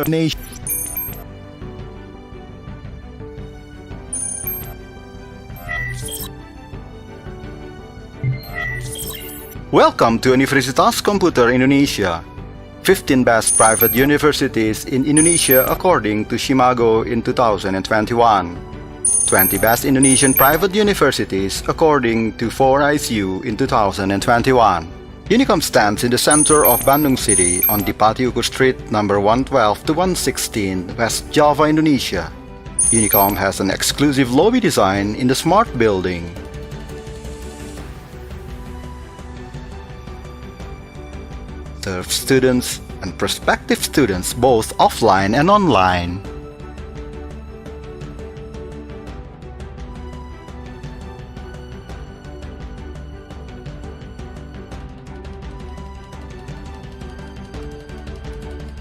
Nation. Welcome to Universitas Komputer Indonesia. 15 best private universities in Indonesia according to Shimago in 2021. 20 best Indonesian private universities according to 4ICU in 2021. UNIKOM stands in the center of Bandung City on Dipati Ukur Street number 112 to 116, West Java, Indonesia. UNIKOM has an exclusive lobby design in the smart building. Serve students and prospective students both offline and online.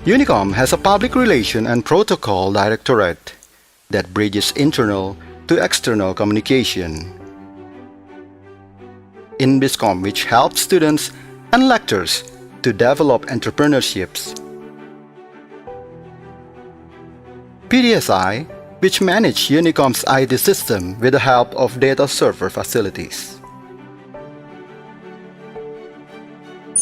UNIKOM has a Public Relation and Protocol Directorate that bridges internal to external communication. INBISCOM, which helps students and lecturers to develop entrepreneurships. PDSI, which manage UNIKOM's IT system with the help of data server facilities.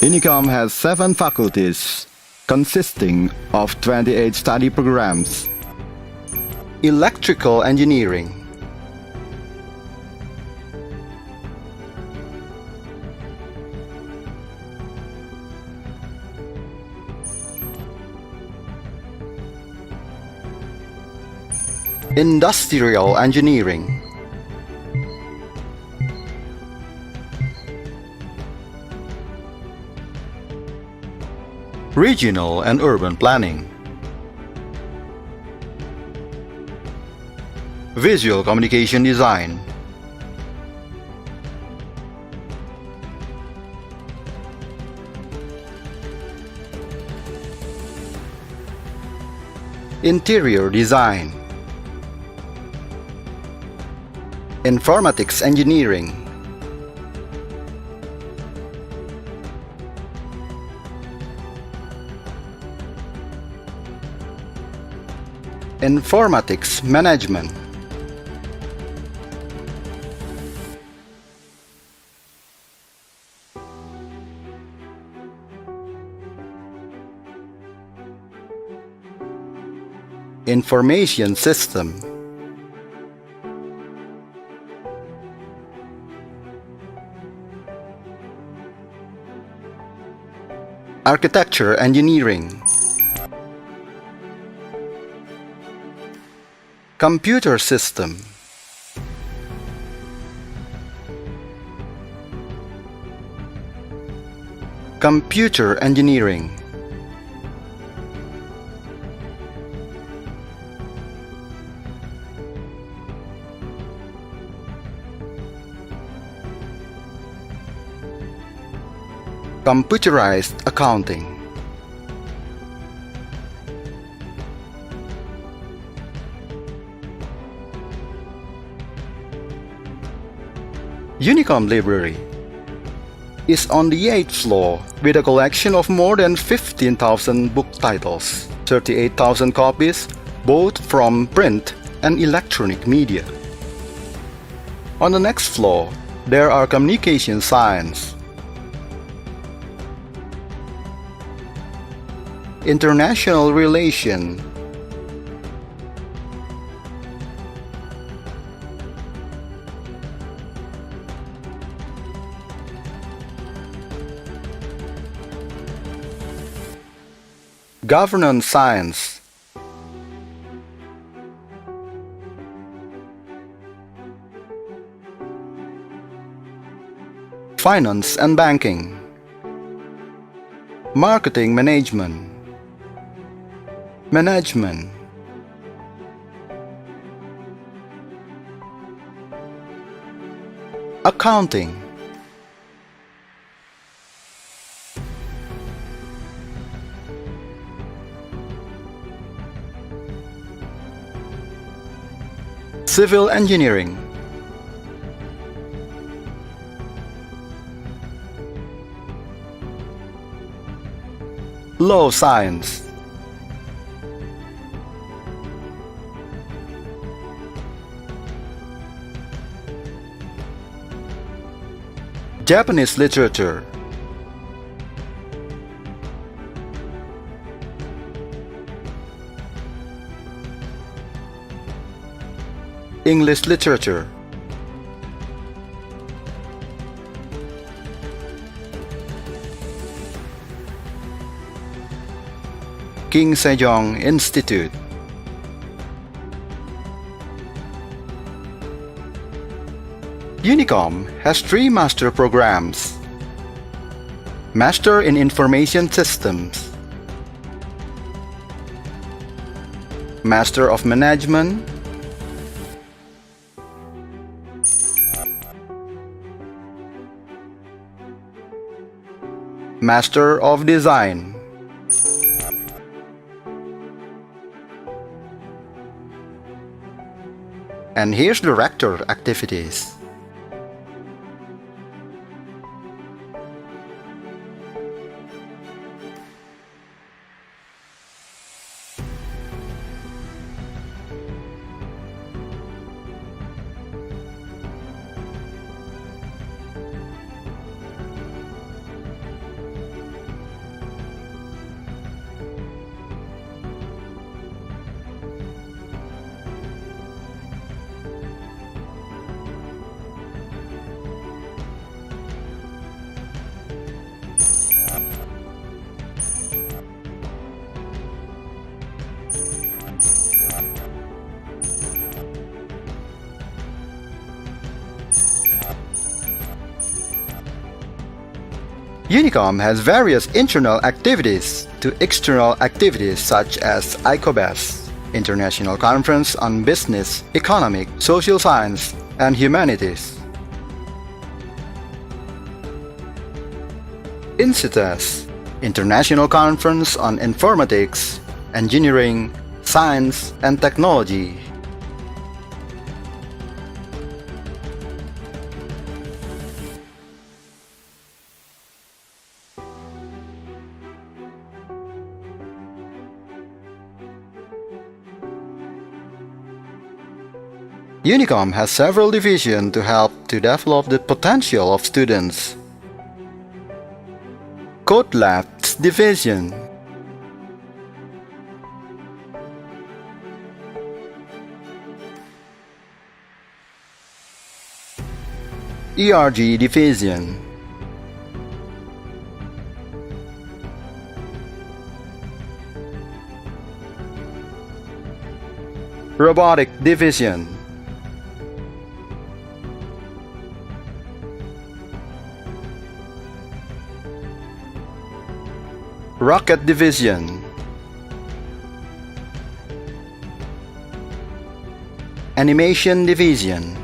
UNIKOM has 7 faculties, consisting of 28 study programs. Electrical Engineering, Industrial Engineering, Regional and Urban Planning, Visual Communication Design, Interior Design, Informatics Engineering, Informatics Management, Information System, Architecture Engineering, Computer System, Computer Engineering, Computerized Accounting, UNIKOM Library is on the 8th floor with a collection of more than 15,000 book titles, 38,000 copies, both from print and electronic media. On the next floor, there are Communication Science, International Relation, Governance Science, Finance and Banking, Marketing Management, Management, Accounting, Civil Engineering, Law Science, Japanese literature, English literature, King Sejong Institute, UNIKOM has 3 master programs: Master in Information Systems, Master of Management, Master of Design. And here's the rector activities. UNIKOM has various internal activities to external activities such as ICOBEST, International Conference on Business, Economic, Social Science, and Humanities. INCITES, International Conference on Informatics, Engineering, Science, and Technology. UNIKOM has several divisions to help to develop the potential of students. Code Labs Division, ERG Division, Robotic Division, Rocket Division, Animation Division,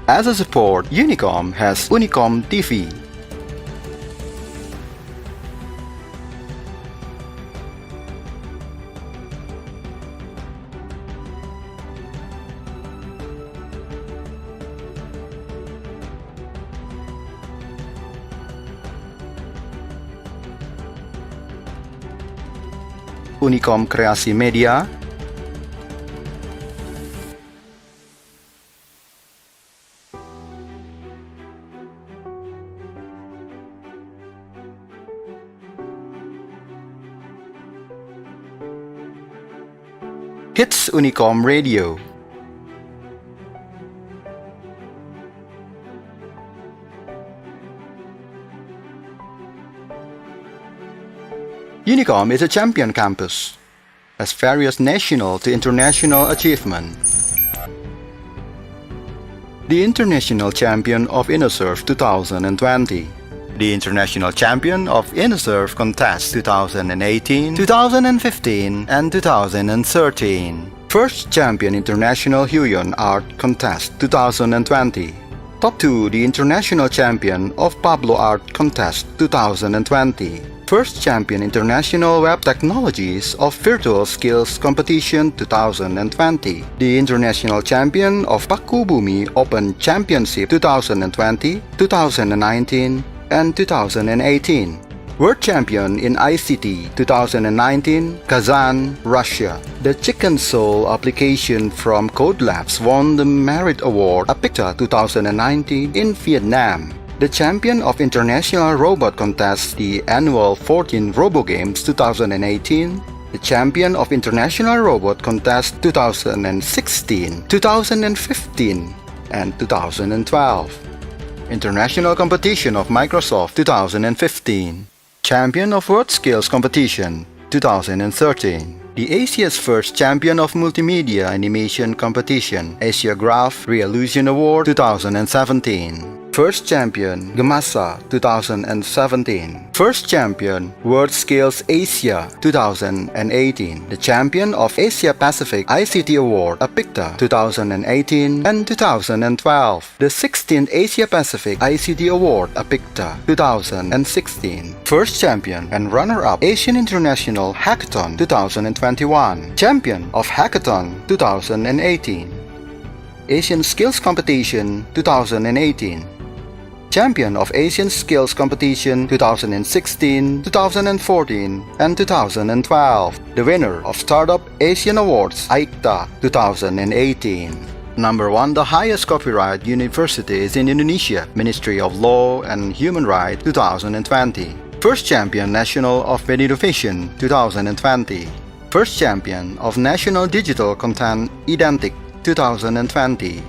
As a support, UNIKOM has UNIKOM TV. UNIKOM Kreasi Media, Hits UNIKOM Radio, UNIKOM is a champion campus, has various national to international achievements. The International Champion of InnoSurf 2020, the International Champion of InnoSurf Contest 2018, 2015, and 2013. First Champion International Huion Art Contest 2020. Top 2 the International Champion of Pablo Art Contest 2020. First Champion International Web Technologies of Virtual Skills Competition 2020. The International Champion of Paku Bumi Open Championship 2020, 2019, and 2018. World Champion in ICT 2019, Kazan, Russia. The Chicken Soul application from Code Labs won the Merit Award APICTA 2019 in Vietnam. The champion of International Robot Contest, the annual 14 Robo Games 2018. The champion of International Robot Contest 2016, 2015, and 2012. International Competition of Microsoft 2015. Champion of World Skills Competition 2013. The Asia's first champion of Multimedia Animation Competition, Asia Graph Revolution Award 2017. First champion, Gemasa 2017. First champion, World Skills Asia 2018. The champion of Asia Pacific ICT Award, APICTA 2018 and 2012. The 16th Asia Pacific ICT Award, APICTA 2016. First champion and runner-up Asian International Hackathon 2021. Champion of Hackathon 2018. Asian Skills Competition 2018. Champion of Asian Skills Competition 2016, 2014, and 2012. The winner of Startup Asian Awards ICTA 2018. Number 1, the highest copyright university is in Indonesia, Ministry of Law and Human Rights 2020. First champion National of Innovation 2020. First champion of National Digital Content Identic 2020.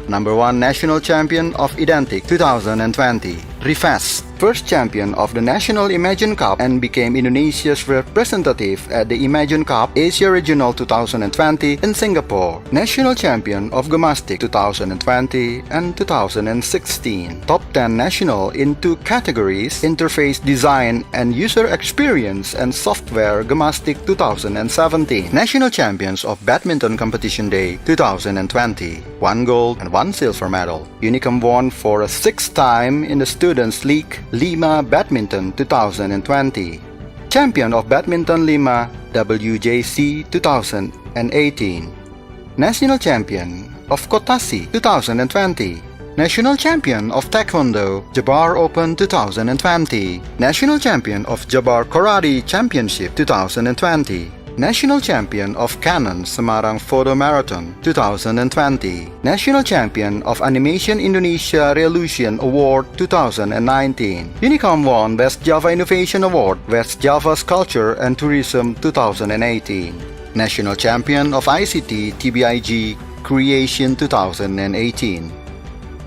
Number 1 National Champion of Identic 2020, Rifest. First champion of the National Imagine Cup and became Indonesia's representative at the Imagine Cup Asia Regional 2020 in Singapore. National champion of Gemastic 2020 and 2016. Top 10 national in 2 categories, Interface Design and User Experience and Software Gemastic 2017. National champions of Badminton Competition Day 2020. 1 gold and 1 silver medal. UNIKOM won for a 6th time in the Students' League Lima Badminton 2020. Champion of Badminton Lima WJC 2018. National Champion of Kotasi 2020. National Champion of Taekwondo Jabar Open 2020. National Champion of Jabar Karate Championship 2020. National Champion of Canon Semarang Photo Marathon 2020. National Champion of Animation Indonesia Revolution Award 2019. UNIKOM won West Java Innovation Award West Java's Culture and Tourism 2018. National Champion of ICT TBIG Creation 2018.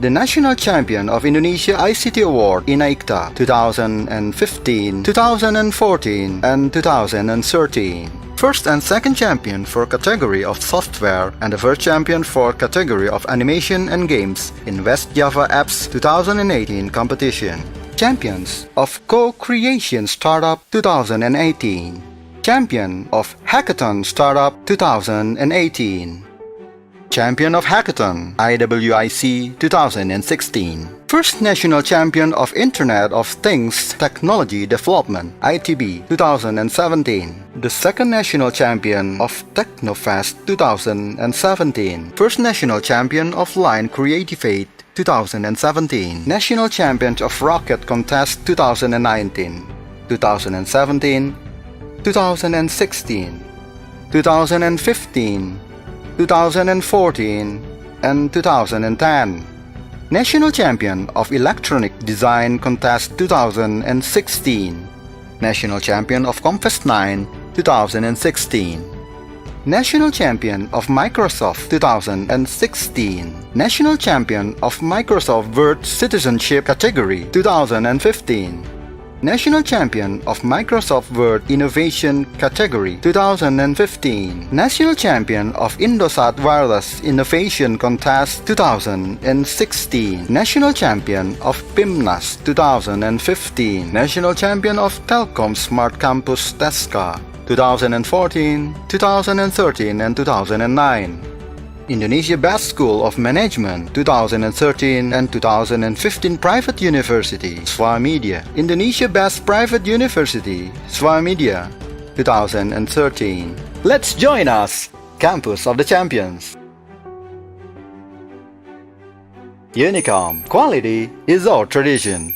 The National Champion of Indonesia ICT Award in ICTA 2015, 2014, and 2013. First and second champion for category of software and the first champion for category of animation and games in West Java Apps 2018 competition. Champions of Co-Creation Startup 2018. Champion of Hackathon Startup 2018. Champion of Hackathon IWIC 2016. First National Champion of Internet of Things Technology Development ITB 2017. The second National Champion of Technofest 2017. First National Champion of Line Creative Aid 2017. National Champion of Rocket Contest 2019. 2017. 2016. 2015. 2014 and 2010. National Champion of Electronic Design Contest 2016. National Champion of Confest 9 2016. National Champion of Microsoft 2016. National Champion of Microsoft Word Citizenship Category 2015. National Champion of Microsoft Word Innovation Category 2015. National Champion of Indosat Wireless Innovation Contest 2016. National Champion of PIMNAS 2015. National Champion of Telkom Smart Campus TESCA 2014, 2013 and 2009. Indonesia Best School of Management 2013 and 2015 Private University Swamedia. Indonesia Best Private University Swamedia 2013. Let's join us! Campus of the Champions. UNIKOM. Quality is our tradition.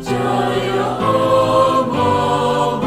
Jaya Om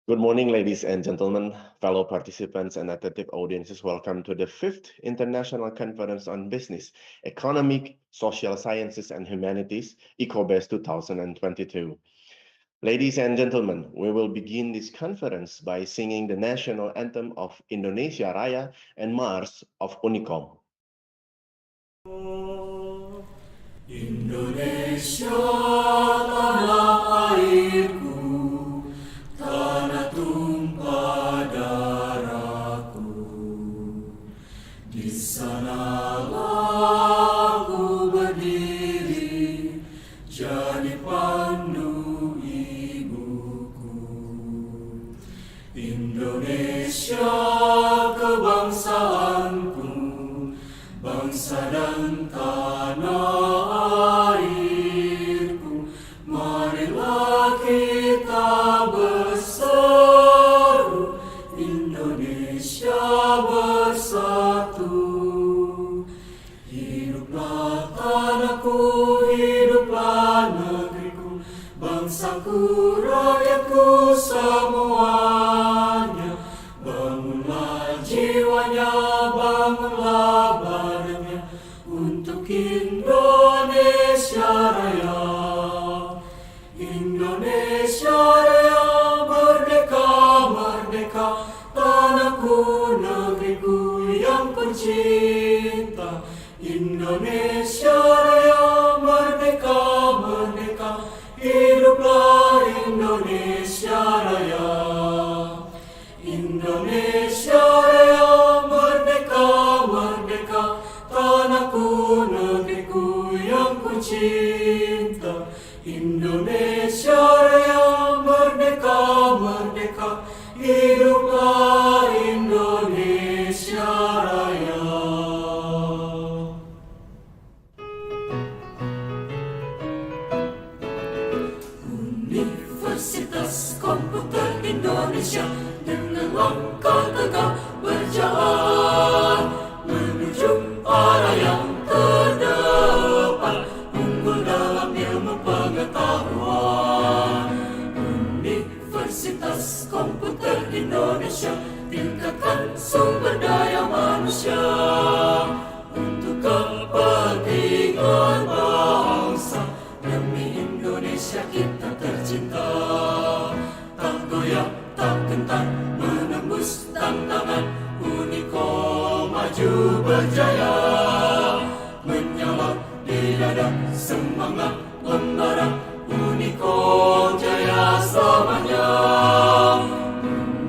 Good morning, ladies and gentlemen, fellow participants and attentive audiences. Welcome to the 5th International Conference on Business, Economic, Social Sciences and Humanities, ICOBEST 2022. Ladies and gentlemen, we will begin this conference by singing the national anthem of Indonesia Raya and Mars of UNIKOM. Indonesia tanah airku, tanah tumpah darahku. Di sanalah aku berdiri, jadi pandu ibuku. Indonesia kebangsaanku, bangsa dan tanah airku, marilah kita berseru, Indonesia bersatu. Hiduplah tanahku, hiduplah negeriku, bangsaku, rakyatku semuanya. Bangunlah jiwanya, bangunlah badannya, untuk Indonesia Raya. Indonesia Raya, merdeka, merdeka, tanahku, negeriku yang kucinta. Indonesia Raya, merdeka, merdeka, hiduplah Indonesia Raya. Indonesia Raya, merdeka, merdeka, tanahku, negeriku yang kucinta. Indonesia Raya, merdeka, merdeka, hiduplah Indonesia Raya. Universitas Komputer Indonesia dengan langkah tegak berjalan menuju arah yang terdepan, unggul dalam ilmu pengetahuan. Universitas Komputer Indonesia tingkatkan sumber daya manusia untuk kepentingan bangsa. Demi Indonesia kita tercinta, tak goyah, tak gentar, menembus tantangan. UNIKOM maju berjaya, menyala di dada semangat membara. UNIKOM jaya selamanya.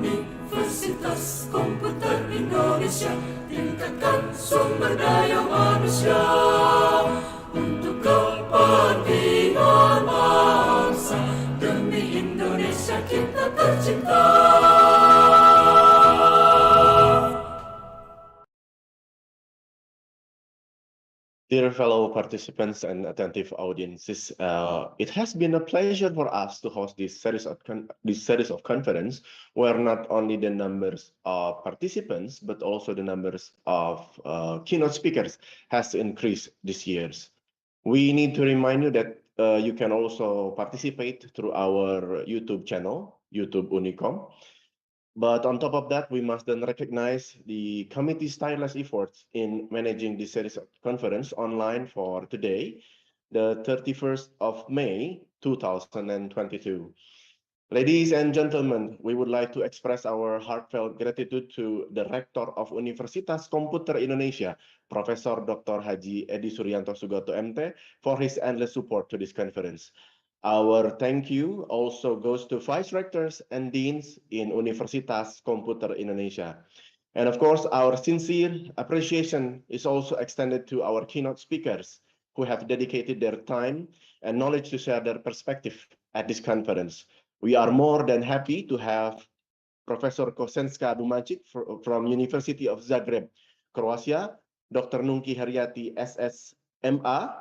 Universitas Komputer Indonesia tingkatkan sumber daya manusia untuk kepentingan bangsa. Demi Indonesia kita tercinta. Dear fellow participants and attentive audiences, it has been a pleasure for us to host this series of conference, where not only the numbers of participants but also the numbers of keynote speakers has increased this year. We need to remind you that you can also participate through our YouTube channel, YouTube UNIKOM. But on top of that, we must then recognize the committee's tireless efforts in managing this series of conference online for today, the 31st of May, 2022. Ladies and gentlemen, we would like to express our heartfelt gratitude to the Rector of Universitas Komputer Indonesia, Professor Dr. Haji Edi Suryanto Sugoto MT, for his endless support to this conference. Our thank you also goes to Vice Rectors and Deans in Universitas Komputer Indonesia. And of course, our sincere appreciation is also extended to our keynote speakers who have dedicated their time and knowledge to share their perspective at this conference. We are more than happy to have Professor Kosenska Dumancic from University of Zagreb, Croatia, Dr. Nungki Haryati, SSMA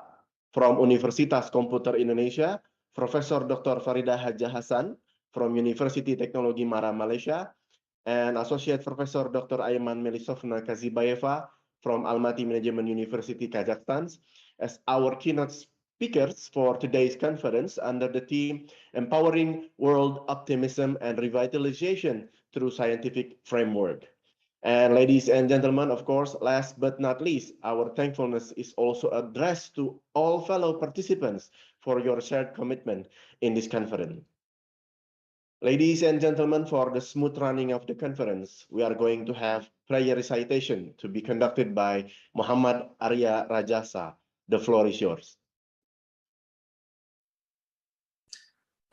from Universitas Komputer Indonesia, Professor Dr. Farida Haja Hasan from University Teknologi Mara, Malaysia, and Associate Professor Dr. Ayman Melisovna Kazibayeva from Almaty Management University, Kazakhstan, as our keynote speakers for today's conference under the theme Empowering World Optimism and Revitalization through Scientific Framework. And ladies and gentlemen, of course, last but not least, our thankfulness is also addressed to all fellow participants for your shared commitment in this conference. Ladies and gentlemen, for the smooth running of the conference, we are going to have prayer recitation to be conducted by Muhammad Arya Rajasa. The floor is yours.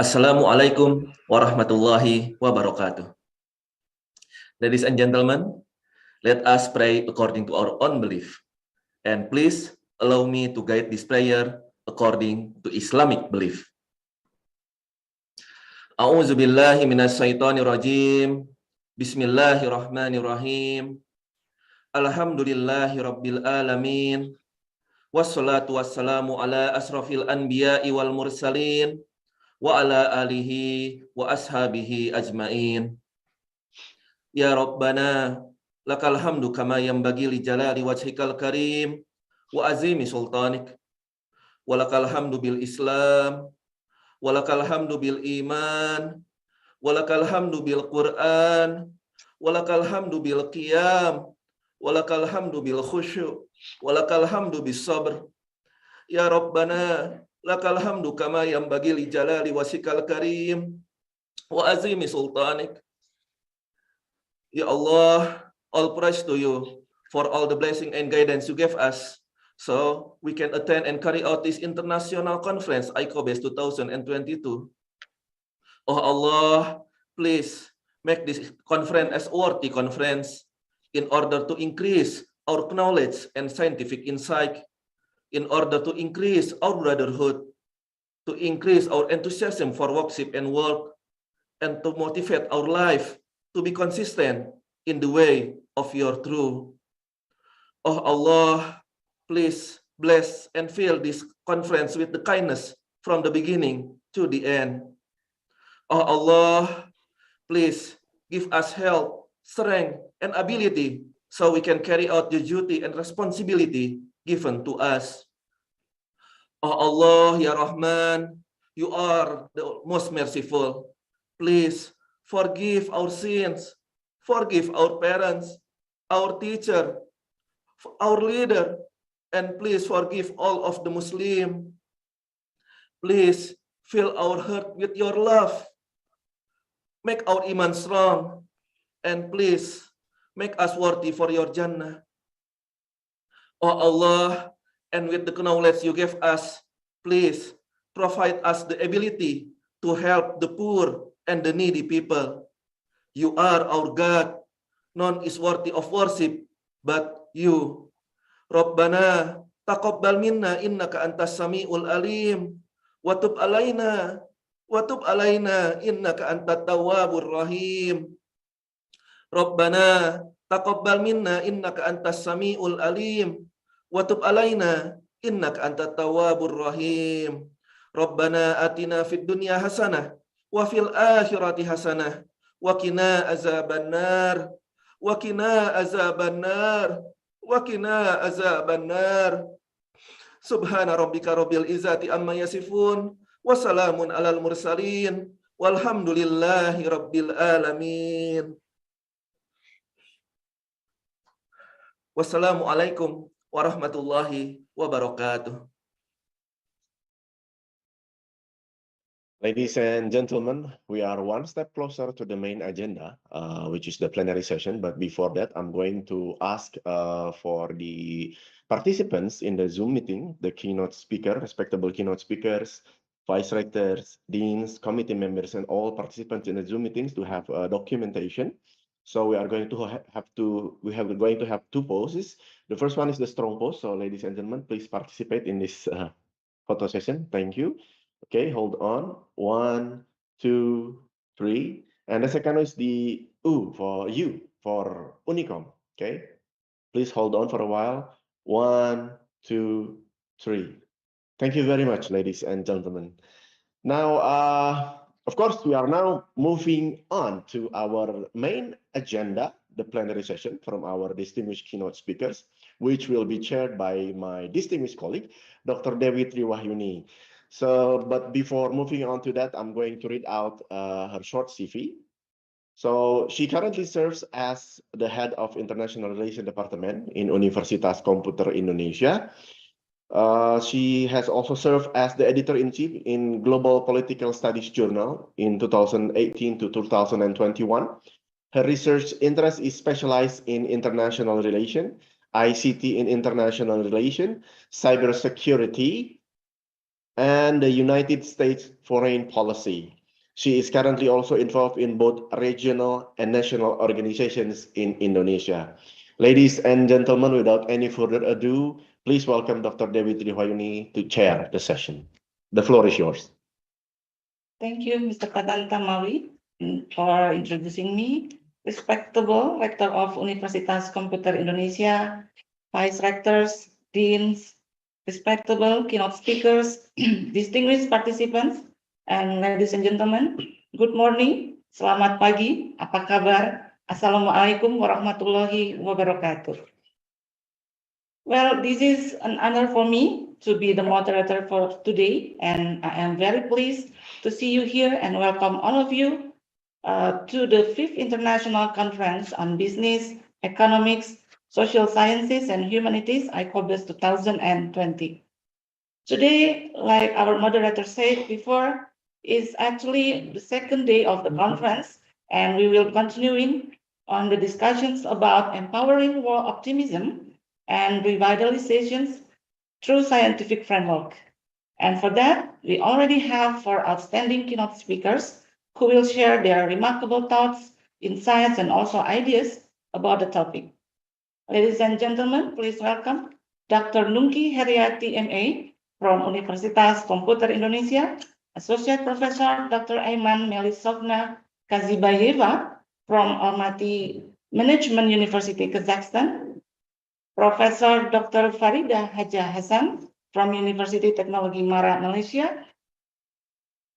Assalamualaikum warahmatullahi wabarakatuh. Ladies and gentlemen, let us pray according to our own belief. And please allow me to guide this prayer according to Islamic belief. A'udzu billahi minasyaitonir rajim. Bismillahirrahmanirrahim. Alhamdulillahi rabbil alamin. Wassalatu wassalamu ala asrafil anbiya'i wal mursalin wa ala alihi wa ashabihi ajmain. Ya Rabbana, lakal hamdu kama yanbaghi li jalali wajhikal karim wa azimi sultanik. Walakal hamdu bil Islam, walakal hamdu bil iman, walakal hamdu bil Quran, walakal hamdu bil qiyam, walakal hamdu bil khusyu', walakal hamdu bis sabr. Ya Rabbana, lakal hamdu kama yanbaghi li jalali wajhikal karim wa azimi sultanik. Ya Allah, all praise to you for all the blessing and guidance you gave us so we can attend and carry out this international conference ICOBEST 2022. Oh Allah, please make this conference as worthy conference in order to increase our knowledge and scientific insight, in order to increase our brotherhood, to increase our enthusiasm for worship and work, and to motivate our life to be consistent in the way of your truth. Oh Allah, please bless and fill this conference with the kindness from the beginning to the end. Oh Allah, please give us health, strength, and ability so we can carry out the duty and responsibility given to us. Oh Allah, Ya Rahman, you are the most merciful. Please forgive our sins, forgive our parents, our teacher, our leader, and please forgive all of the Muslim. Please fill our heart with your love. Make our iman strong, and please make us worthy for your Jannah. Oh Allah, and with the knowledge you gave us, please provide us the ability to help the poor and the needy people. You are our God. None is worthy of worship but you. Rabbana taqabbal minna innaka antas samiul alim wa tub alaina innaka antat tawwabur rahim. Rabbana taqabbal minna innaka antas samiul alim wa tub alaina innaka antat tawwabur rahim. Rabbana atina fid dunya hasanah wa fil akhirati hasanah wa qina azabannar wa qina azabannar wa qina azabannar. Subhana rabbika rabbil izzati amma yasifun wa salamun alal mursalin walhamdulillahi rabbil alamin. Wassalamualaikum warahmatullahi wabarakatuh. Ladies and gentlemen, we are one step closer to the main agenda, which is the plenary session. But before that, I'm going to ask for the participants in the Zoom meeting, the keynote speaker, respectable keynote speakers, vice rectors, deans, committee members, and all participants in the Zoom meetings to have documentation. So we are going to have two poses. The first one is the strong pose. So ladies and gentlemen, please participate in this photo session. Thank you. Okay, hold on. 1, 2, 3. And the second is the U for UNIKOM. Okay, please hold on for a while. 1, 2, 3. Thank you very much, ladies and gentlemen. Now, of course, we are now moving on to our main agenda, the plenary session from our distinguished keynote speakers. which will be chaired by my distinguished colleague, Dr. Dewi Triwahyuni. So, but before moving on to that, I'm going to read out her short CV. So she currently serves as the head of International Relations Department in Universitas Komputer Indonesia. She has also served as the editor-in-chief in Global Political Studies Journal in 2018 to 2021. Her research interest is specialized in international relations, ICT in international relations, cybersecurity, and the United States foreign policy. She is currently also involved in both regional and national organizations in Indonesia. Ladies and gentlemen, without any further ado, please welcome Dr. Dewi Triwahyuni to chair the session. The floor is yours. Thank you, Mr. Kadanta Mawi, for introducing me. Respectable Rector of Universitas Komputer Indonesia, Vice Rectors, Deans, respectable keynote speakers, distinguished participants, and ladies and gentlemen, good morning, selamat pagi, apa kabar? Assalamualaikum warahmatullahi wabarakatuh. Well, this is an honor for me to be the moderator for today, and I am very pleased to see you here and welcome all of you to the 5th International Conference on Business, Economics, Social Sciences, and Humanities, ICOBEST 2020. Today, like our moderator said before, is actually the second day of the conference, and we will continuing on the discussions about empowering world optimism and revitalizations through scientific framework. And for that, we already have 4 outstanding keynote speakers who will share their remarkable thoughts, insights, and also ideas about the topic. Ladies and gentlemen, please welcome Dr. Nungki Heriati, MA, from Universitas Komputer Indonesia, Associate Professor Dr. Aiman Melisovna Kazibayeva from Almaty Management University, Kazakhstan, Professor Dr. Farida Haja Hassan from University Technology Mara, Malaysia,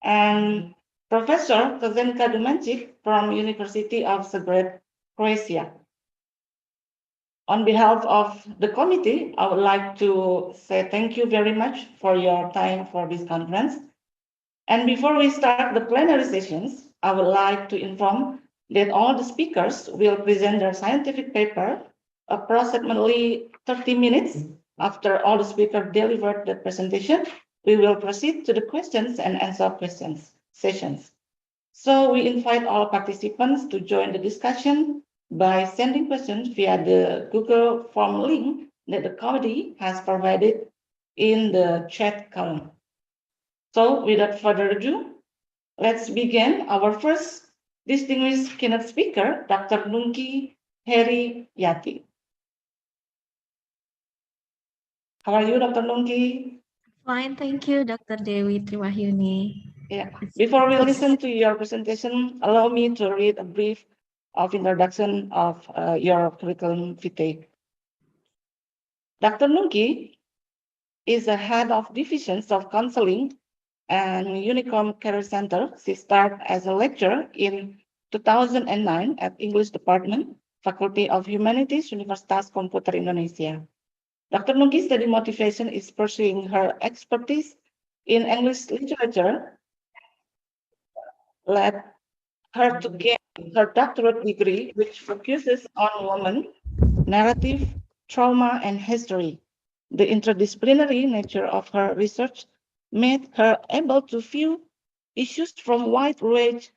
and Professor Kazenka Dumancic from University of Zagreb, Croatia. On behalf of the committee, I would like to say thank you very much for your time for this conference. And before we start the plenary sessions, I would like to inform that all the speakers will present their scientific paper approximately 30 minutes after all the speakers delivered the presentation. We will proceed to the questions and answer questions sessions. So we invite all participants to join the discussion by sending questions via the Google form link that the committee has provided in the chat column. So without further ado, let's begin. Our first distinguished keynote speaker, Dr. Nungki Heriati. How are you, Dr. Nungki? Fine, thank you, Dr. Dewi Triwahyuni. Yeah. Before we listen to your presentation, allow me to read a brief of introduction of your curriculum vitae. Dr. Nungki is the head of divisions of counseling and UNIKOM Career Center. She started as a lecturer in 2009 at English Department, Faculty of Humanities, Universitas Komputer Indonesia. Dr. Nungki's study motivation is pursuing her expertise in English literature, led her to get her doctorate degree, which focuses on women, narrative, trauma, and history. The interdisciplinary nature of her research made her able to view issues from a wide range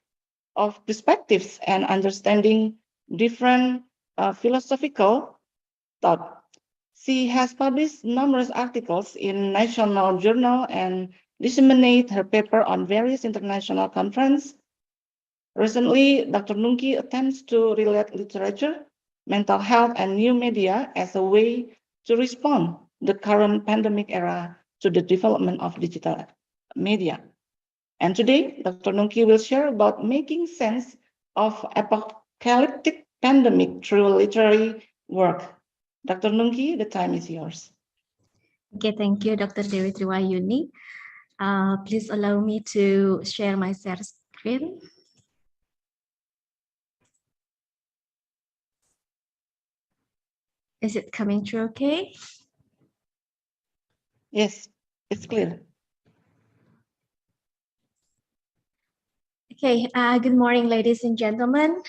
of perspectives and understanding different philosophical thought. She has published numerous articles in national journal and disseminated her paper on various international conferences. Recently, Dr. Nungki attempts to relate literature, mental health, and new media as a way to respond to the current pandemic era to the development of digital media. And today, Dr. Nungki will share about making sense of apocalyptic pandemic through literary work. Dr. Nungki, the time is yours. Okay, thank you, Dr. Dewi Triwahyuni. Please allow me to share my share screen. Is it coming through okay? Yes, it's clear. Okay, good morning, ladies and gentlemen.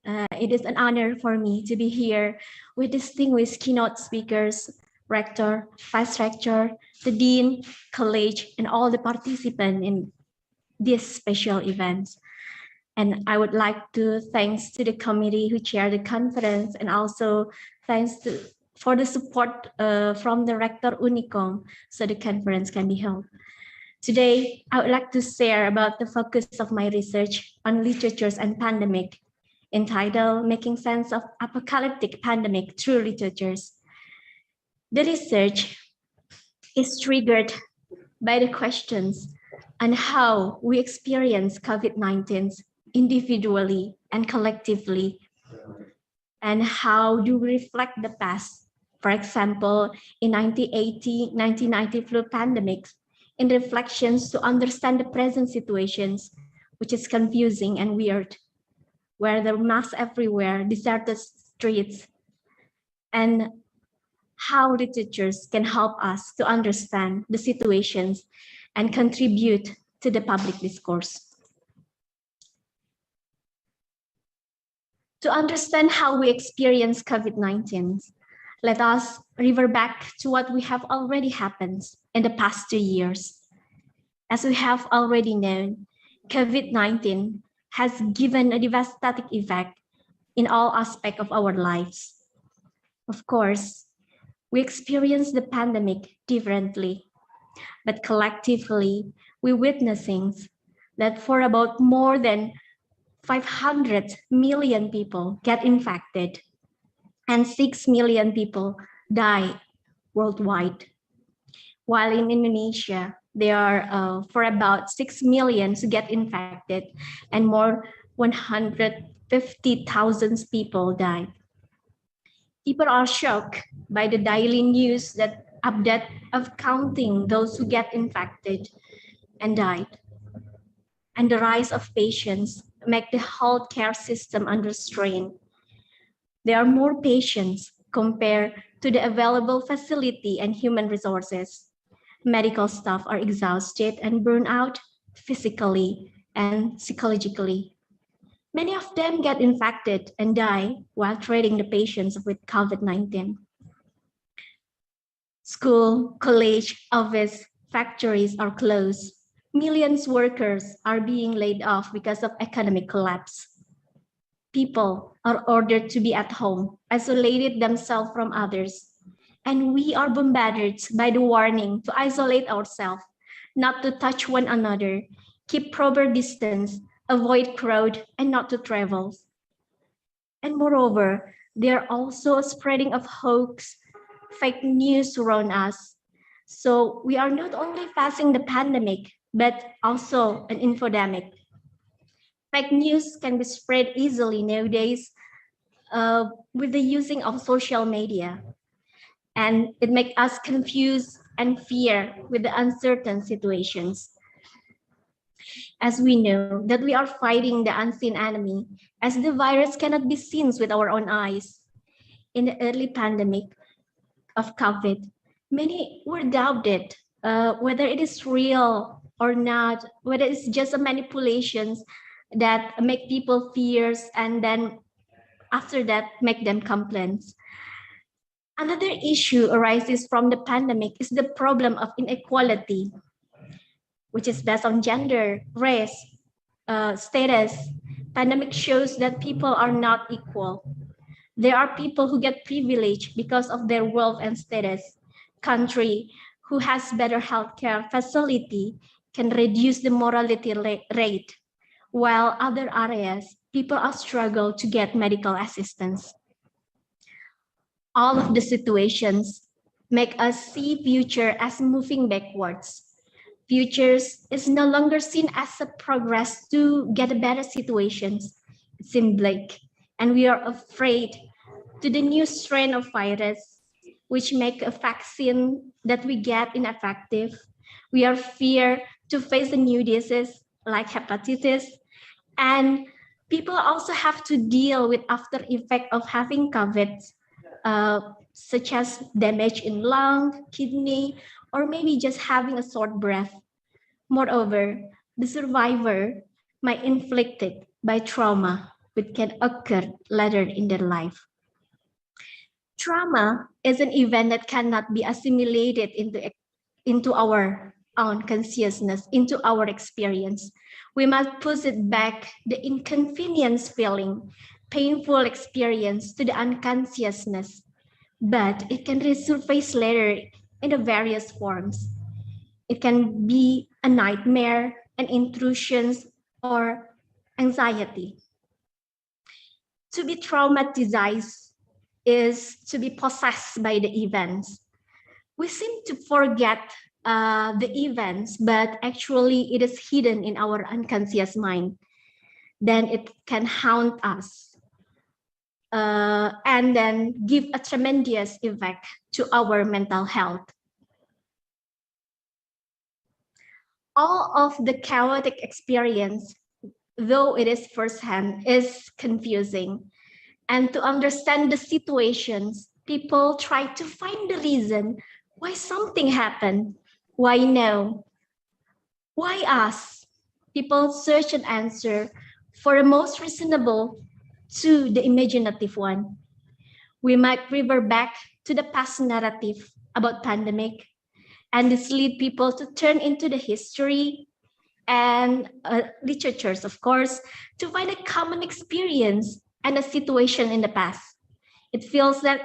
It is an honor for me to be here with distinguished keynote speakers, rector, vice rector, the dean, college, and all the participants in this special event. And I would like to thanks to the committee who chaired the conference, and also thanks for the support from the rector UNIKOM, so the conference can be held. Today, I would like to share about the focus of my research on literatures and pandemic, entitled Making Sense of Apocalyptic Pandemic Through Literatures. The research is triggered by the questions on how we experience COVID-19 individually and collectively, and how do we reflect the past. For example, in 1980-1990 flu pandemics, in reflections to understand the present situations, which is confusing and weird, where there are masks everywhere, deserted streets, and how literatures can help us to understand the situations and contribute to the public discourse. To understand how we experience COVID-19, let us revert back to what we have already happened in the past 2 years. As we have already known, COVID-19 has given a devastating effect in all aspects of our lives. Of course, we experience the pandemic differently, but collectively, we're witnessing that for about more than 500 million people get infected and 6 million people die worldwide. While in Indonesia, there are for about 6 million to get infected and more 150,000 people died. People are shocked by the daily news that update of counting those who get infected and died. And the rise of patients make the healthcare system under strain. There are more patients compared to the available facility and human resources. Medical staff are exhausted and burned out physically and psychologically. Many of them get infected and die while treating the patients with COVID-19. School, college, office, factories are closed. Millions of workers are being laid off because of economic collapse. People are ordered to be at home, isolated themselves from others. And we are bombarded by the warning to isolate ourselves, not to touch one another, keep proper distance, avoid crowd, and not to travel. And moreover, there are also a spreading of hoax, fake news around us. So we are not only facing the pandemic, but also an infodemic. Fake news can be spread easily nowadays with the using of social media. And it makes us confused and fear with the uncertain situations. As we know that we are fighting the unseen enemy, as the virus cannot be seen with our own eyes. In the early pandemic of COVID, many were doubted whether it is real or not, whether it's just a manipulations that make people fears and then after that make them complaints. Another issue arises from the pandemic is the problem of inequality, which is based on gender, race, status. Pandemic shows that people are not equal. There are people who get privilege because of their wealth and status. Country who has better healthcare facility can reduce the mortality rate, while other areas, people are struggle to get medical assistance. All of the situations make us see future as moving backwards. Futures is no longer seen as a progress to get a better situations. It seems bleak, and we are afraid to the new strain of virus, which make a vaccine that we get ineffective. We are fear to face a new disease like hepatitis, and people also have to deal with after effect of having COVID, such as damage in lung, kidney, or maybe just having a short breath. Moreover, the survivor might inflicted by trauma, which can occur later in their life. Trauma is an event that cannot be assimilated into our own consciousness, into our experience. We must push it back, the inconvenience feeling, painful experience to the unconsciousness, but it can resurface later in the various forms. It can be a nightmare, an intrusions, or anxiety. To be traumatized is to be possessed by the events. We seem to forget the events, but actually it is hidden in our unconscious mind. Then it can haunt us and then give a tremendous effect to our mental health. All of the chaotic experience, though it is firsthand, is confusing. And to understand the situations, people try to find the reason why something happened. Why no? Why us? People search an answer for the most reasonable to the imaginative one. We might revert back to the past narrative about pandemic, and this lead people to turn into the history and literatures, of course, to find a common experience and a situation in the past. It feels that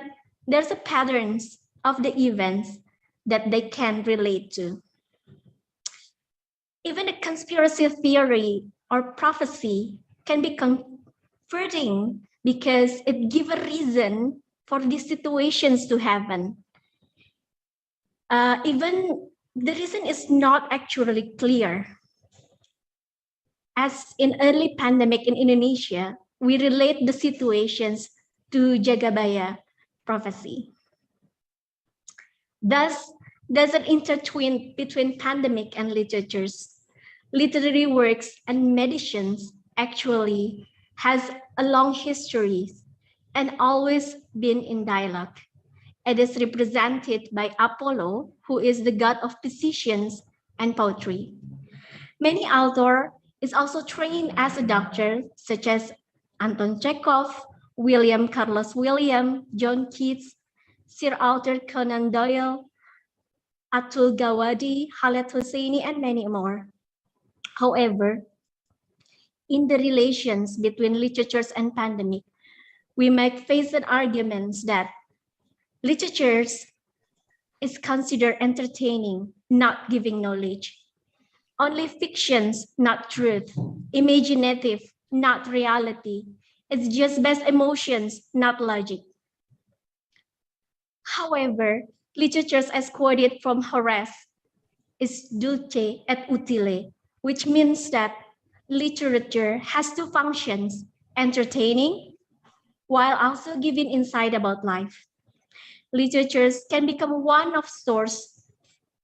there's a patterns of the events that they can relate to. Even a conspiracy theory or prophecy can be comforting because it gives a reason for these situations to happen. Even the reason is not actually clear. As in early pandemic in Indonesia, we relate the situations to Jagabaya prophecy. Thus, there's an intertwine between pandemic and literatures. Literary works and medicines actually has a long history and always been in dialogue. It is represented by Apollo, who is the god of physicians and poetry. Many authors is also trained as a doctor, such as Anton Chekhov, William Carlos William, John Keats, Sir Arthur Conan Doyle, Atul Gawande, Khaled Hosseini, and many more. However, in the relations between literatures and pandemic, we might face an argument that literatures is considered entertaining, not giving knowledge. Only fictions, not truth. Imaginative, not reality. It's just best emotions, not logic. However, literatures as quoted from Horace is dulce et utile, which means that literature has two functions, entertaining, while also giving insight about life. Literatures can become one of source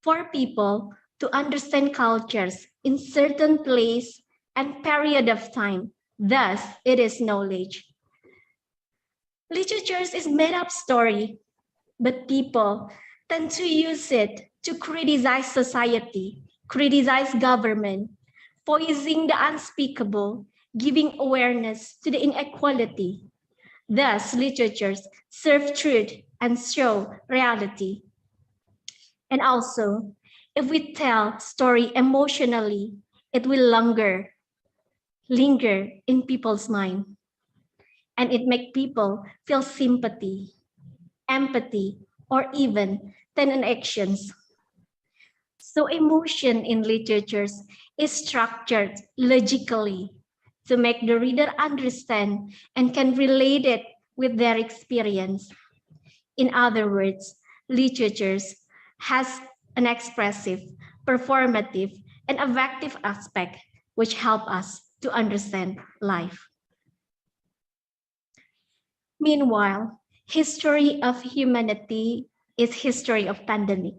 for people to understand cultures in certain place and period of time. Thus, it is knowledge. Literature is made up story, but people tend to use it to criticize society, criticize government, voicing the unspeakable, giving awareness to the inequality. Thus, literatures serve truth and show reality. And also, if we tell story emotionally, it will linger in people's mind. And it make people feel sympathy, empathy, or even tendon actions. So emotion in literatures is structured logically to make the reader understand and can relate it with their experience. In other words, literatures has an expressive, performative, and affective aspect which help us to understand life. Meanwhile, history of humanity is history of pandemic.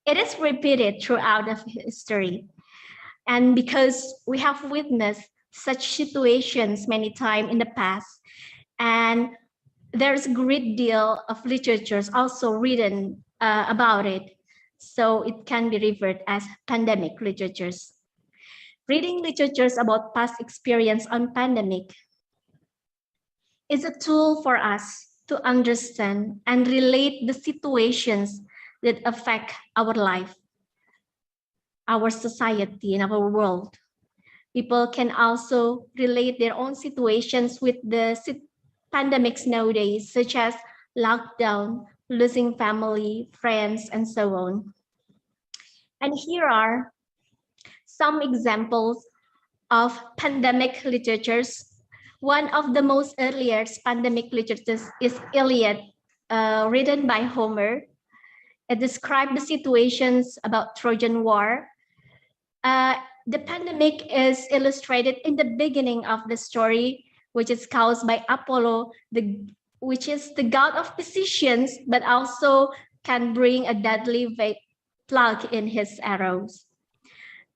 It is repeated throughout of history. And because we have witnessed such situations many times in the past, and there's a great deal of literatures also written about it, so it can be referred as pandemic literatures. Reading literatures about past experience on pandemic is a tool for us to understand and relate the situations that affect our life, our society, and our world. People can also relate their own situations with the pandemics nowadays, such as lockdown, losing family, friends, and so on. And here are some examples of pandemic literatures. One of the most earliest pandemic literatures is Iliad, written by Homer. It describes the situations about Trojan War. The pandemic is illustrated in the beginning of the story, which is caused by Apollo, which is the god of physicians, but also can bring a deadly plague in his arrows.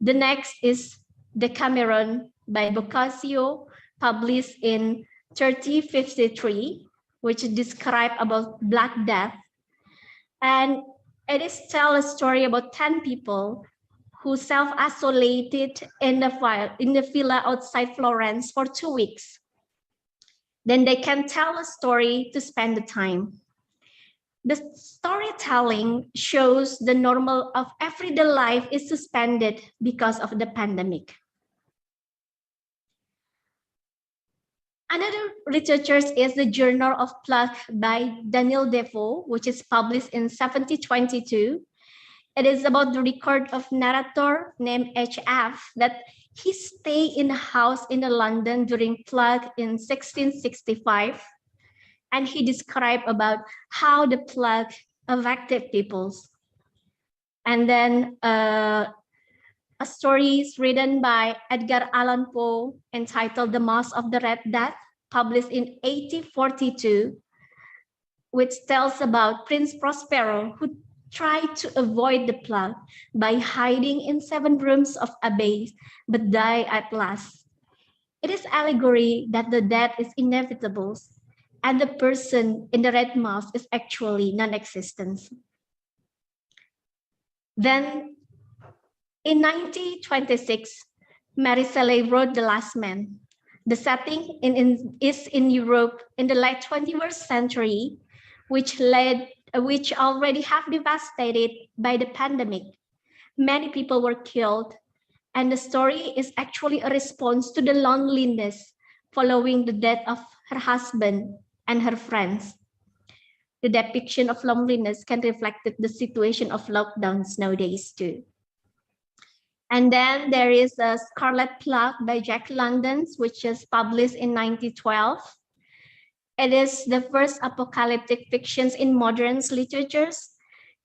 The next is Decameron by Boccaccio, published in 1353, which describes about Black Death. And it is tell a story about 10 people who self-isolated in the villa outside Florence for 2 weeks. Then they can tell a story to spend the time. The storytelling shows the normal of everyday life is suspended because of the pandemic. Another literature is the Journal of Plague by Daniel Defoe, which is published in 1722. It is about the record of narrator named H.F. that he stayed in a house in London during plague in 1665. And he described about how the plague affected peoples. And then a story is written by Edgar Allan Poe entitled The Masque of the Red Death, published in 1842, which tells about Prince Prospero, who tried to avoid the plague by hiding in 7 rooms of abbeys, but died at last. It is allegory that the death is inevitable, and the person in the red mask is actually non-existent. Then, in 1926, Mary Shelley wrote The Last Man. The setting is in Europe in the late 21st century, which already have devastated by the pandemic. Many people were killed, and the story is actually a response to the loneliness following the death of her husband and her friends. The depiction of loneliness can reflect the situation of lockdowns nowadays too. And then there is a Scarlet Plague by Jack London, which is published in 1912. It is the first apocalyptic fictions in modern literatures.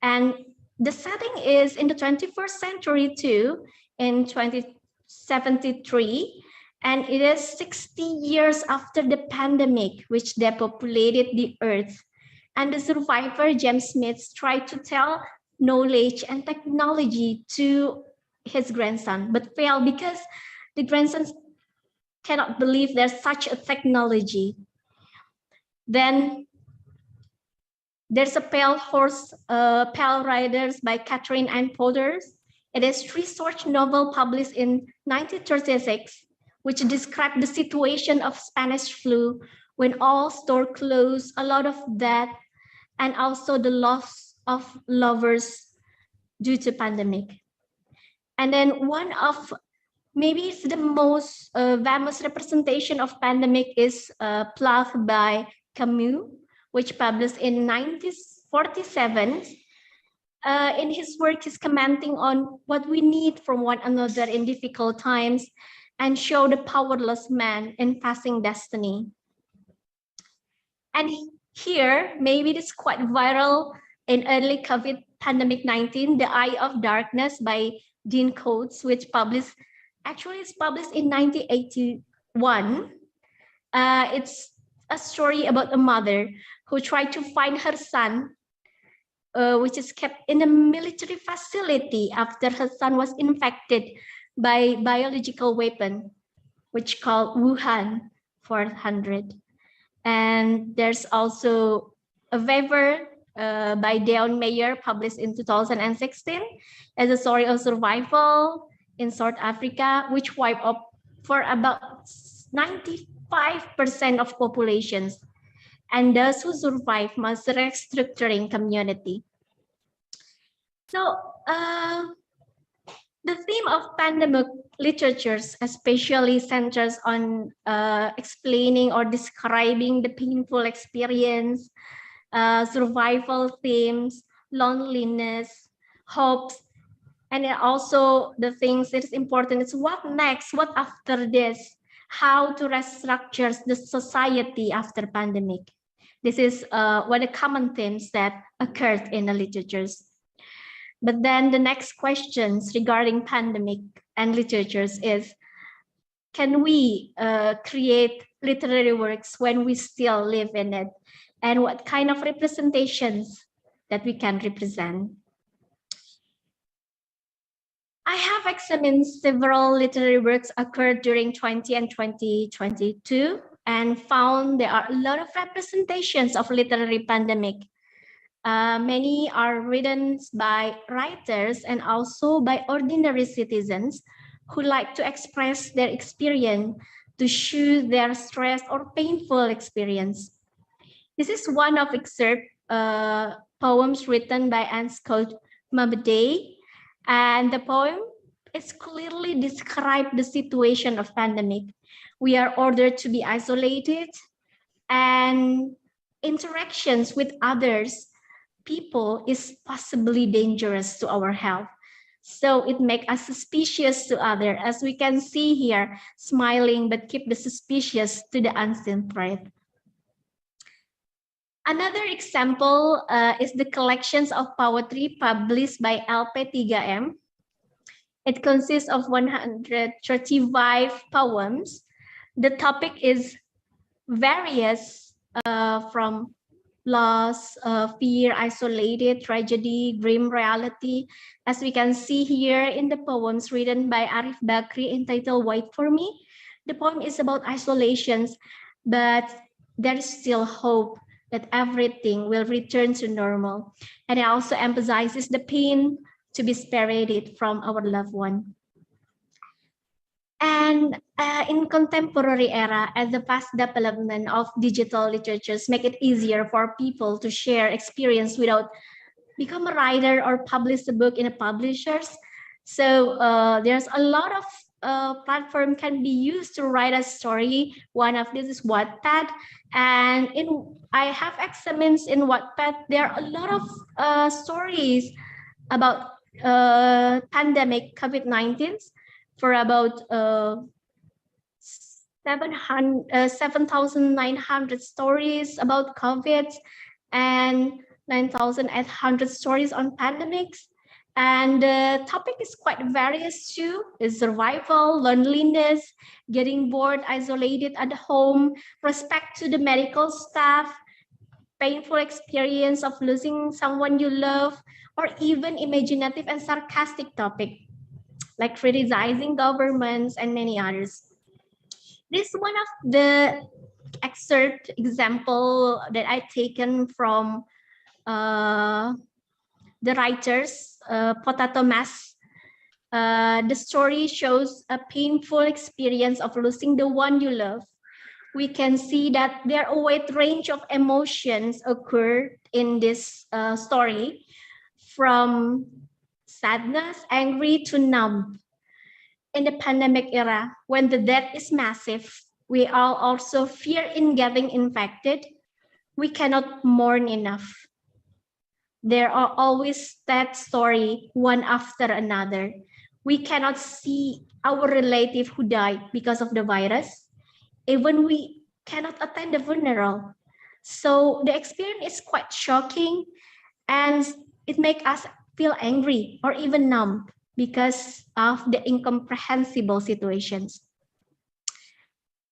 And the setting is in the 21st century too, in 2073. And it is 60 years after the pandemic, which depopulated the earth. And the survivor, James Smith, tried to tell knowledge and technology to his grandson, but failed because the grandson cannot believe there's such a technology. Then there's a Pale Horse, Pale Riders by Catherine Ann Potters. It is a research novel published in 1936, which describes the situation of Spanish flu when all stores closed, a lot of death, and also the loss of lovers due to pandemic. And then one of maybe it's the most famous representation of pandemic is Plague by Camus, which published in 1947. In his work, he's commenting on what we need from one another in difficult times and show the powerless man in passing destiny. And here, maybe it's quite viral in early COVID pandemic 19, The Eye of Darkness by Dean Coates, which published in 1981. It's a story about a mother who tried to find her son, which is kept in a military facility after her son was infected by biological weapon, which called Wuhan 400. And there's also a paper by Deon Meyer published in 2016 as a story of survival in South Africa, which wiped out for about 95% of populations. And those who survive must restructuring community. So the theme of pandemic literatures especially centers on explaining or describing the painful experience, survival themes, loneliness, hopes, and then also the things that is important is what next, what after this, how to restructure the society after pandemic. This is one of the common themes that occurred in the literatures. But then the next questions regarding pandemic and literatures is, can we create literary works when we still live in it? And what kind of representations that we can represent? I have examined several literary works occurred during 20 and 2022 and found there are a lot of representations of literary pandemic. Many are written by writers and also by ordinary citizens who like to express their experience to show their stress or painful experience. This is one of excerpt poems written by Anscott Mabede, and the poem is clearly describe the situation of pandemic. We are ordered to be isolated, and interactions with others people is possibly dangerous to our health. So it makes us suspicious to others, as we can see here, smiling but keep the suspicious to the unseen threat. Another example is the collections of poetry published by LP3M. It consists of 135 poems. The topic is various from loss, fear, isolated, tragedy, grim reality. As we can see here in the poems written by Arif Bakri entitled Wait For Me, the poem is about isolations, but there is still hope that everything will return to normal. And it also emphasizes the pain to be separated from our loved one. And in contemporary era, as the fast development of digital literatures make it easier for people to share experience without become a writer or publish a book in a publishers. So there's a lot of platform can be used to write a story. One of this is Wattpad, and I have examined in Wattpad there are a lot of stories about pandemic COVID-19 for about 7,900 stories about COVID and 9,800 stories on pandemics. And the topic is quite various too, is survival, loneliness, getting bored, isolated at home, respect to the medical staff, painful experience of losing someone you love, or even imaginative and sarcastic topic like criticizing governments and many others. This is one of the excerpt example that I taken from the writers, Potato Mass. The story shows a painful experience of losing the one you love. We can see that there are a wide range of emotions occur in this story, from sadness, angry to numb. In the pandemic era, when the death is massive, we all also fear in getting infected. We cannot mourn enough. There are always that story, one after another. We cannot see our relative who died because of the virus. Even we cannot attend the funeral. So the experience is quite shocking, and it makes us feel angry or even numb because of the incomprehensible situations.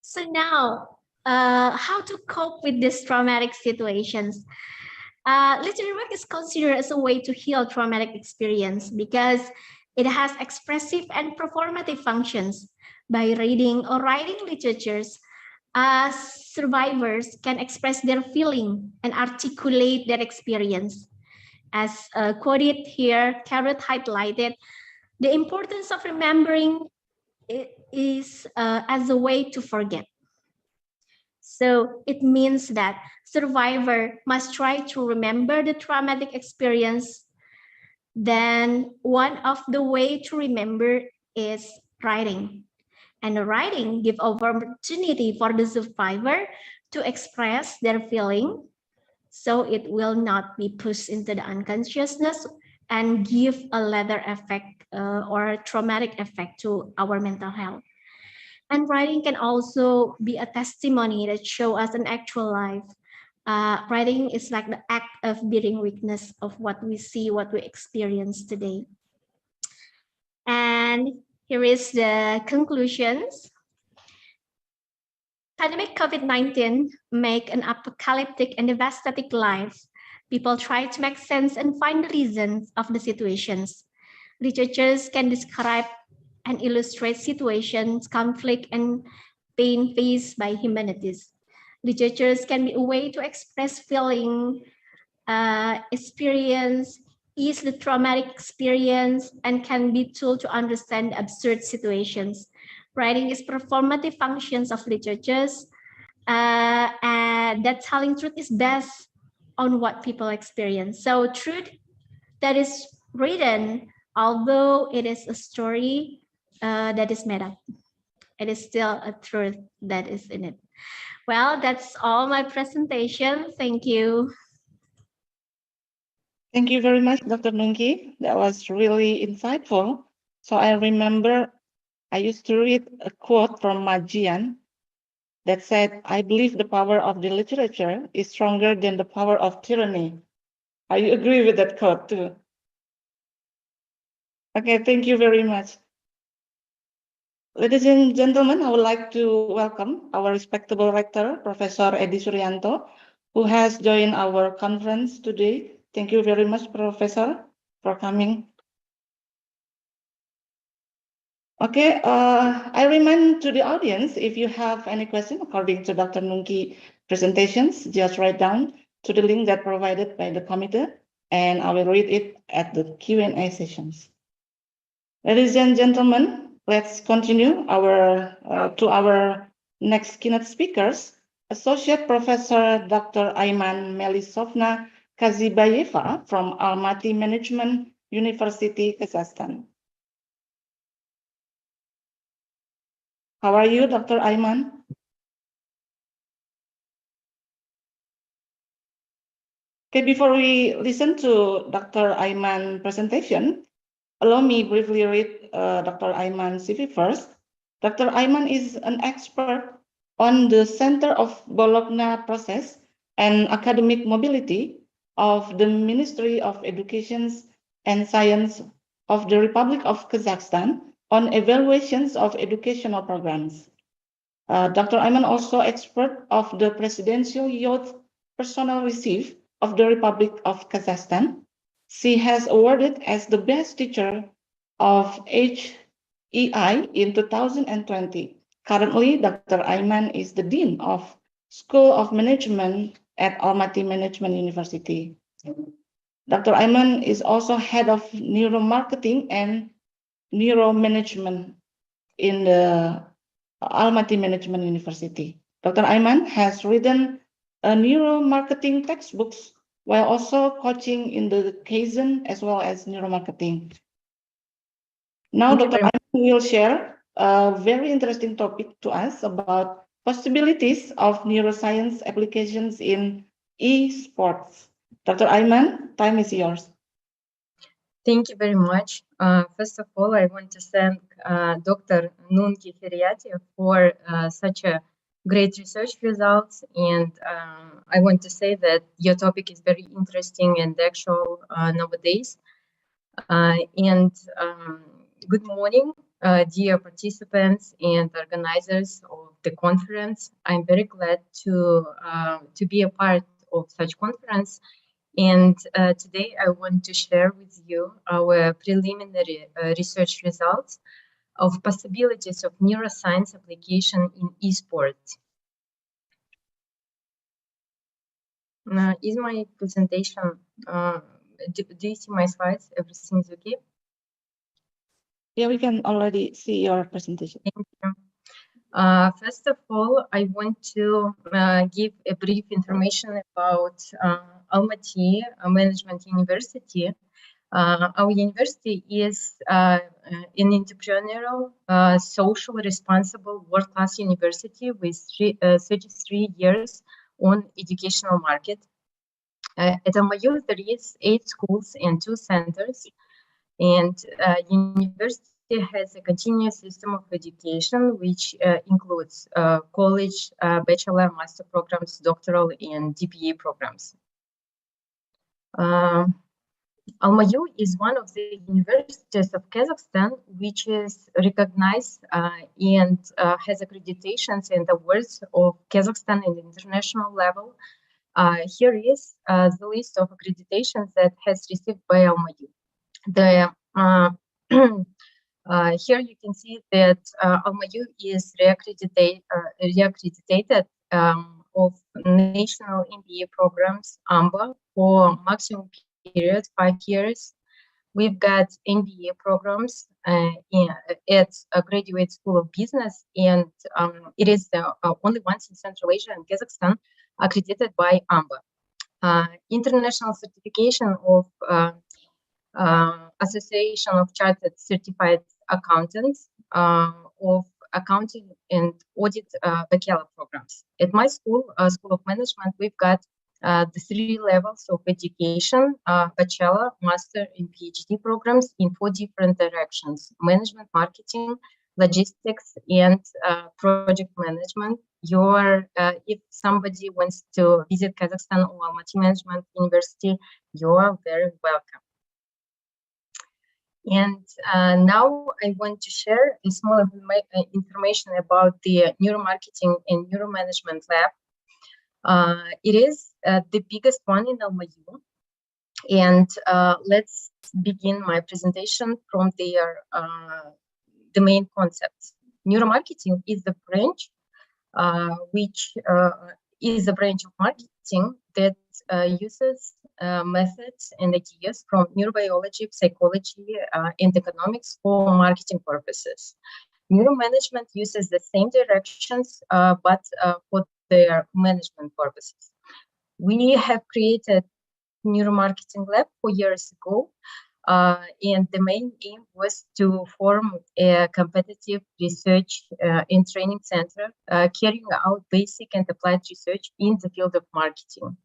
So now, how to cope with these traumatic situations? Literary work is considered as a way to heal traumatic experience because it has expressive and performative functions. By reading or writing literatures, survivors can express their feeling and articulate their experience. As quoted here, Carrot highlighted, the importance of remembering is as a way to forget. So it means that survivor must try to remember the traumatic experience. Then one of the way to remember is writing. And the writing give opportunity for the survivor to express their feeling, so it will not be pushed into the unconsciousness and give a later effect or traumatic effect to our mental health. And writing can also be a testimony that show us an actual life. Writing is like the act of bearing witness of what we see, what we experience today. And here is the conclusions. Pandemic COVID-19 make an apocalyptic and devastating life. People try to make sense and find the reasons of the situations. Researchers can describe and illustrate situations, conflict, and pain faced by humanities. Researchers can be a way to express feeling, experience, ease the traumatic experience, and can be tool to understand absurd situations. Writing is performative functions of literatures, and that telling truth is best on what people experience. So truth that is written, although it is a story that is made up, it is still a truth that is in it. Well, that's all my presentation. Thank you. Thank you very much, Dr. Nungki. That was really insightful. So I remember I used to read a quote from Majian that said, I believe the power of the literature is stronger than the power of tyranny. I agree with that quote too. Okay, thank you very much. Ladies and gentlemen, I would like to welcome our respectable rector, Professor Edi Suryanto, who has joined our conference today. Thank you very much, Professor, for coming. Okay, I remind to the audience, if you have any question according to Dr. Nungki presentations, just write down to the link that provided by the committee, and I will read it at the Q&A sessions. Ladies and gentlemen, let's continue to our next keynote speakers, Associate Professor Dr. Aiman Melisovna Kazibayeva from Almaty Management University, Kazakhstan. How are you, Dr. Aiman? Okay, before we listen to Dr. Aiman's presentation, allow me briefly read Dr. Aiman's CV first. Dr. Aiman is an expert on the Center of Bologna Process and Academic Mobility of the Ministry of Education and Science of the Republic of Kazakhstan on evaluations of educational programs. Dr. Aiman also expert of the Presidential Youth Personnel Receive of the Republic of Kazakhstan. She has awarded as the best teacher of HEI in 2020. Currently, Dr. Aiman is the Dean of School of Management at Almaty Management University. Dr. Aiman is also head of neuromarketing and neuromanagement in the Almaty Management University. Dr. Aiman has written neuromarketing textbooks while also coaching in the Kaizen as well as neuromarketing. Now, Dr. Aiman will share a very interesting topic to us about possibilities of neuroscience applications in e-sports. Dr. Aiman, time is yours. Thank you very much. First of all, I want to thank Dr. Nungki for such a great research results. And I want to say that your topic is very interesting and actual nowadays. Good morning, dear participants and organizers of the conference. I'm very glad to be a part of such conference. And today I want to share with you our preliminary research results of possibilities of neuroscience application in esports. Is my presentation, do you see my slides? Everything is okay? Yeah, we can already see your presentation. Thank you. First of all, I want to give a brief information about Almaty Management University. Our university is an entrepreneurial, socially responsible, world-class university with 33 years on educational market. At MIU, there is 8 schools and 2 centers, and university has a continuous system of education, which includes college, bachelor, master programs, doctoral, and DPA programs. Almaty is one of the universities of Kazakhstan which is recognized and has accreditations and awards of Kazakhstan at the international level. Here is the list of accreditations that has received by Almaty. Here you can see that Almaty is reaccredited of national MBA programs, AMBA, for maximum period, 5 years. We've got MBA programs at a graduate school of business, and it is the only one in Central Asia and Kazakhstan accredited by AMBA. International certification of Association of Chartered Certified Accountants of accounting and audit bachelor programs. At my school, School of Management, we've got the 3 levels of education, bachelor, master, and PhD programs in 4 different directions: management, marketing, logistics, and project management. If somebody wants to visit Kazakhstan or Almaty Management University, you are very welcome. And now I want to share a small information about the neuromarketing and neuromanagement lab. It is the biggest one in Almaty, and let's begin my presentation from their the main concepts. Neuromarketing is the branch which is a branch of marketing that uses methods and ideas from neurobiology, psychology, and economics for marketing purposes. Neuromanagement uses the same directions, but for their management purposes. We have created neuromarketing lab 4 years ago, and the main aim was to form a competitive research and training center carrying out basic and applied research in the field of marketing.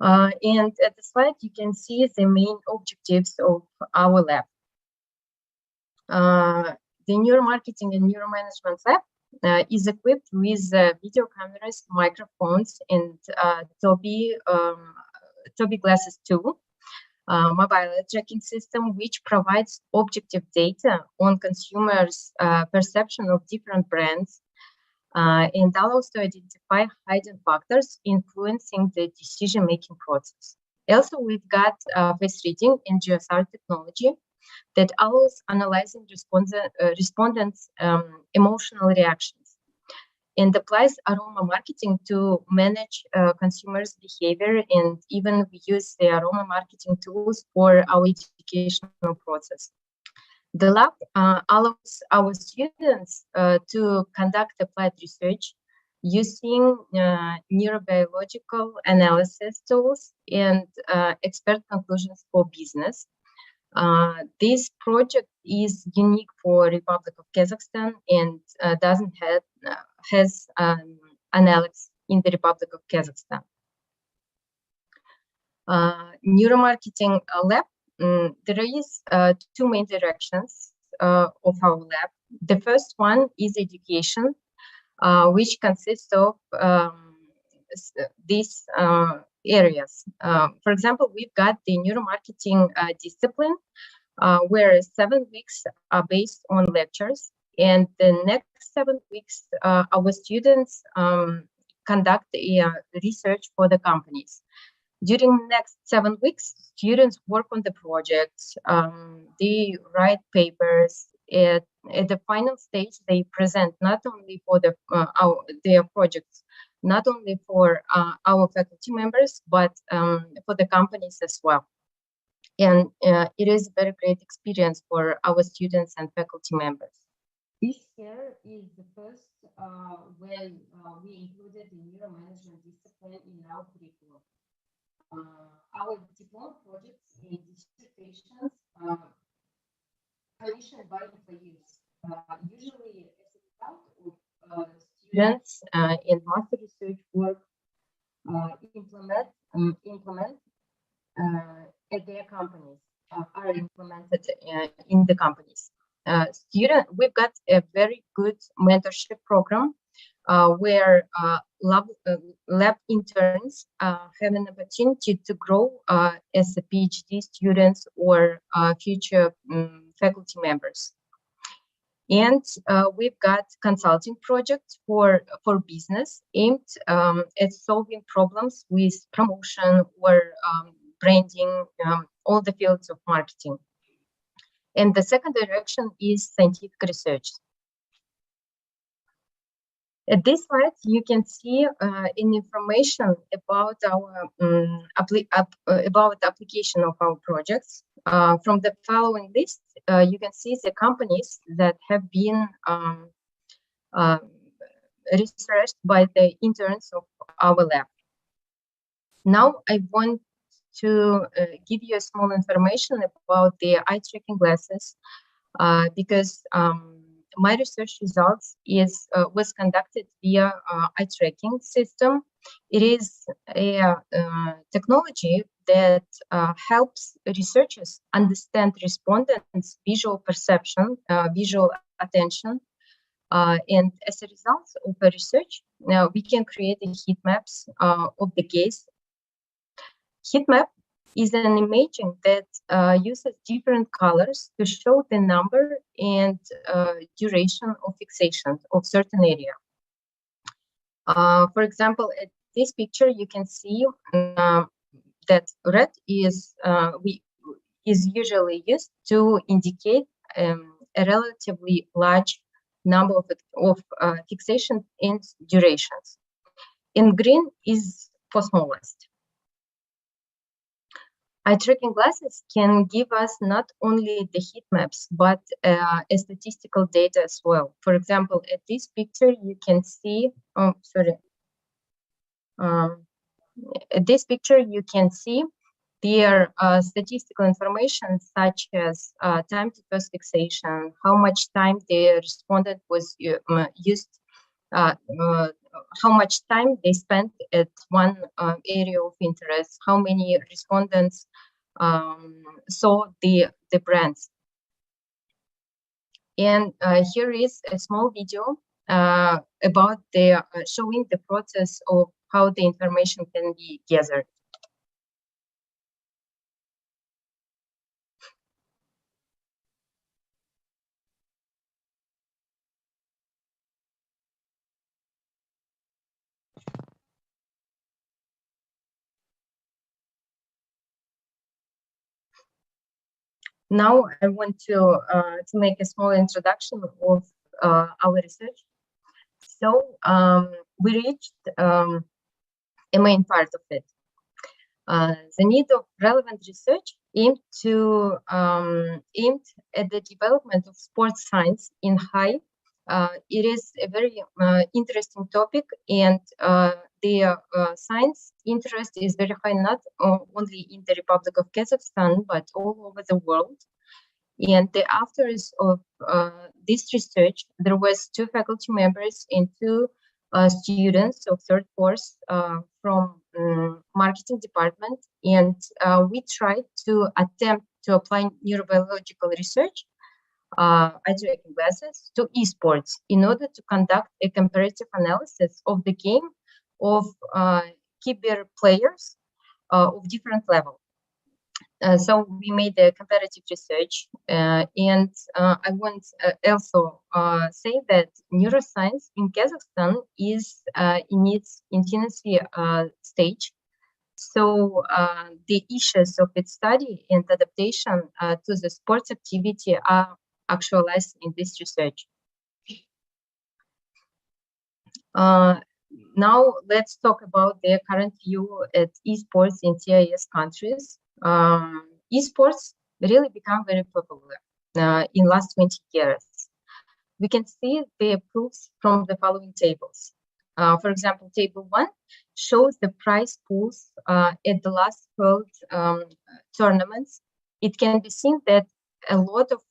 And at the slide, you can see the main objectives of our lab. The neuromarketing and neuromanagement lab is equipped with video cameras, microphones, and Tobii glasses 2, mobile tracking system, which provides objective data on consumers' perception of different brands and allows to identify hidden factors influencing the decision-making process. Also, we've got face reading and GSR technology that allows analyzing respondents' emotional reactions and applies aroma marketing to manage consumers' behavior, and even we use the aroma marketing tools for our educational process. The lab allows our students to conduct applied research using neurobiological analysis tools and expert conclusions for business. This project is unique for Republic of Kazakhstan and doesn't has analysis in the Republic of Kazakhstan. Neuromarketing lab. There is 2 main directions of our lab. The first one is education, which consists of these areas. For example, we've got the neuromarketing discipline, where 7 weeks are based on lectures, and the next 7 weeks our students conduct research for the companies. During the next 7 weeks, students work on the projects, they write papers. At the final stage, they present not only for their projects, not only for our faculty members, but for the companies as well. And it is a very great experience for our students and faculty members. This year is the first when we included the neuromanagement discipline in our curriculum. Our diploma projects and dissertations commissioned by employees, usually as a result of students and master research work implement at their companies, are implemented in the companies. We've got a very good mentorship program where lab interns have an opportunity to grow as a PhD students or future faculty members. And we've got consulting projects for business aimed at solving problems with promotion or branding, all the fields of marketing. And the second direction is scientific research. At this slide, you can see information about our about the application of our projects. From the following list, you can see the companies that have been researched by the interns of our lab. Now, I want to give you a small information about the eye tracking glasses because my research results was conducted via eye tracking system. It is a technology that helps researchers understand respondents' visual perception, visual attention, and as a result of the research, we can create a heat maps of the gaze. Heat map is an imaging that uses different colors to show the number and duration of fixation of certain area. For example, at this picture, you can see that red is usually used to indicate a relatively large number of fixation and durations. And green is for smallest. Eye tracking glasses can give us not only the heat maps, but statistical data as well. For example, at this picture, you can see, at this picture, you can see their statistical information such as time to first fixation, how much time the respondent was used, how much time they spent at one area of interest, how many respondents saw the brands. And here is a small video about the showing the process of how the information can be gathered. Now I want to make a small introduction of our research. So we reached a main part of it. The need of relevant research aimed at the development of sports science in high. It is a very interesting topic, and the science interest is very high, not only in the Republic of Kazakhstan, but all over the world. And the authors of this research, there was 2 faculty members and 2 students of 3rd course from marketing department, and we tried to attempt to apply neurobiological research, eye tracking glasses, to esports in order to conduct a comparative analysis of the game of keyboard players of different levels. So we made a comparative research, and I want also say that neuroscience in Kazakhstan is in its infancy stage. So the issues of its study and adaptation to the sports activity are actualized in this research. Now let's talk about their current view at esports in CIS countries. Esports really become very popular in last 20 years. We can see the proofs from the following tables. For example, table 1 shows the prize pools at the last held tournaments. It can be seen that a lot of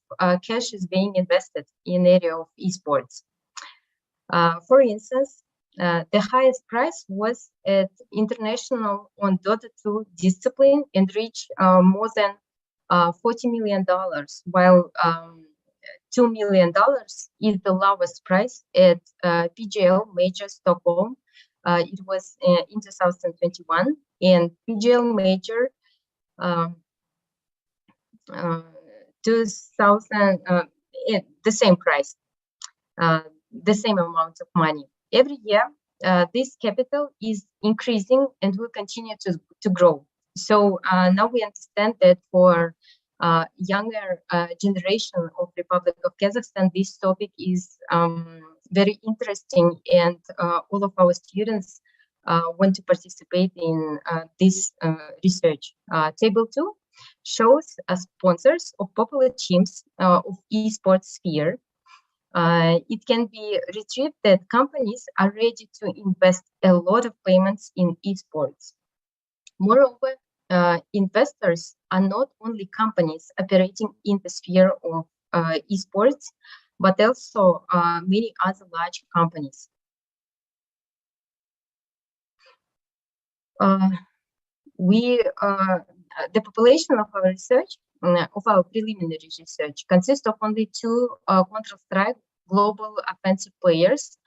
cash is being invested in area of esports. For instance, the highest prize was at international on Dota 2 discipline and reached more than $40 million, while $2 million is the lowest price at PGL Major Stockholm. It was in 2021, and PGL Major 2000, the same price, the same amount of money. Every year, this capital is increasing and will continue to grow. So now we understand that for younger generation of Republic of Kazakhstan, this topic is very interesting, and all of our students want to participate in this research. Table 2 shows sponsors of popular teams of esports sphere. It can be retrieved that companies are ready to invest a lot of payments in esports. Moreover, investors are not only companies operating in the sphere of esports, but also many other large companies. The population of our research, of our preliminary research, consists of only 2 Counter-Strike global offensive players,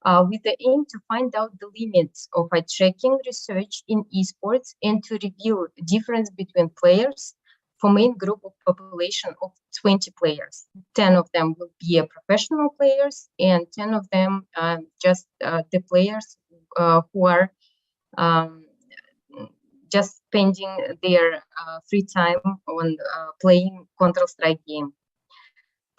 with the aim to find out the limits of tracking research in esports and to reveal the difference between players for main group of population of 20 players. 10 of them will be professional players, and 10 of them just the players who are just spending their free time on playing Counter-Strike game.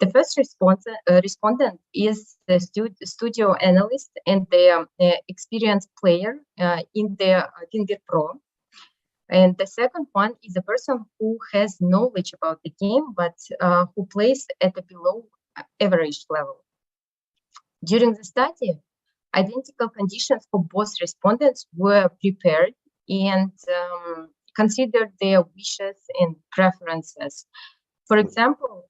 The first respondent is the studio analyst and the experienced player in the Finger Pro. And the second one is a person who has knowledge about the game, but who plays at a below average level. During the study, identical conditions for both respondents were prepared and considered their wishes and preferences. For example,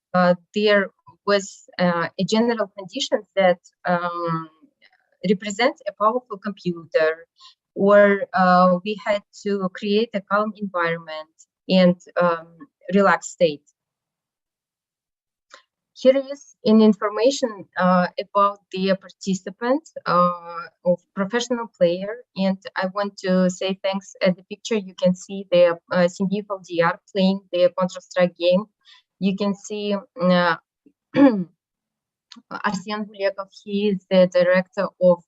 there was a general condition that represents a powerful computer, or we had to create a calm environment and relaxed state. Here is an information about the participant of professional player, and I want to say thanks. At the picture, you can see the Simbiyev LDR playing the Counter-Strike game. You can see Arsen Bulekov. He is the director of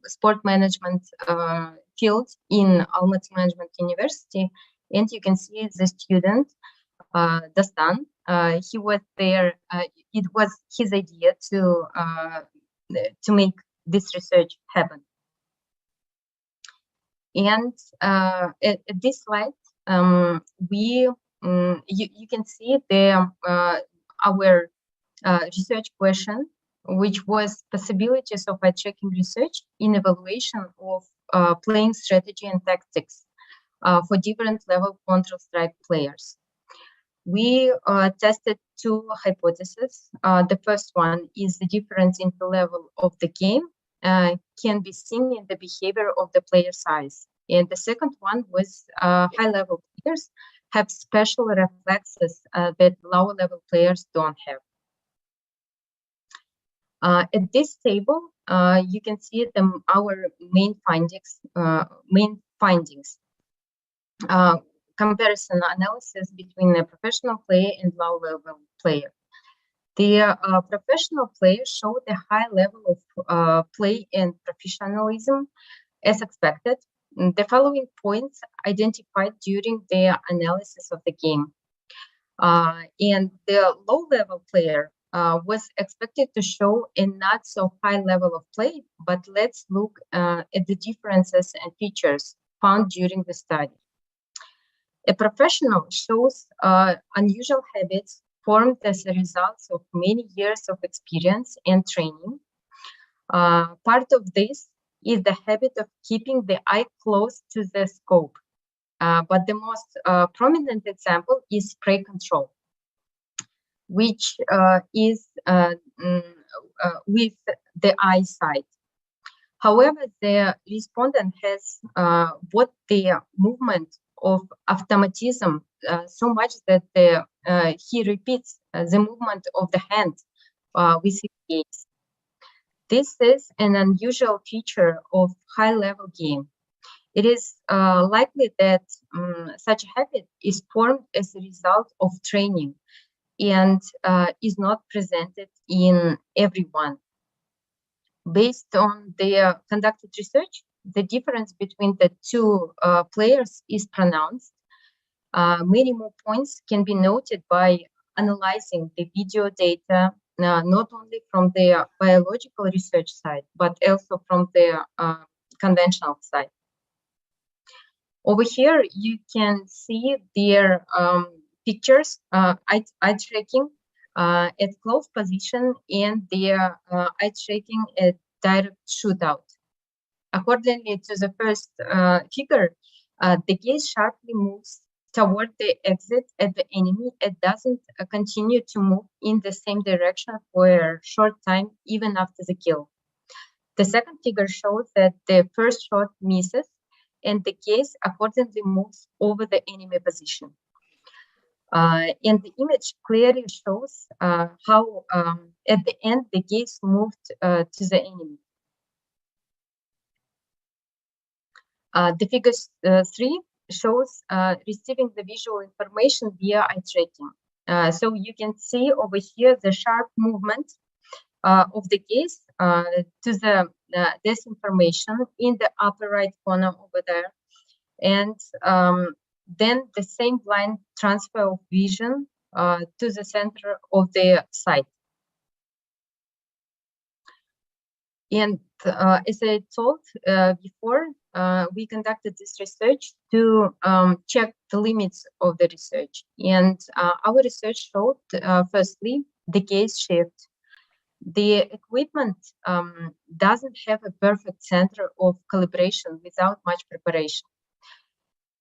sport management field in Almaty Management University, and you can see the student Dastan. He was there. It was his idea to make this research happen. And at this slide, you can see the our research question, which was possibilities of eye-tracking research in evaluation of playing strategy and tactics for different level Counter-Strike players. We tested 2 hypotheses. The first one is the difference in the level of the game can be seen in the behavior of the player size. And the second one was high-level players have special reflexes that lower-level players don't have. At this table, you can see our main findings. Comparison analysis between a professional player and low-level player. The professional players showed a high level of play and professionalism as expected. The following points identified during the analysis of the game. And the low-level player was expected to show a not so high level of play, but let's look at the differences and features found during the study. A professional shows unusual habits formed as a result of many years of experience and training. Part of this is the habit of keeping the eye close to the scope. But the most prominent example is spray control, which is with the eyesight. However, the respondent has bought the movement of automatism so much that he repeats the movement of the hand with his gaze. This is an unusual feature of high-level game. It is likely that such a habit is formed as a result of training and is not presented in everyone. Based on the conducted research, the difference between the two players is pronounced. Many more points can be noted by analyzing the video data, not only from the biological research side, but also from the conventional side. Over here, you can see their pictures, eye tracking at close position and their eye tracking at direct shootout. Accordingly to the first figure, the gaze sharply moves toward the exit at the enemy. It doesn't continue to move in the same direction for a short time, even after the kill. The second figure shows that the first shot misses and the gaze accordingly moves over the enemy position. And the image clearly shows how at the end the gaze moved to the enemy. The figure 3 shows receiving the visual information via eye tracking. So you can see over here the sharp movement of the gaze to the this information in the upper right corner over there, and then the same blind transfer of vision to the center of the site. And as I told before, we conducted this research to check the limits of the research. And our research showed, firstly, the gaze shift. The equipment doesn't have a perfect center of calibration without much preparation.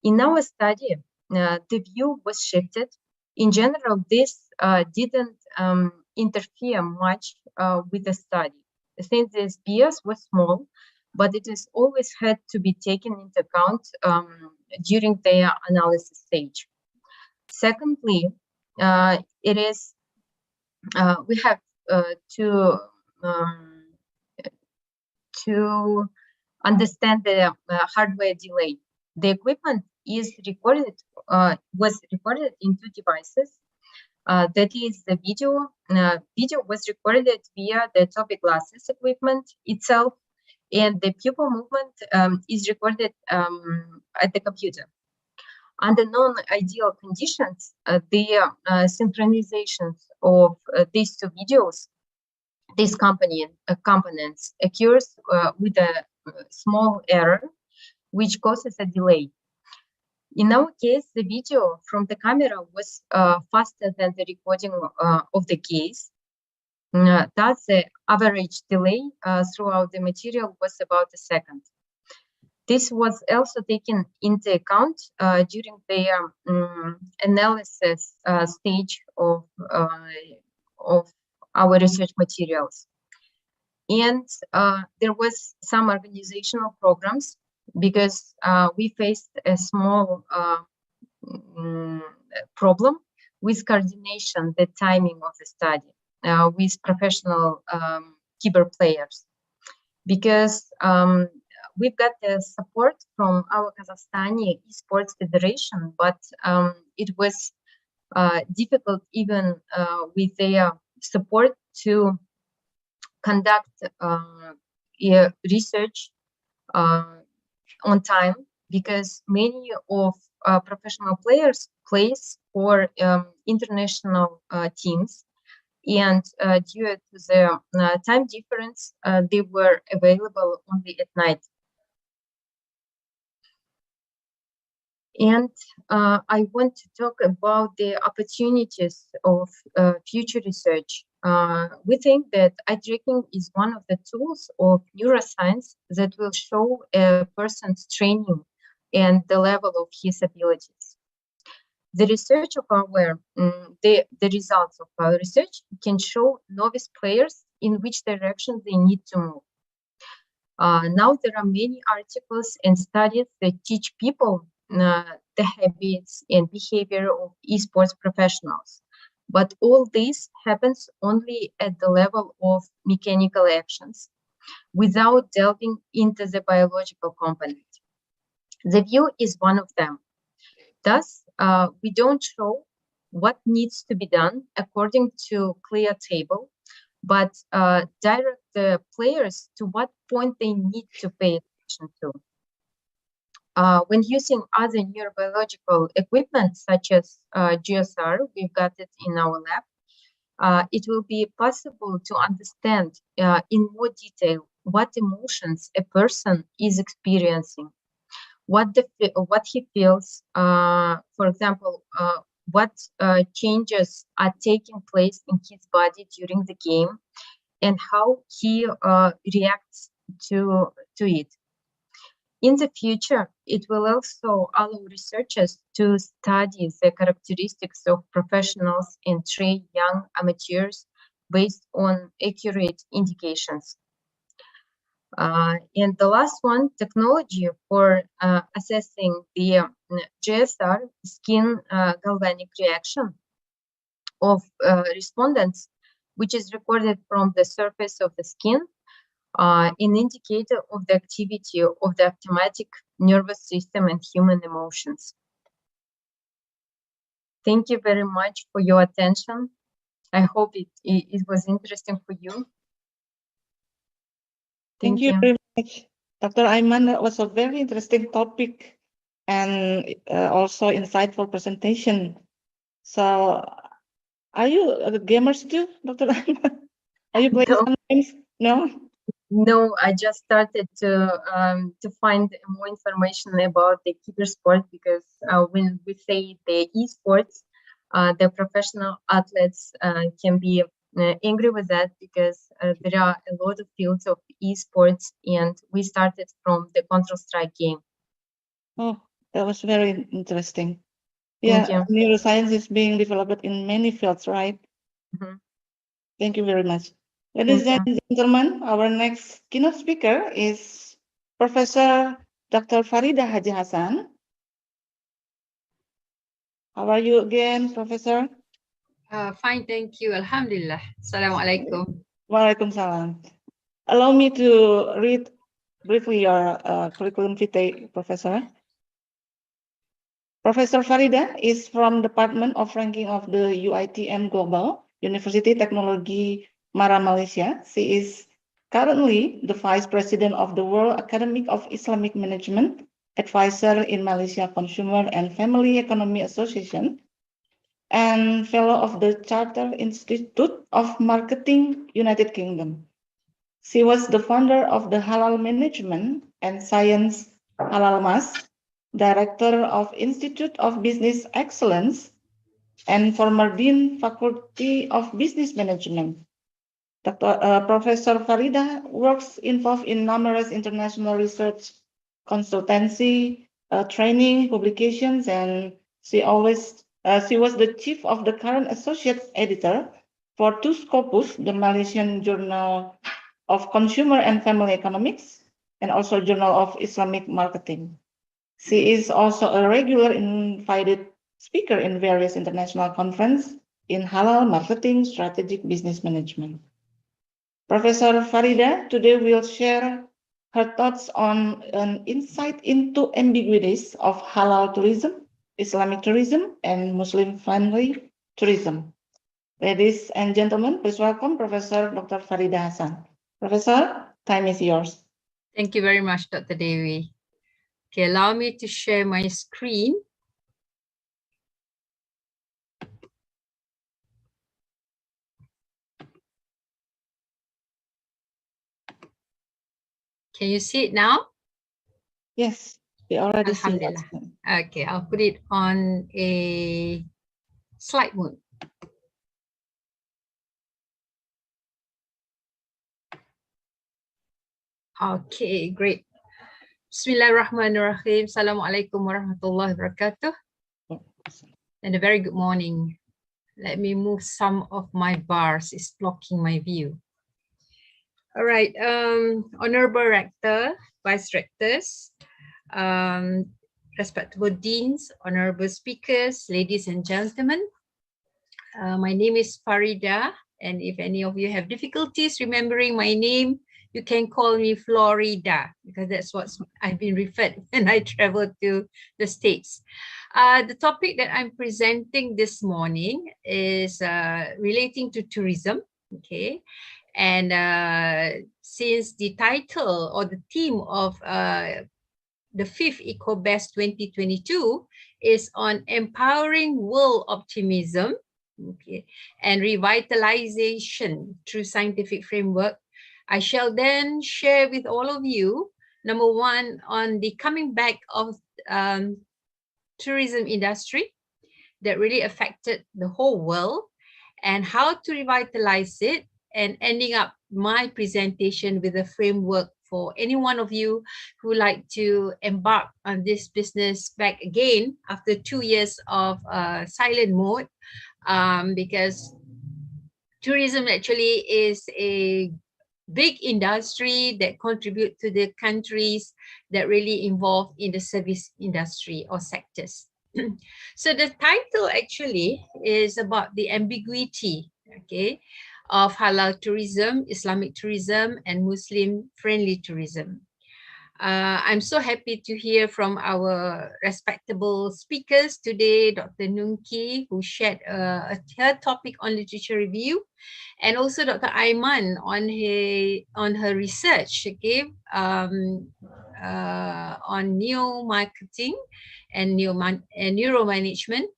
In our study, the view was shifted. In general, this didn't interfere much with the study, since the SPS was small, but it is always had to be taken into account during the analysis stage. Secondly, it is we have to understand the hardware delay. The equipment is recorded, was recorded in two devices. That is the video. Video was recorded via the topic glasses equipment itself, and the pupil movement is recorded at the computer. Under non-ideal conditions, the synchronizations of these two videos, these components occurs with a small error, which causes a delay. In our case, the video from the camera was faster than the recording of the gaze. Thus, the average delay throughout the material was about a second. This was also taken into account during the analysis stage of our research materials. And there was some organizational programs, because we faced a small problem with coordination, the timing of the study with professional keyboard players, because we've got the support from our Kazakhstani Esports Federation, but it was difficult even with their support to conduct research on time, because many of professional players plays for international teams, and due to the time difference, they were available only at night. And I want to talk about the opportunities of future research. We think that eye tracking is one of the tools of neuroscience that will show a person's training and the level of his abilities. The research of our, the results of our research can show novice players in which direction they need to move. Now there are many articles and studies that teach people the habits and behavior of esports professionals. But all this happens only at the level of mechanical actions without delving into the biological component. The view is one of them. Thus, we don't show what needs to be done according to clear table, but direct the players to what point they need to pay attention to. When using other neurobiological equipment, such as GSR, we've got it in our lab, it will be possible to understand in more detail what emotions a person is experiencing, what he feels, for example, what changes are taking place in his body during the game, and how he reacts to it. In the future, it will also allow researchers to study the characteristics of professionals and train young amateurs based on accurate indications. And the last one, technology for assessing the GSR, skin galvanic reaction of respondents, which is recorded from the surface of the skin, an indicator of the activity of the automatic nervous system and human emotions. Thank you very much for your attention. I hope it was interesting for you. Thank you very much, Dr. Aiman. That was a very interesting topic and also insightful presentation. So, are you gamers too, Dr. Aiman? Are you playing some games? No? No, I just started to find more information about the cybersport, because when we say the esports, the professional athletes can be angry with that, because there are a lot of fields of esports, and we started from the Counter-Strike game. Oh, that was very interesting. Yeah, neuroscience is being developed in many fields, right? Mm-hmm. Thank you very much. Ladies and gentlemen, our next keynote speaker is Professor Dr. Farida Haji Hassan. How are you again, Professor? Fine, thank you. Alhamdulillah. Assalamualaikum. Waalaikumsalam. Allow me to read briefly your curriculum vitae, Professor. Professor Farida is from Department of Ranking of the UITM Global University Technology Mara, Malaysia. She is currently the Vice President of the World Academy of Islamic Management, Advisor in Malaysia Consumer and Family Economy Association, and Fellow of the Charter Institute of Marketing, United Kingdom. She was the founder of the Halal Management and Science Halal Mas, Director of Institute of Business Excellence, and former Dean Faculty of Business Management. Professor Farida works involved in numerous international research, consultancy, training, publications, and she was the chief of the current associate editor for Scopus, the Malaysian Journal of Consumer and Family Economics, and also Journal of Islamic Marketing. She is also a regular invited speaker in various international conferences in halal marketing, strategic business management. Professor Farida today will share her thoughts on an insight into ambiguities of halal tourism, Islamic tourism, and Muslim-friendly tourism. Ladies and gentlemen, please welcome Professor Dr. Farida Hassan. Professor, time is yours. Thank you very much, Dr. Dewi. Okay, allow me to share my screen. Can you see it now? Yes, we already see that. Alhamdulillah. Okay, I'll put it on a slide mode. Okay, great. Bismillahirrahmanirrahim. Assalamualaikum warahmatullahi wabarakatuh. And a very good morning. Let me move some of my bars. It's blocking my view. All right, Honorable Rector, Vice Rectors, respectable deans, honorable speakers, ladies and gentlemen. My name is Farida, and if any of you have difficulties remembering my name, you can call me Florida, because that's what I've been referred when I travel to the States. The topic that I'm presenting this morning is relating to tourism, okay? And since the title or the theme of the 5th ICOBEST 2022 is on empowering world optimism, okay, and revitalization through scientific framework, I shall then share with all of you, number one, on the coming back of tourism industry that really affected the whole world and how to revitalize it, and ending up my presentation with a framework for any one of you who like to embark on this business back again after 2 years of silent mode, because tourism actually is a big industry that contribute to the countries that really involved in the service industry or sectors. So the title actually is about the ambiguity, okay, of halal tourism, Islamic tourism, and Muslim-friendly tourism. I'm so happy to hear from our respectable speakers today, Dr. Nungki, who shared her topic on literature review, and also Dr. Aiman on her research, okay, on neo-marketing and neuromanagement.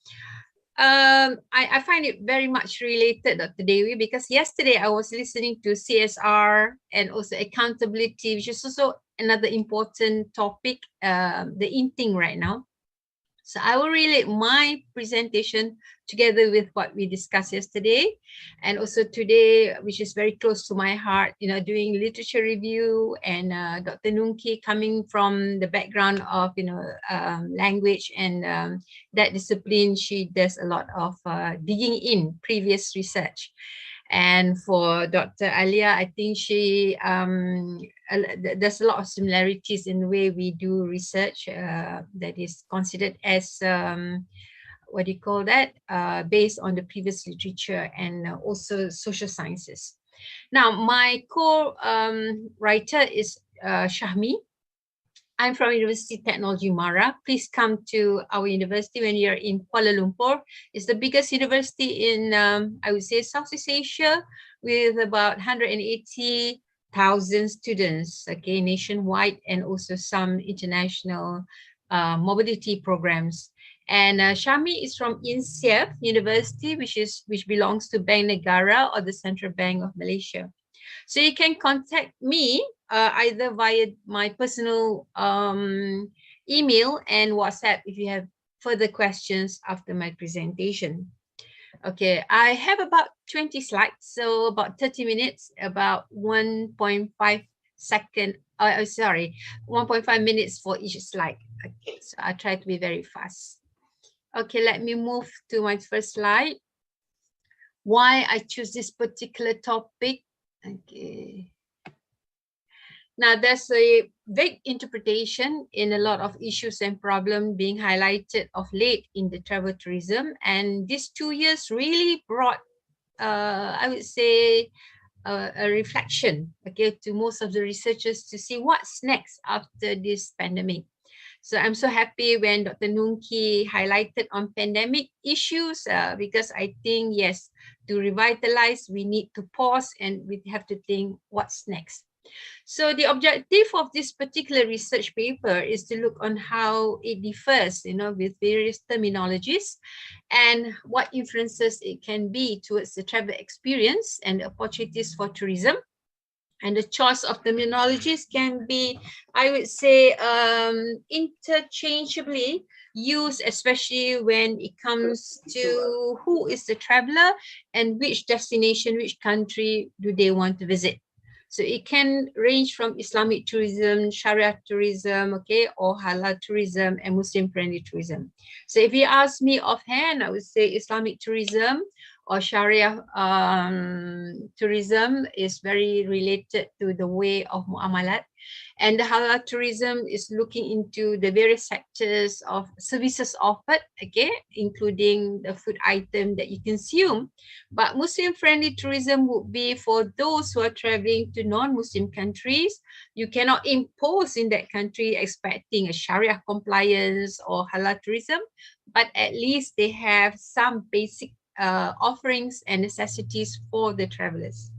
I find it very much related, Dr. Dewi, because yesterday I was listening to CSR and also accountability, which is also another important topic, the in thing right now. So I will relate my presentation together with what we discussed yesterday, and also today, which is very close to my heart, you know, doing literature review, and Dr. Nungki coming from the background of, you know, language and that discipline, she does a lot of digging in previous research. And for Dr. Alia, I think she there's a lot of similarities in the way we do research that is considered as what do you call that? Based on the previous literature and also social sciences. Now, my co-writer is Shahmi. I'm from University Technology Mara. Please come to our university when you're in Kuala Lumpur. It's the biggest university in, I would say, Southeast Asia, with about 180,000 students, okay, nationwide, and also some international mobility programs. And Shami is from INSEAD University, which belongs to Bank Negara, or the Central Bank of Malaysia. So you can contact me either via my personal email and WhatsApp if you have further questions after my presentation. Okay, I have about 20 slides, so about 30 minutes, about 1.5 minutes for each slide. Okay, so I'll try to be very fast. Okay, let me move to my first slide. Why I choose this particular topic. Okay. Now, there's a vague interpretation in a lot of issues and problems being highlighted of late in the travel tourism. And these 2 years really brought, I would say, a reflection, okay, to most of the researchers to see what's next after this pandemic. So I'm so happy when Dr. Nungki highlighted on pandemic issues, because I think, yes, to revitalize, we need to pause and we have to think what's next. So the objective of this particular research paper is to look on how it differs, you know, with various terminologies and what influences it can be towards the travel experience and opportunities for tourism. And the choice of terminologies can be, I would say, interchangeably used, especially when it comes to who is the traveler and which destination, which country do they want to visit. So it can range from Islamic tourism, Sharia tourism, okay, or halal tourism and Muslim-friendly tourism. So if you ask me offhand, I would say Islamic tourism or Sharia tourism is very related to the way of muamalat. And the halal tourism is looking into the various sectors of services offered, okay, including the food item that you consume. But Muslim-friendly tourism would be for those who are traveling to non-Muslim countries. You cannot impose in that country expecting a Sharia compliance or halal tourism, but at least they have some basic offerings and necessities for the travelers.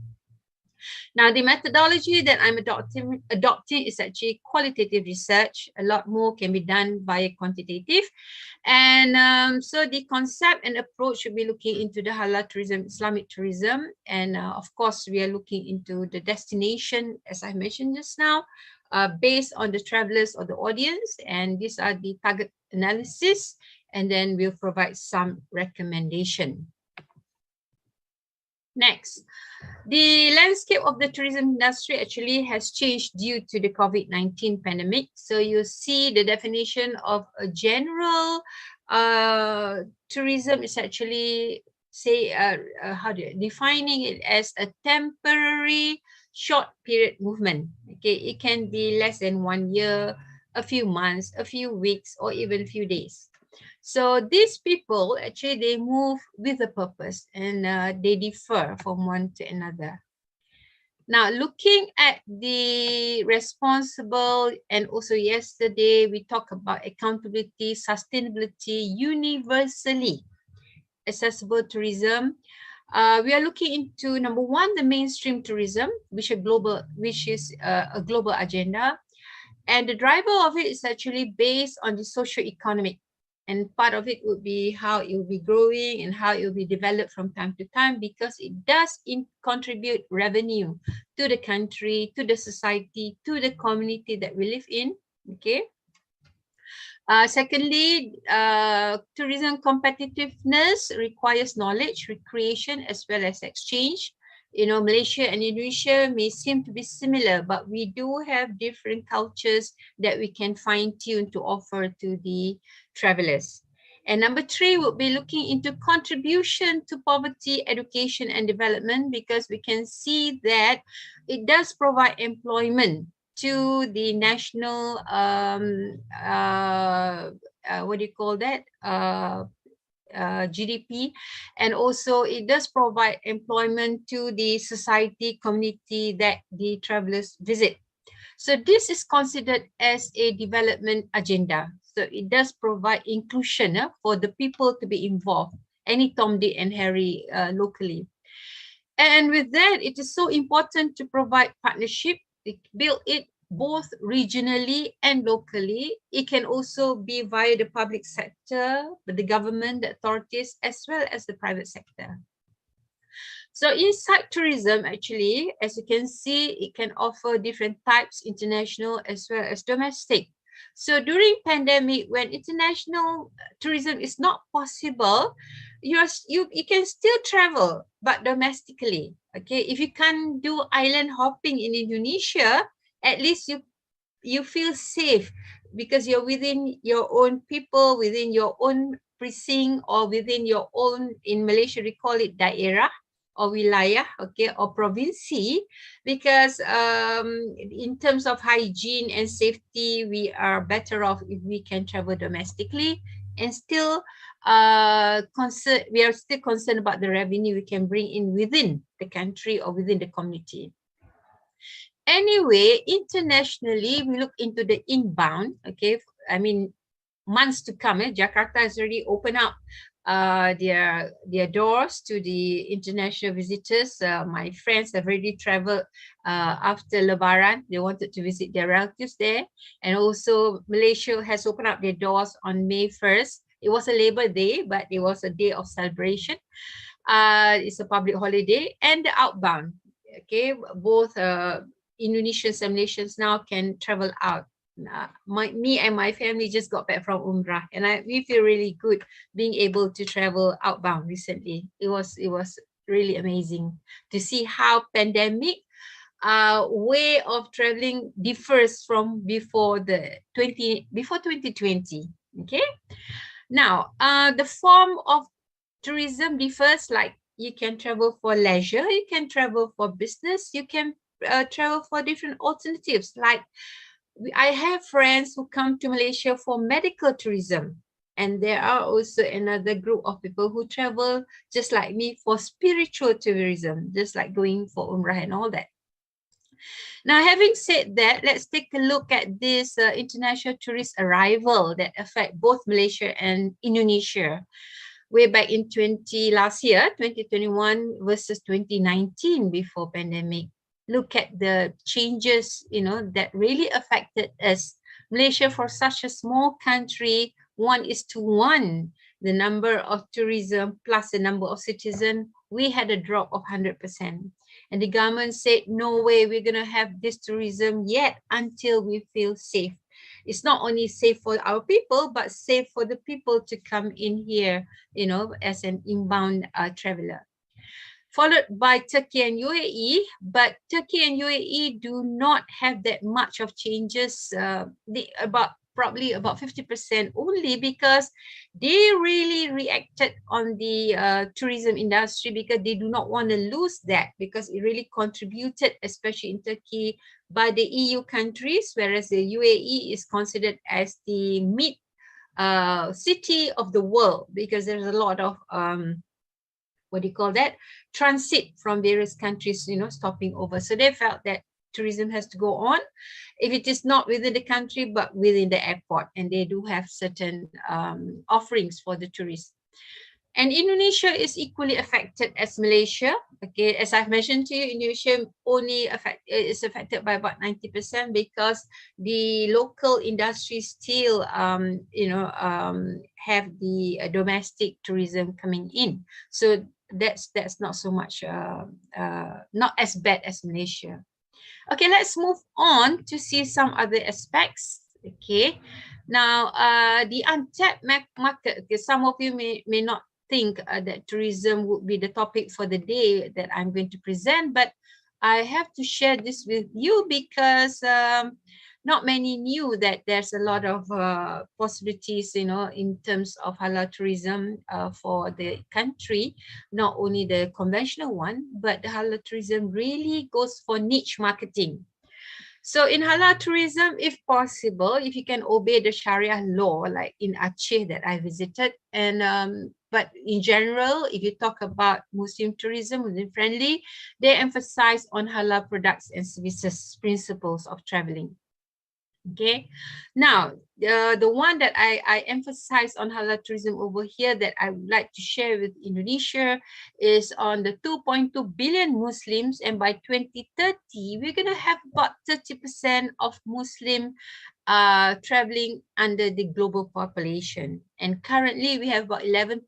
Now, the methodology that I'm adopting is actually qualitative research. A lot more can be done via quantitative. And so the concept and approach should be looking into the halal tourism, Islamic tourism. And of course, we are looking into the destination, as I mentioned just now, based on the travelers or the audience. And these are the target analysis. And then we'll provide some recommendation. Next, the landscape of the tourism industry actually has changed due to the COVID-19 pandemic. So you see the definition of a general tourism is actually defining it as a temporary short period movement. Okay, it can be less than 1 year, a few months, a few weeks, or even a few days. So these people actually they move with a purpose and they differ from one to another. Now, looking at the responsible, and also yesterday we talked about accountability, sustainability, universally accessible tourism. We are looking into number one, the mainstream tourism, which is a global agenda, and the driver of it is actually based on the socio-economic. And part of it would be how it will be growing and how it will be developed from time to time, because it does contribute revenue to the country, to the society, to the community that we live in. Okay. Secondly, tourism competitiveness requires knowledge, recreation, as well as exchange. You know, Malaysia and Indonesia may seem to be similar, but we do have different cultures that we can fine-tune to offer to the travelers. And number three would be looking into contribution to poverty, education, and development, because we can see that it does provide employment to the national, GDP, and also it does provide employment to the society, community that the travelers visit. So this is considered as a development agenda. So it does provide inclusion for the people to be involved, any Tom, Dick, and Harry locally. And with that, it is so important to provide partnership, build it both regionally and locally. It can also be via the public sector, but the government, the authorities, as well as the private sector. So inside tourism, actually, as you can see, it can offer different types, international as well as domestic. So during pandemic, when international tourism is not possible, you can still travel, but domestically. Okay, if you can't do island hopping in Indonesia, at least you feel safe because you're within your own people, within your own precinct, or within your own, in Malaysia we call it daerah or wilayah, okay, or provinsi, because in terms of hygiene and safety, we are better off if we can travel domestically, and still we are still concerned about the revenue we can bring in within the country or within the community. Anyway, internationally, we look into the inbound, okay, I mean, months to come, Jakarta has already opened up their doors to the international visitors. My friends have already traveled after Lebaran. They wanted to visit their relatives there. And also Malaysia has opened up their doors on May 1st. It was a Labor Day, but it was a day of celebration. It's a public holiday. And the outbound, Okay, both Indonesians and Malaysians now can travel out. Me and my family just got back from Umrah, and we feel really good being able to travel outbound recently. It was really amazing to see how pandemic way of traveling differs from before 2020. Okay, now the form of tourism differs. Like, you can travel for leisure, you can travel for business, you can travel for different alternatives. Like, I have friends who come to Malaysia for medical tourism, and there are also another group of people who travel just like me for spiritual tourism, just like going for Umrah and all that. Now, having said that, let's take a look at this international tourist arrival that affect both Malaysia and Indonesia. Way back in last year, 2021 versus 2019 before pandemic. Look at the changes, that really affected us. Malaysia, for such a small country, 1:1, the number of tourism plus the number of citizens, we had a drop of 100%. And the government said, no way, we're going to have this tourism yet until we feel safe. It's not only safe for our people, but safe for the people to come in here, as an inbound traveler. Followed by Turkey and UAE, but Turkey and UAE do not have that much of changes, probably about 50% only, because they really reacted on the tourism industry, because they do not want to lose that, because it really contributed, especially in Turkey, by the EU countries, whereas the UAE is considered as the mid city of the world, because there's a lot of transit from various countries, stopping over. So they felt that tourism has to go on, if it is not within the country, but within the airport, and they do have certain offerings for the tourists. And Indonesia is equally affected as Malaysia. Okay, as I've mentioned to you, Indonesia is affected by about 90%, because the local industry still, have the domestic tourism coming in. So that's not so much, not as bad as Malaysia. Okay, let's move on to see some other aspects. Okay, now the untapped market. Okay, some of you may not think that tourism would be the topic for the day that I'm going to present, but I have to share this with you because not many knew that there's a lot of possibilities, in terms of halal tourism for the country, not only the conventional one, but the halal tourism really goes for niche marketing. So in halal tourism, if possible, if you can obey the Sharia law, like in Aceh that I visited, and but in general, if you talk about Muslim tourism, Muslim friendly, they emphasize on halal products and services principles of traveling. Okay, now the one that I emphasize on halal tourism over here that I would like to share with Indonesia is on the 2.2 billion Muslims, and by 2030 we're gonna have about 30% of Muslim traveling under the global population, and currently we have about 11%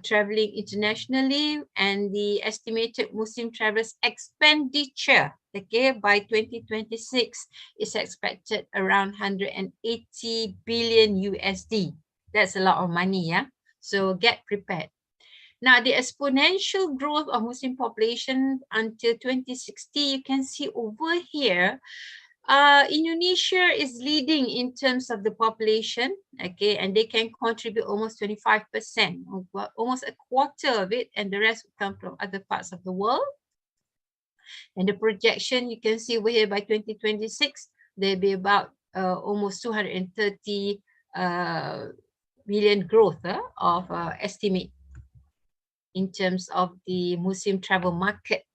traveling internationally, and the estimated Muslim travelers expenditure, okay, by 2026 is expected around 180 billion USD. That's a lot of money, yeah? So get prepared. Now, the exponential growth of Muslim population until 2060, you can see over here, Indonesia is leading in terms of the population, okay, and they can contribute almost 25%, almost a quarter of it, and the rest will come from other parts of the world. And the projection, you can see over here, by 2026, there'll be about almost 230 million growth of estimate in terms of the Muslim travel market.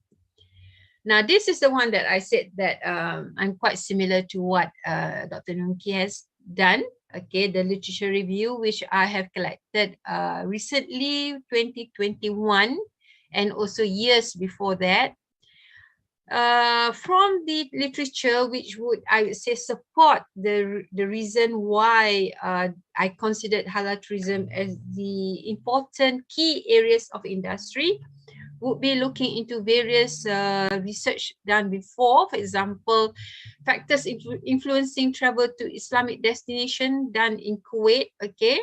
Now, this is the one that I said that I'm quite similar to what Dr. Nungki has done. Okay, the literature review, which I have collected recently, 2021, and also years before that. From the literature, which would, I would say, support the reason why I considered halal tourism as the important key areas of industry, would be looking into various research done before. For example, factors influencing travel to Islamic destination done in Kuwait. Okay,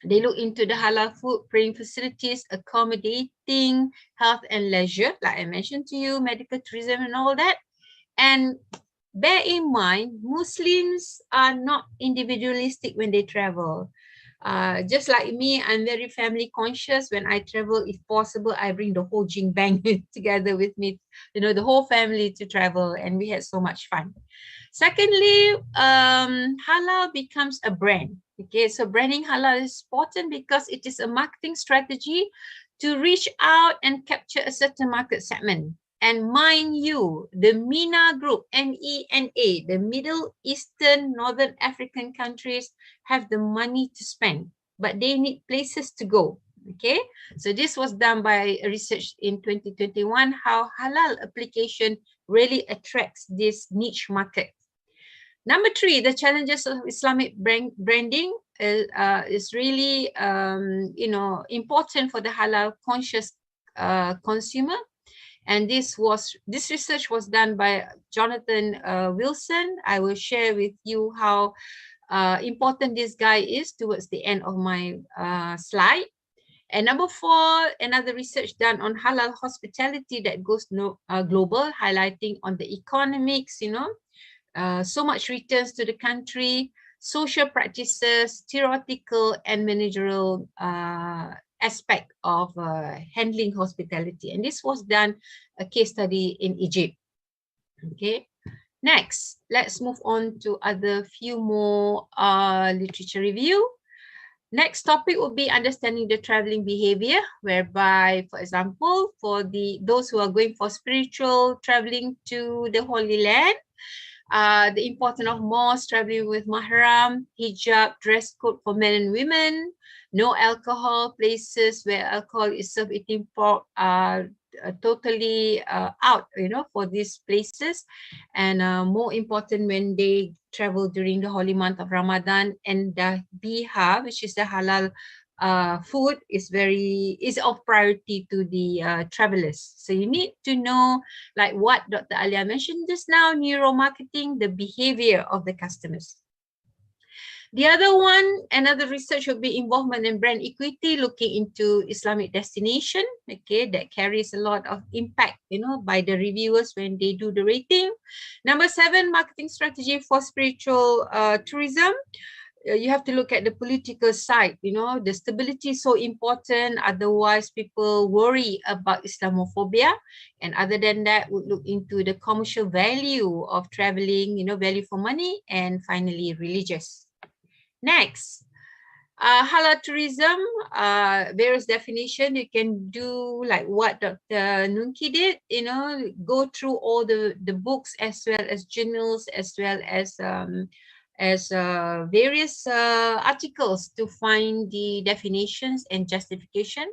they look into the halal food, praying facilities, accommodating health and leisure, like I mentioned to you, medical tourism and all that. And bear in mind, Muslims are not individualistic when they travel. Just like me, I'm very family conscious. When I travel, if possible, I bring the whole Jing Bang together with me, the whole family to travel, and we had so much fun. Secondly, halal becomes a brand. Okay, so branding halal is important because it is a marketing strategy to reach out and capture a certain market segment. And mind you, the MENA group, MENA, the Middle Eastern Northern African countries have the money to spend, but they need places to go. Okay, so this was done by research in 2021, how halal application really attracts this niche market. Number 3, the challenges of Islamic branding is really important for the halal conscious consumer. And this research was done by Jonathan Wilson. I will share with you how important this guy is towards the end of my slide. And number 4, another research done on halal hospitality that goes global, highlighting on the economics, so much returns to the country, social practices, theoretical and managerial aspect of handling hospitality. And this was done a case study in Egypt. Okay, next, let's move on to other few more literature review. Next topic will be understanding the traveling behavior, whereby, for example, for those who are going for spiritual traveling to the Holy Land, the importance of mosque, traveling with mahram, hijab, dress code for men and women, no alcohol, places where alcohol is served, eating pork are totally out, for these places. And more important when they travel during the holy month of Ramadan, and the biha, which is the halal food, is of priority to the travelers. So you need to know, like what Dr. Alia mentioned just now, neuromarketing, the behavior of the customers. The other one, another research will be involvement in brand equity, looking into Islamic destination, okay, that carries a lot of impact, by the reviewers when they do the rating. Number 7, marketing strategy for spiritual tourism. You have to look at the political side, the stability is so important, otherwise people worry about Islamophobia. And other than that, would look into the commercial value of traveling, value for money, and finally religious. Next, halal tourism, various definition. You can do like what Dr. Nunki did, go through all the books as well as journals, as well as various articles to find the definitions and justification.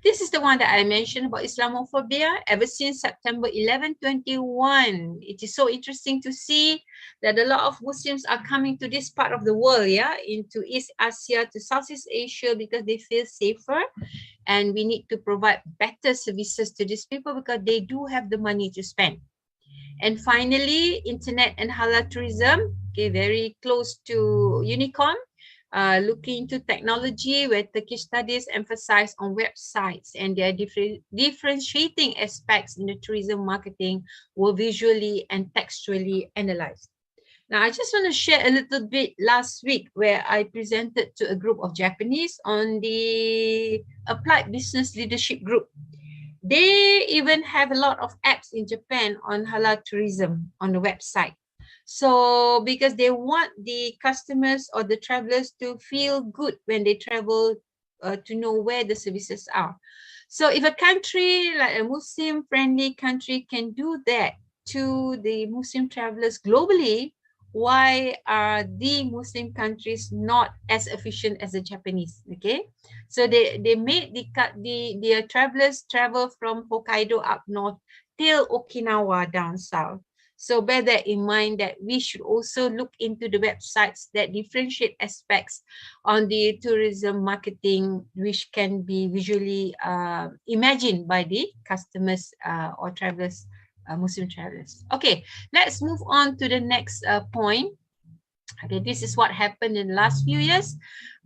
This is the one that I mentioned about Islamophobia. Ever since September 11, 2021, it is so interesting to see that a lot of Muslims are coming to this part of the world, into East Asia, to Southeast Asia, because they feel safer. And we need to provide better services to these people because they do have the money to spend. And finally, internet and halal tourism, okay, very close to UNIKOM. Looking into technology, where Turkish studies emphasize on websites, and their differentiating aspects in the tourism marketing were visually and textually analyzed. Now, I just want to share a little bit last week where I presented to a group of Japanese on the Applied Business Leadership Group. They even have a lot of apps in Japan on halal tourism on the website. So because they want the customers or the travelers to feel good when they travel, to know where the services are. So if a country like a Muslim friendly country can do that to the Muslim travelers globally, why are the Muslim countries not as efficient as the Japanese? Okay, so they made the travelers travel from Hokkaido up north till Okinawa down south. So bear that in mind, that we should also look into the websites that differentiate aspects on the tourism marketing, which can be visually imagined by the customers or travelers, Muslim travelers. Okay, let's move on to the next point. Okay, this is what happened in the last few years.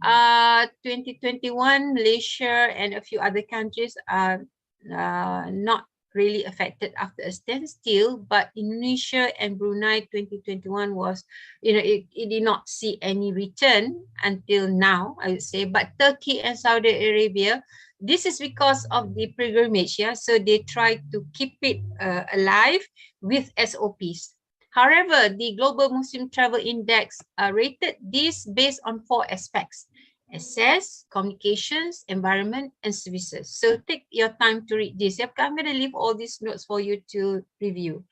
2021, Malaysia and a few other countries are not really affected after a standstill, but Indonesia and Brunei 2021 was, it did not see any return until now, I would say. But Turkey and Saudi Arabia, this is because of the pilgrimage, yeah. So they try to keep it alive with SOPs. However, the Global Muslim Travel Index rated this based on 4 aspects: access, communications, environment, and services. So take your time to read this. I'm going to leave all these notes for you to review.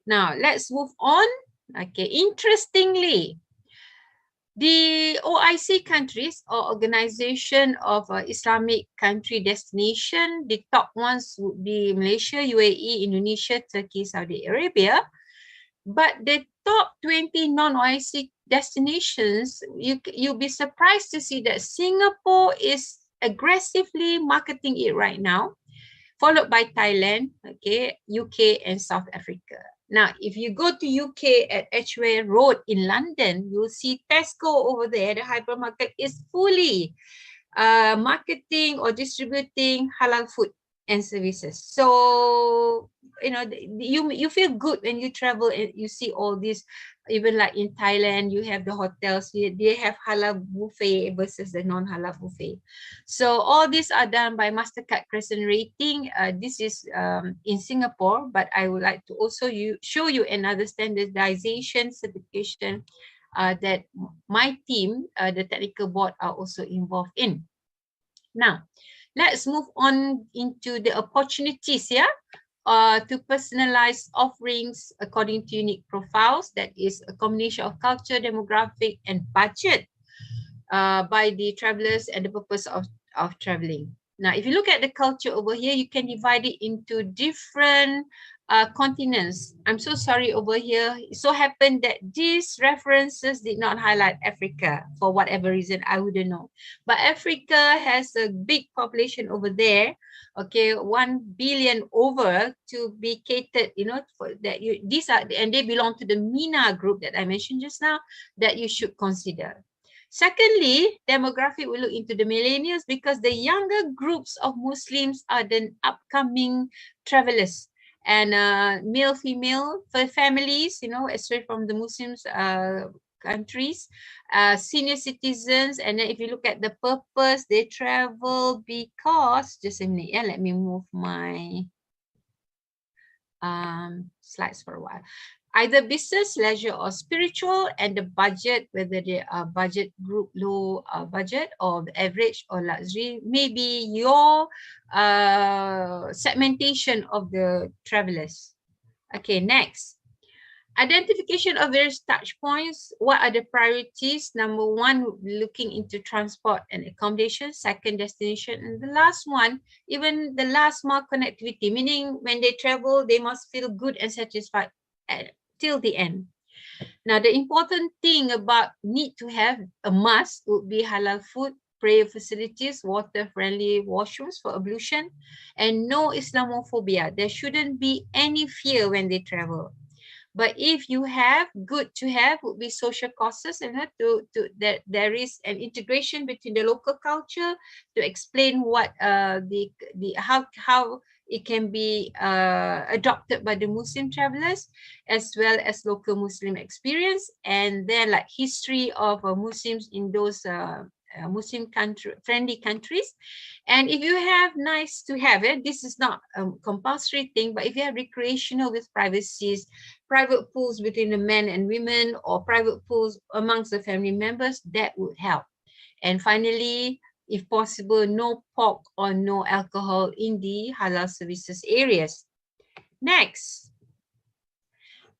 Now, let's move on. Okay, interestingly, the OIC countries, or Organization of Islamic Country Destination, the top ones would be Malaysia, UAE, Indonesia, Turkey, Saudi Arabia. But the top 20 non-OIC destinations, you'll be surprised to see that Singapore is aggressively marketing it right now, followed by Thailand, okay, UK, and South Africa. Now, if you go to UK at Edgware Road in London, you'll see Tesco over there. The hypermarket is fully marketing or distributing halal food and services. So, you feel good when you travel and you see all this. Even like in Thailand, you have the hotels, they have halal buffet versus the non-halal buffet. So all these are done by Mastercard Crescent Rating. This is in Singapore, but I would like to also show you another standardization certification that my team, the technical board, are also involved in. Now, let's move on into the opportunities, yeah? To personalize offerings according to unique profiles. That is a combination of culture, demographic, and budget by the travelers and the purpose of traveling. Now, if you look at the culture over here, you can divide it into different continents. I'm so sorry over here. It so happened that these references did not highlight Africa for whatever reason, I wouldn't know. But Africa has a big population over there. Okay, 1 billion over to be catered, for that. These are, and they belong to the MENA group that I mentioned just now, that you should consider. Secondly, demographic will look into the millennials, because the younger groups of Muslims are the upcoming travelers. And male, female, for families, especially from the Muslims countries, senior citizens. And then if you look at the purpose, they travel because, just a minute, yeah, let me move my slides for a while. Either business, leisure, or spiritual, and the budget, whether they are budget group, low budget, or the average or luxury, maybe your segmentation of the travelers. Okay, next. Identification of various touch points. What are the priorities? Number 1, looking into transport and accommodation. Second, destination. And the last one, even the last mile connectivity, meaning when they travel, they must feel good and satisfied till the end. Now, the important thing about need to have, a must, would be halal food, prayer facilities, water-friendly washrooms for ablution, and no Islamophobia. There shouldn't be any fear when they travel. But if you have, good to have would be social causes, and that there is an integration between the local culture to explain what how it can be adopted by the Muslim travelers, as well as local Muslim experience, and then like history of Muslims in those Muslim friendly countries. And if you have, nice to have it, this is not a compulsory thing, but if you have recreational with privacies, private pools between the men and women, or private pools amongst the family members, that would help. And finally, if possible, no pork or no alcohol in the halal services areas. Next.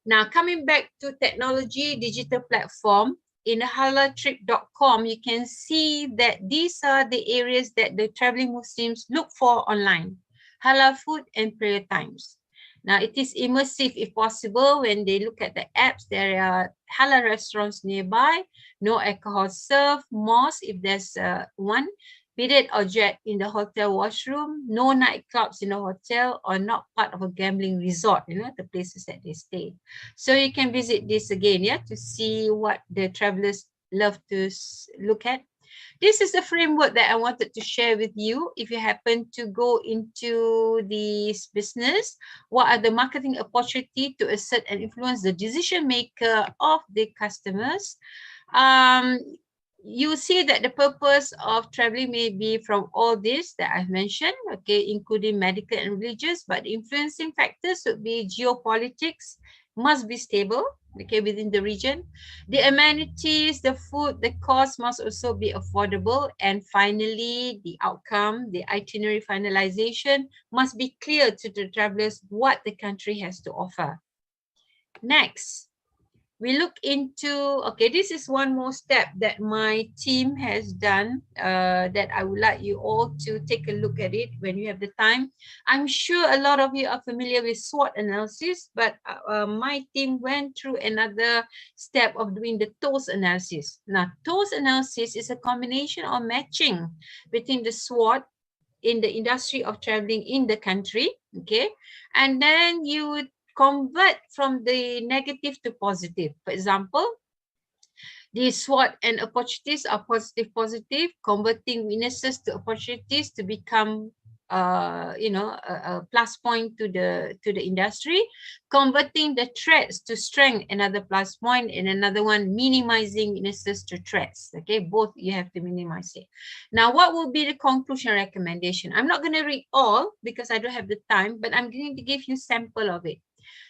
Now, coming back to technology, digital platform, in halaltrip.com, you can see that these are the areas that the traveling Muslims look for online: halal food and prayer times. Now, it is immersive if possible. When they look at the apps, there are halal restaurants nearby, no alcohol served, mosque if there's one, bidet or jet in the hotel washroom, no nightclubs in the hotel, or not part of a gambling resort, the places that they stay. So you can visit this again, to see what the travelers love to look at. This is the framework that I wanted to share with you. If you happen to go into this business, what are the marketing opportunity to assert and influence the decision maker of the customers? You see that the purpose of traveling may be from all this that I've mentioned, including medical and religious, but influencing factors would be geopolitics, must be stable, within the region. The amenities, the food, the cost must also be affordable. And finally, the outcome, the itinerary finalization must be clear to the travelers what the country has to offer. Next, we look into, this is one more step that my team has done that I would like you all to take a look at it when you have the time. I'm sure a lot of you are familiar with SWOT analysis, but my team went through another step of doing the TOS analysis. Now, TOS analysis is a combination or matching between the SWOT in the industry of traveling in the country, and then you would convert from the negative to positive. For example, the SWOT and opportunities are positive, converting weaknesses to opportunities to become a plus point to the industry, converting the threats to strength, another plus point, and another one minimizing weaknesses to threats. Both you have to minimize it. Now, what will be the conclusion recommendation? I'm not going to read all because I don't have the time, but I'm going to give you sample of it.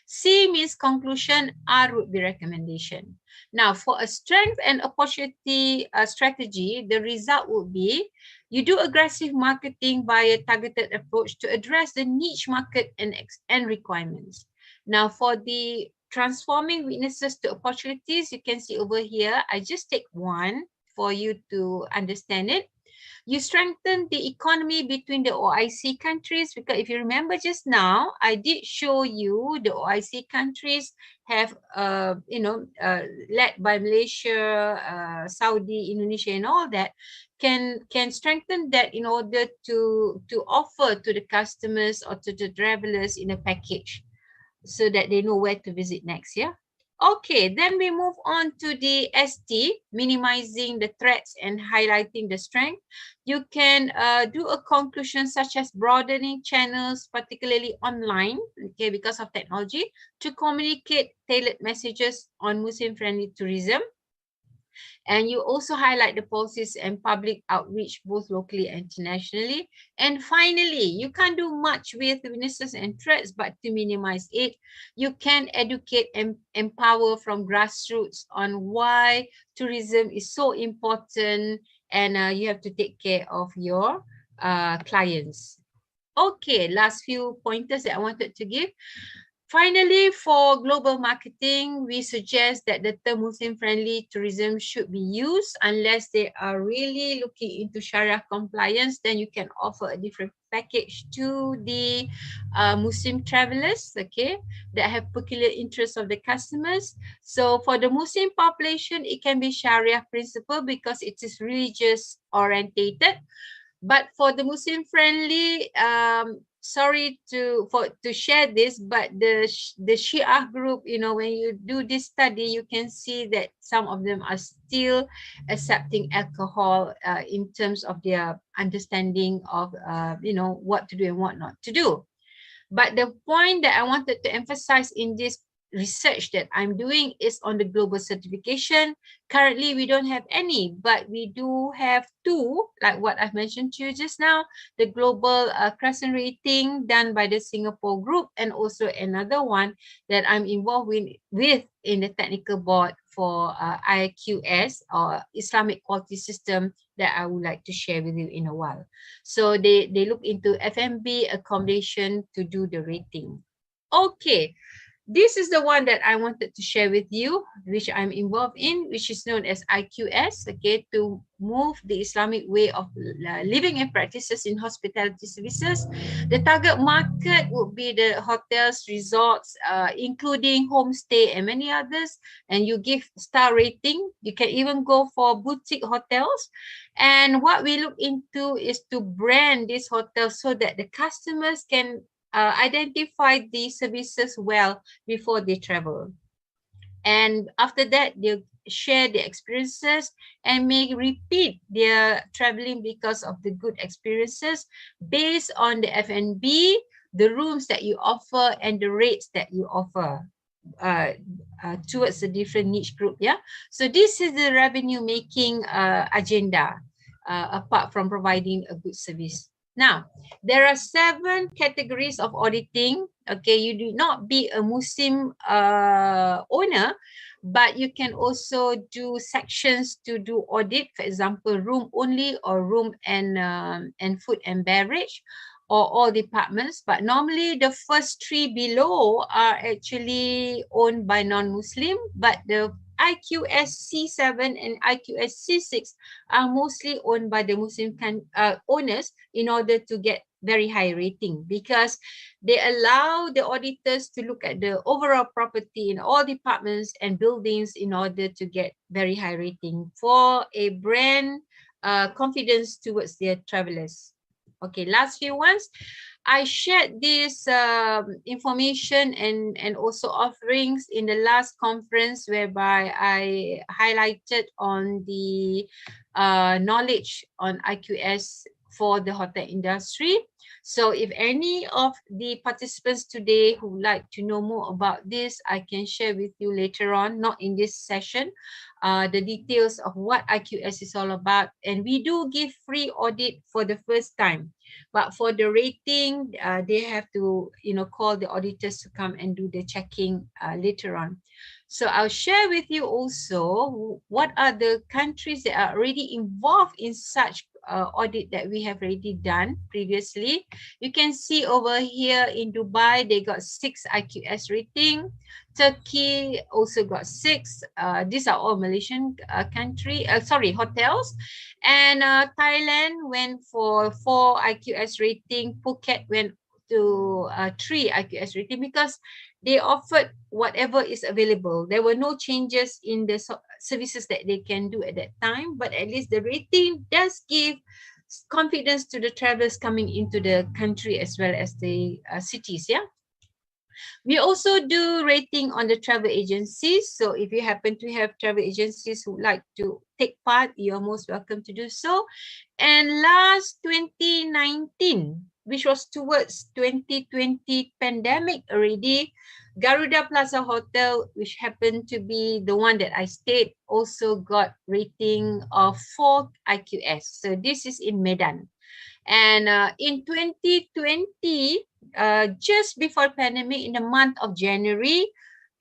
C means conclusion, R would be recommendation. Now, for a strength and opportunity strategy, the result would be you do aggressive marketing via targeted approach to address the niche market and requirements. Now, for the transforming weaknesses to opportunities, you can see over here, I just take one for you to understand it. You strengthen the economy between the OIC countries, because if you remember just now, I did show you the OIC countries have, led by Malaysia, Saudi, Indonesia, and all that, can strengthen that in order to offer to the customers or to the travelers in a package so that they know where to visit next, Okay, then we move on to the ST, minimizing the threats and highlighting the strength. You can do a conclusion such as broadening channels, particularly online, because of technology, to communicate tailored messages on Muslim-friendly tourism. And you also highlight the policies and public outreach, both locally and internationally. And finally, you can't do much with weaknesses and threats, but to minimize it, you can educate and empower from grassroots on why tourism is so important, and you have to take care of your clients. Okay, last few pointers that I wanted to give. Finally, for global marketing, we suggest that the term Muslim-friendly tourism should be used unless they are really looking into Sharia compliance. Then you can offer a different package to the Muslim travelers, that have peculiar interests of the customers. So for the Muslim population, it can be Sharia principle because it is religious orientated. But for the Muslim-friendly, sorry to share this, but the Shia group, when you do this study, you can see that some of them are still accepting alcohol in terms of their understanding of what to do and what not to do. But the point that I wanted to emphasize in this research that I'm doing is on the global certification. Currently, we don't have any, but we do have two, like what I've mentioned to you just now, the global crescent rating done by the Singapore group, and also another one that I'm involved with in the technical board for IQS, or Islamic Quality System, that I would like to share with you in a while. So they look into F&B accommodation to do the rating. Okay. This is the one that I wanted to share with you, which I'm involved in, which is known as IQS, okay, to move the Islamic way of living and practices in hospitality services. The target market would be the hotels, resorts, including homestay and many others. And you give star rating. You can even go for boutique hotels. And what we look into is to brand these hotels so that the customers can identify the services well before they travel. And after that, they'll share their experiences and may repeat their traveling because of the good experiences based on the F&B, the rooms that you offer, and the rates that you offer towards a different niche group. Yeah. So this is the revenue making agenda apart from providing a good service. Now, there are 7 categories of auditing. Okay, you do not be a Muslim owner, but you can also do sections to do audit. For example, room only or room and food and beverage, or all departments. But normally the first 3 below are actually owned by non-Muslim, but the IQS C7 and IQS C6 are mostly owned by the Muslim owners in order to get very high rating, because they allow the auditors to look at the overall property in all departments and buildings in order to get very high rating for a brand confidence towards their travelers. Okay, last few ones. I shared this information and also offerings in the last conference, whereby I highlighted on the knowledge on IQS for the hotel industry. So if any of the participants today who would like to know more about this, I can share with you later on, not in this session, the details of what IQS is all about. And we do give free audit for the first time. But for the rating, they have to, call the auditors to come and do the checking later on. So I'll share with you also what are the countries that are already involved in such audit that we have already done previously. You can see over here in Dubai, they got 6 IQS rating. Turkey also got 6. These are all Malaysian hotels. And Thailand went for 4 IQS rating. Phuket went to 3 IQS rating because they offered whatever is available. There were no changes in the services that they can do at that time, but at least the rating does give confidence to the travelers coming into the country as well as the cities. Yeah. We also do rating on the travel agencies. So if you happen to have travel agencies who like to take part, you're most welcome to do so. And last 2019, which was towards 2020 pandemic already, Garuda Plaza Hotel, which happened to be the one that I stayed, also got rating of 4 IQS. So this is in Medan. And in 2020, just before pandemic, in the month of January,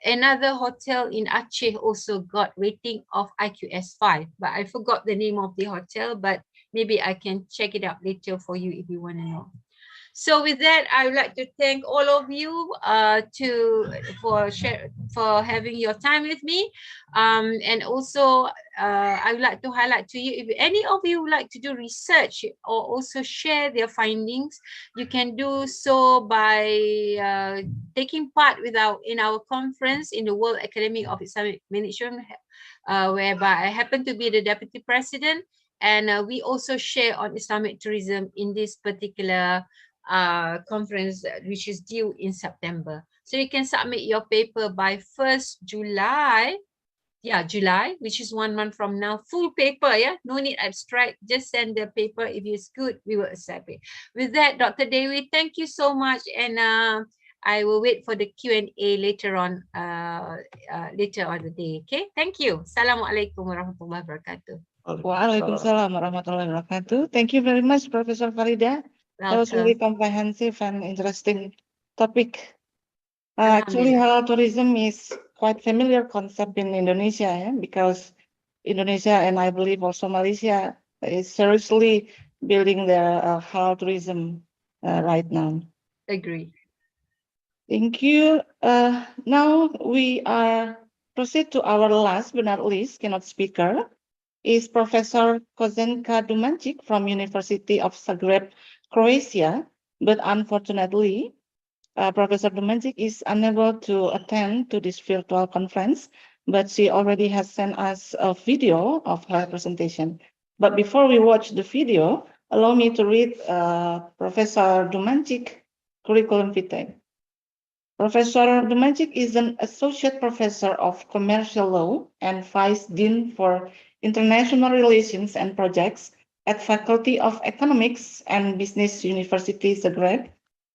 another hotel in Aceh also got rating of IQS 5. But I forgot the name of the hotel, but maybe I can check it out later for you if you want to know. So with that, I would like to thank all of you for having your time with me. And also, I would like to highlight to you, if any of you would like to do research or also share their findings, you can do so by taking part in our conference in the World Academy of Islamic Management, whereby I happen to be the Deputy President. And we also share on Islamic tourism in this particular conference, which is due in September. So you can submit your paper by 1st July. Yeah, July, which is 1 month from now. Full paper, yeah? No need abstract. Just send the paper. If it's good, we will accept it. With that, Dr. Dewi, thank you so much. And I will wait for the Q&A later on the day. Okay, thank you. Assalamualaikum warahmatullahi wabarakatuh. Waalaikumsalam warahmatullahi wabarakatuh. Thank you very much, Professor Farida. That was really comprehensive and interesting topic. Actually, halal tourism is quite familiar concept in Indonesia, because Indonesia and I believe also Malaysia is seriously building their halal tourism right now. Agree. Thank you. Now we proceed to our last but not least keynote speaker is Professor Kozenka Dumancic from University of Zagreb, Croatia. But unfortunately, Professor Dumancic is unable to attend to this virtual conference, but she already has sent us a video of her presentation. But before we watch the video, allow me to read Professor Dumancic curriculum vitae. Professor Dumancic is an associate professor of commercial law and vice dean for international relations and projects at Faculty of Economics and Business University Zagreb,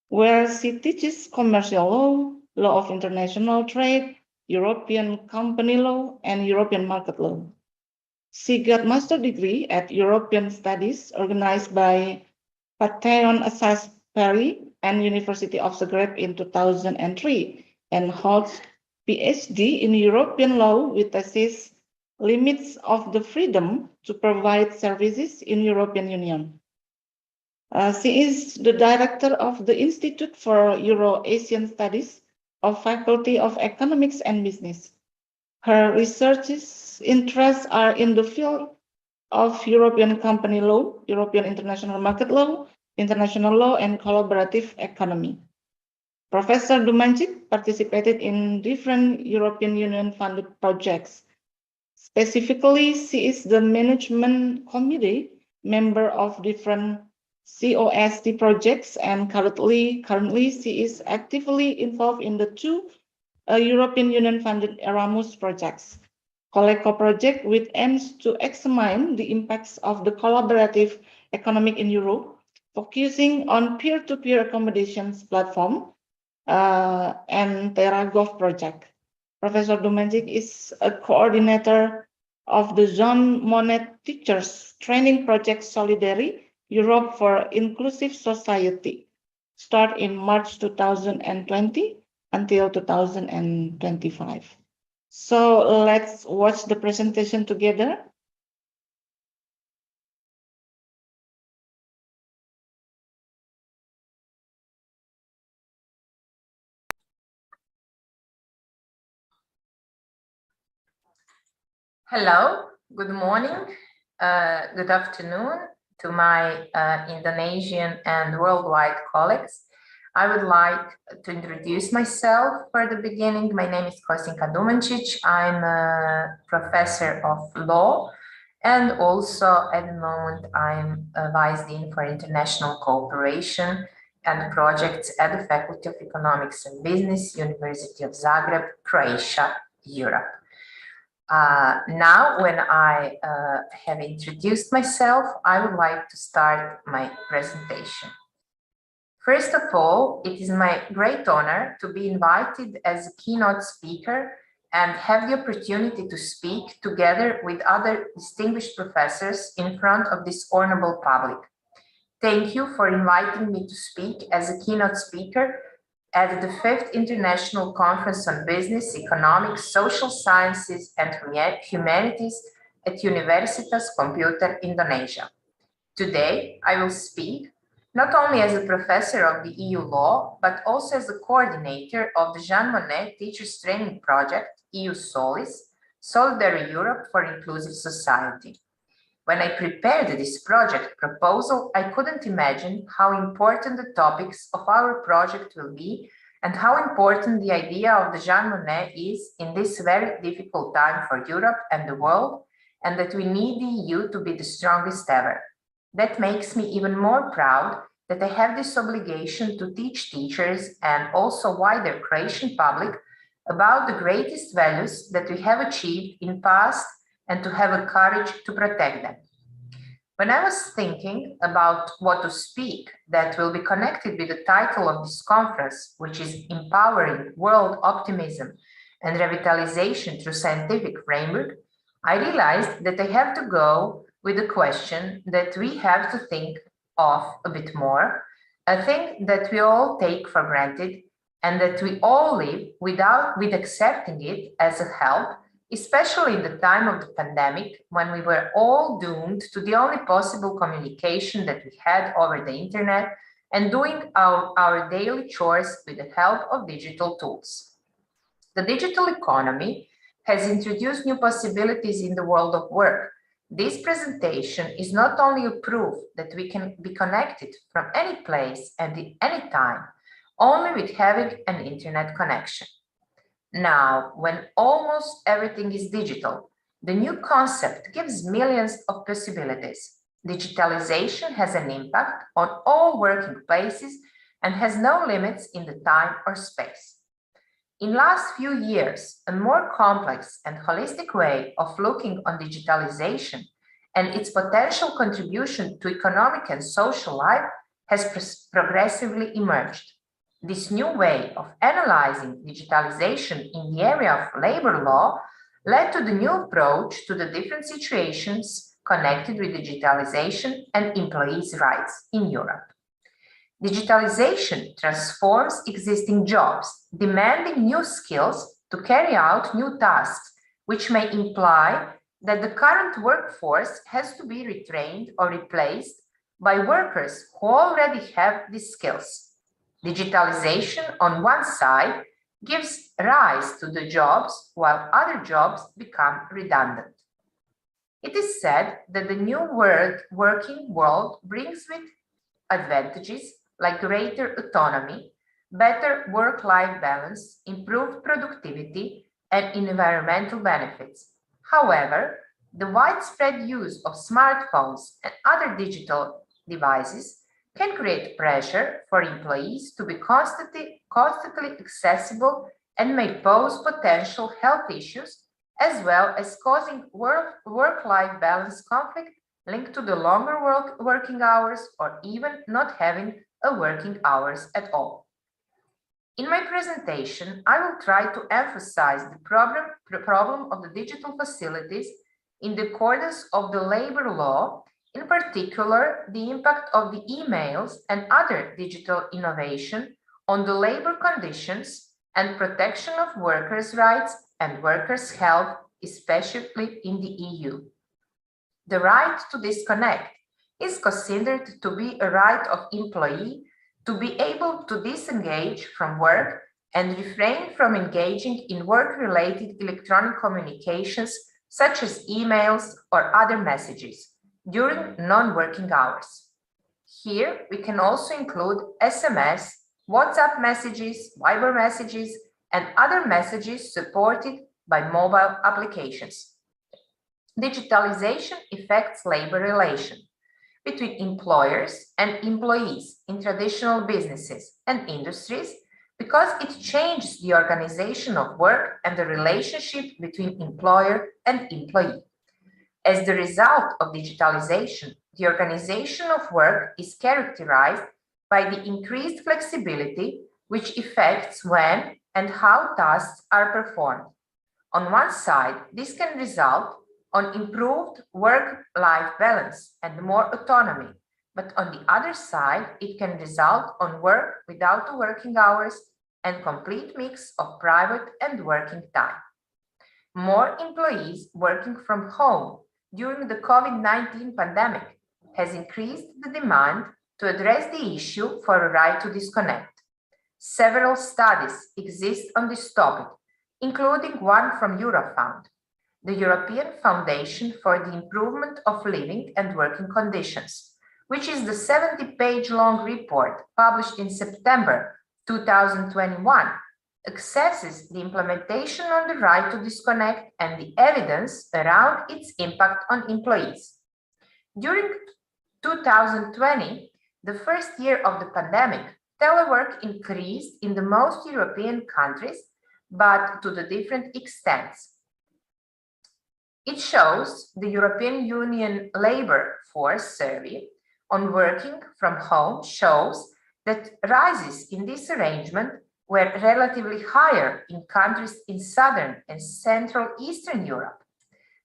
where she teaches commercial law, law of international trade, European company law, and European market law. She got master degree at European Studies organized by Patheon Assas Paris and University of Zagreb in 2003 and holds PhD in European law with thesis Limits of the Freedom to Provide Services in European Union. She is the director of the Institute for Euro-Asian Studies of Faculty of Economics and Business. Her research interests are in the field of European company law, European international market law, international law, and collaborative economy. Professor Dumancic participated in different European Union funded projects. Specifically, she is the management committee member of different COST projects, and currently she is actively involved in the two European Union funded Erasmus projects. Coleco project, which aims to examine the impacts of the collaborative economic in Europe, focusing on peer-to-peer accommodations platform, and TerraGov project. Professor Dumancic is a coordinator of the Jean Monnet Teachers Training Project Solidarity Europe for Inclusive Society, start in March 2020 until 2025. So let's watch the presentation together. Hello, good morning, good afternoon to my Indonesian and worldwide colleagues. I would like to introduce myself for the beginning. My name is Kozenka Dumancic. I'm a professor of law, and also at the moment I'm a vice dean for international cooperation and projects at the Faculty of Economics and Business, University of Zagreb, Croatia, Europe. Now, when I have introduced myself, I would like to start my presentation. First of all, it is my great honor to be invited as a keynote speaker and have the opportunity to speak together with other distinguished professors in front of this honorable public. Thank you for inviting me to speak as a keynote speaker at the 5th International Conference on Business, Economics, Social Sciences, and Humanities at Universitas Komputer Indonesia. Today, I will speak not only as a professor of the EU law, but also as a coordinator of the Jean Monnet Teachers Training Project, EU Solis, Solidarity Europe for Inclusive Society. When I prepared this project proposal, I couldn't imagine how important the topics of our project will be and how important the idea of the Jean Monnet is in this very difficult time for Europe and the world, and that we need the EU to be the strongest ever. That makes me even more proud that I have this obligation to teach teachers and also wider Croatian public about the greatest values that we have achieved in past and to have a courage to protect them. When I was thinking about what to speak that will be connected with the title of this conference, which is Empowering World Optimism and Revitalization Through Scientific Framework, I realized that I have to go with a question that we have to think of a bit more, a thing that we all take for granted and that we all live with accepting it as a help, especially in the time of the pandemic, when we were all doomed to the only possible communication that we had over the internet, and doing our daily chores with the help of digital tools. The digital economy has introduced new possibilities in the world of work. This presentation is not only a proof that we can be connected from any place and at any time, only with having an internet connection. Now, when almost everything is digital, the new concept gives millions of possibilities. Digitalization has an impact on all working places and has no limits in the time or space. In last few years, a more complex and holistic way of looking on digitalization and its potential contribution to economic and social life has progressively emerged. This new way of analyzing digitalization in the area of labor law led to the new approach to the different situations connected with digitalization and employees' rights in Europe. Digitalization transforms existing jobs, demanding new skills to carry out new tasks, which may imply that the current workforce has to be retrained or replaced by workers who already have these skills. Digitalization, on one side, gives rise to the jobs, while other jobs become redundant. It is said that the new working world brings with advantages like greater autonomy, better work-life balance, improved productivity, and environmental benefits. However, the widespread use of smartphones and other digital devices can create pressure for employees to be constantly accessible and may pose potential health issues, as well as causing work-life balance conflict linked to the longer working hours or even not having a working hours at all. In my presentation, I will try to emphasize the problem of the digital facilities in the accordance of the labor law, in particular, the impact of the emails and other digital innovation on the labor conditions and protection of workers' rights and workers' health, especially in the EU. The right to disconnect is considered to be a right of employee to be able to disengage from work and refrain from engaging in work-related electronic communications such as emails or other messages during non-working hours. Here, we can also include SMS, WhatsApp messages, Viber messages, and other messages supported by mobile applications. Digitalization affects labor relations between employers and employees in traditional businesses and industries because it changes the organization of work and the relationship between employer and employee. As the result of digitalization, the organization of work is characterized by the increased flexibility, which affects when and how tasks are performed. On one side, this can result on improved work-life balance and more autonomy, but on the other side, it can result on work without the working hours and complete mix of private and working time. More employees working from home during the COVID-19 pandemic has increased the demand to address the issue for a right to disconnect. Several studies exist on this topic, including one from Eurofound, the European Foundation for the Improvement of Living and Working Conditions, which is the 70-page-long report published in September 2021, assesses the implementation on the right to disconnect and the evidence around its impact on employees. During 2020, the first year of the pandemic, telework increased in the most European countries, but to the different extents. It shows the European Union Labor Force Survey on working from home shows that rises in this arrangement were relatively higher in countries in Southern and Central Eastern Europe.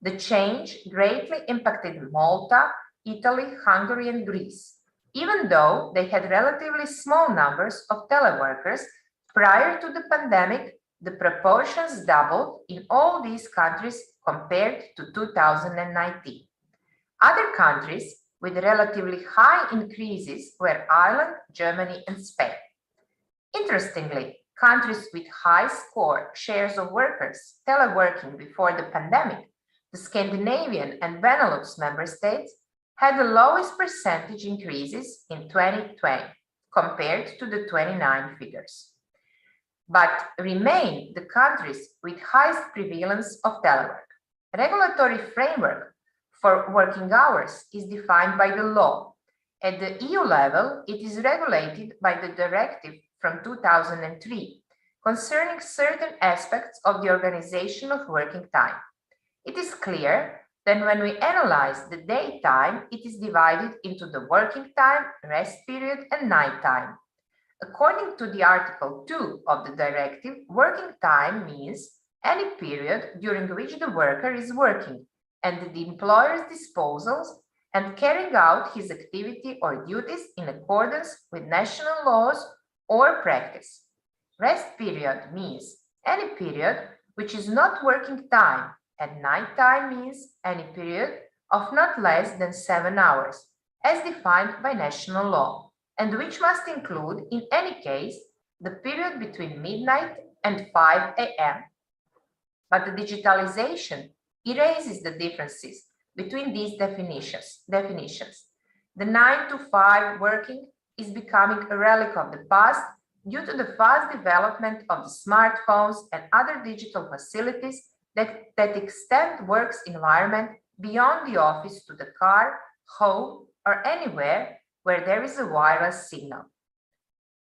The change greatly impacted Malta, Italy, Hungary, and Greece, even though they had relatively small numbers of teleworkers. Prior to the pandemic, the proportions doubled in all these countries compared to 2019. Other countries with relatively high increases were Ireland, Germany, and Spain. Interestingly, countries with high shares of workers teleworking before the pandemic, the Scandinavian and Benelux member states, had the lowest percentage increases in 2020 compared to the 29 figures, but remain the countries with highest prevalence of telework. Regulatory framework for working hours is defined by the law. At the EU level, it is regulated by the directive from 2003 concerning certain aspects of the organization of working time. It is clear that when we analyze the daytime, it is divided into the working time, rest period, and night time. According to the Article 2 of the directive, working time means any period during which the worker is working and at the employer's disposals and carrying out his activity or duties in accordance with national laws or practice. Rest period means any period which is not working time, and night time means any period of not less than 7 hours, as defined by national law, and which must include, in any case, the period between midnight and 5 a.m. But the digitalization erases the differences between these definitions. The 9 to 5 working is becoming a relic of the past due to the fast development of the smartphones and other digital facilities that extend work's environment beyond the office to the car, home, or anywhere where there is a wireless signal.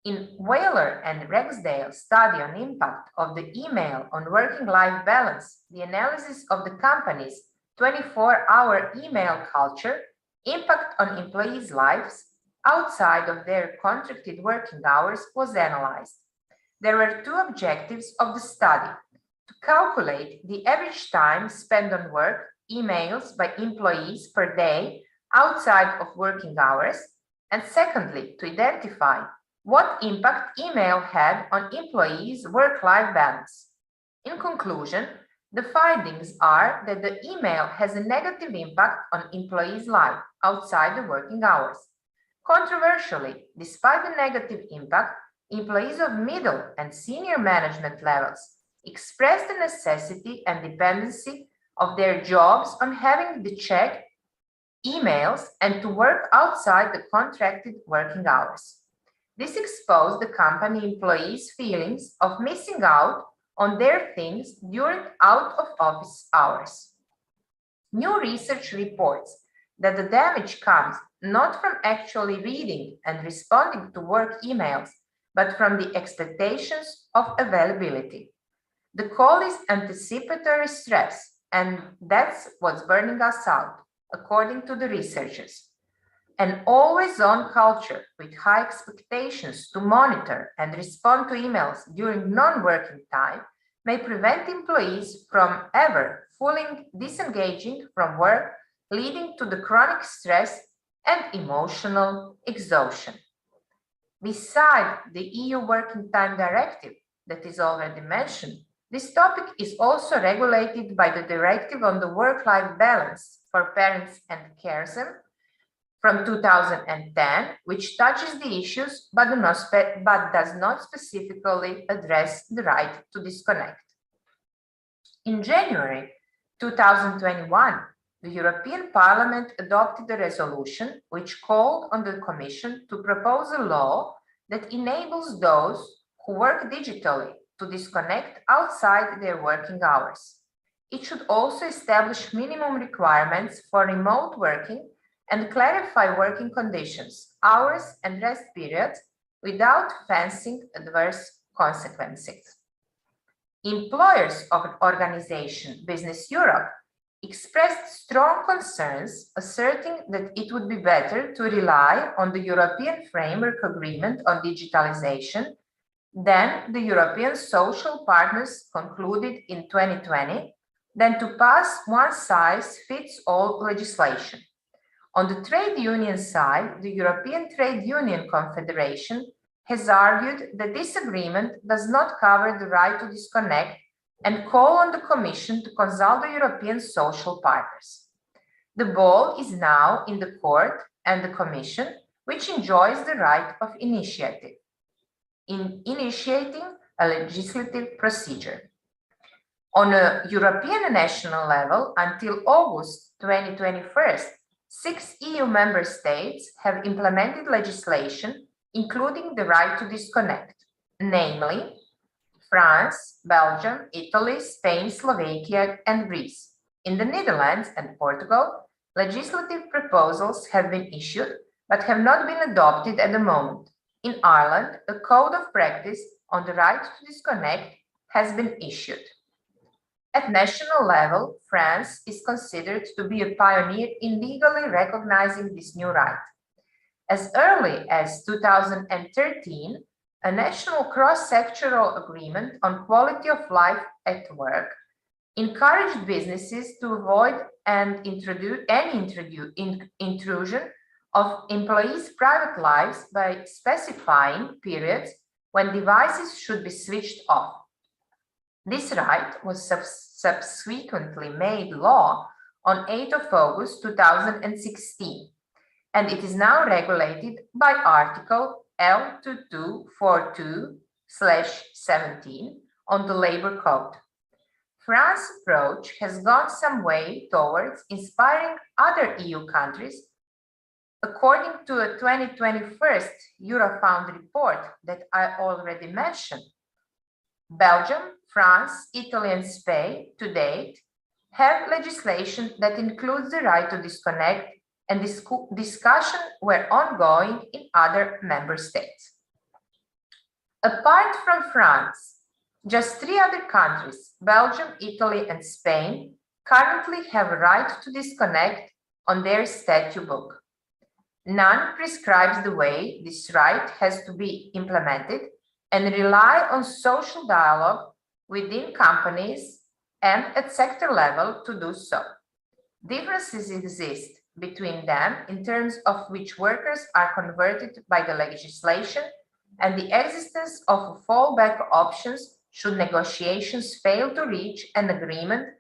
In Whaler and Rexdale study on impact of the email on working-life balance, the analysis of the company's 24-hour email culture, impact on employees' lives outside of their contracted working hours was analyzed. There were two objectives of the study: to calculate the average time spent on work, emails by employees per day outside of working hours, and secondly, to identify what impact email had on employees' work-life balance. In conclusion, the findings are that the email has a negative impact on employees' life outside the working hours. Controversially, despite the negative impact, employees of middle and senior management levels expressed the necessity and dependency of their jobs on having to check emails and to work outside the contracted working hours. This exposed the company employees' feelings of missing out on their things during out-of-office hours. New research reports that the damage comes not from actually reading and responding to work emails, but from the expectations of availability. The call is anticipatory stress, and that's what's burning us out, according to the researchers. An always-on culture with high expectations to monitor and respond to emails during non-working time may prevent employees from ever fully disengaging from work, leading to the chronic stress and emotional exhaustion. Beside the EU Working Time Directive that is already mentioned, this topic is also regulated by the Directive on the Work-Life Balance for Parents and Carers from 2010, which touches the issues but does not specifically address the right to disconnect. In January 2021, the European Parliament adopted a resolution which called on the Commission to propose a law that enables those who work digitally to disconnect outside their working hours. It should also establish minimum requirements for remote working and clarify working conditions, hours, and rest periods without fencing adverse consequences. Employers of an organization, Business Europe, expressed strong concerns, asserting that it would be better to rely on the European Framework Agreement on Digitalization than the European social partners concluded in 2020 than to pass one-size-fits-all legislation. On the trade union side, the European Trade Union Confederation has argued that this agreement does not cover the right to disconnect and call on the Commission to consult the European social partners. The ball is now in the court and the Commission, which enjoys the right of initiative in initiating a legislative procedure. On a European national level, until August 2021, 6 EU member states have implemented legislation including the right to disconnect, namely France, Belgium, Italy, Spain, Slovakia, and Greece. In the Netherlands and Portugal, legislative proposals have been issued but have not been adopted at the moment. In Ireland, a code of practice on the right to disconnect has been issued. At national level, France is considered to be a pioneer in legally recognizing this new right. As early as 2013, a national cross-sectoral agreement on quality of life at work encouraged businesses to avoid any intrusion of employees' private lives by specifying periods when devices should be switched off. This right was subsequently made law on 8 August 2016, and it is now regulated by Article L2242/17 on the Labor Code. France's approach has gone some way towards inspiring other EU countries. According to a 2021 Eurofound report that I already mentioned, Belgium, France, Italy, and Spain to date have legislation that includes the right to disconnect, and discussion were ongoing in other member states. Apart from France, just 3 other countries, Belgium, Italy, and Spain, currently have a right to disconnect on their statute book. None prescribes the way this right has to be implemented and rely on social dialogue within companies and at sector level to do so. Differences exist between them in terms of which workers are converted by the legislation and the existence of fallback options should negotiations fail to reach an agreement.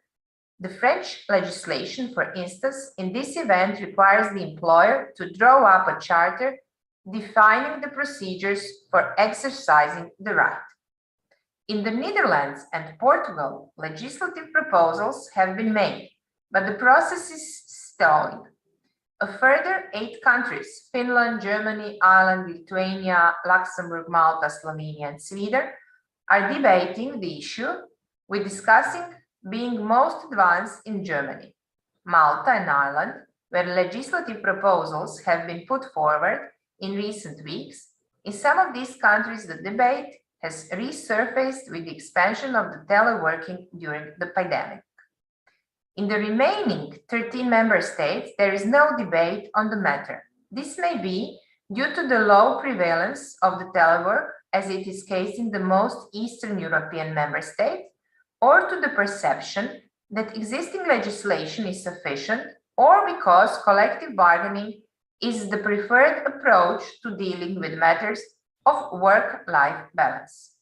The French legislation, for instance, in this event requires the employer to draw up a charter defining the procedures for exercising the right. In the Netherlands and Portugal, legislative proposals have been made, but the process is stalling. A further 8 countries, Finland, Germany, Ireland, Lithuania, Luxembourg, Malta, Slovenia, and Sweden, are debating the issue, with discussing being most advanced in Germany, Malta, and Ireland, where legislative proposals have been put forward in recent weeks. In some of these countries, the debate has resurfaced with the expansion of the teleworking during the pandemic. In the remaining 13 member states, there is no debate on the matter. This may be due to the low prevalence of the telework, as it is case in the most Eastern European member states, or to the perception that existing legislation is sufficient, or because collective bargaining is the preferred approach to dealing with matters of work-life balance.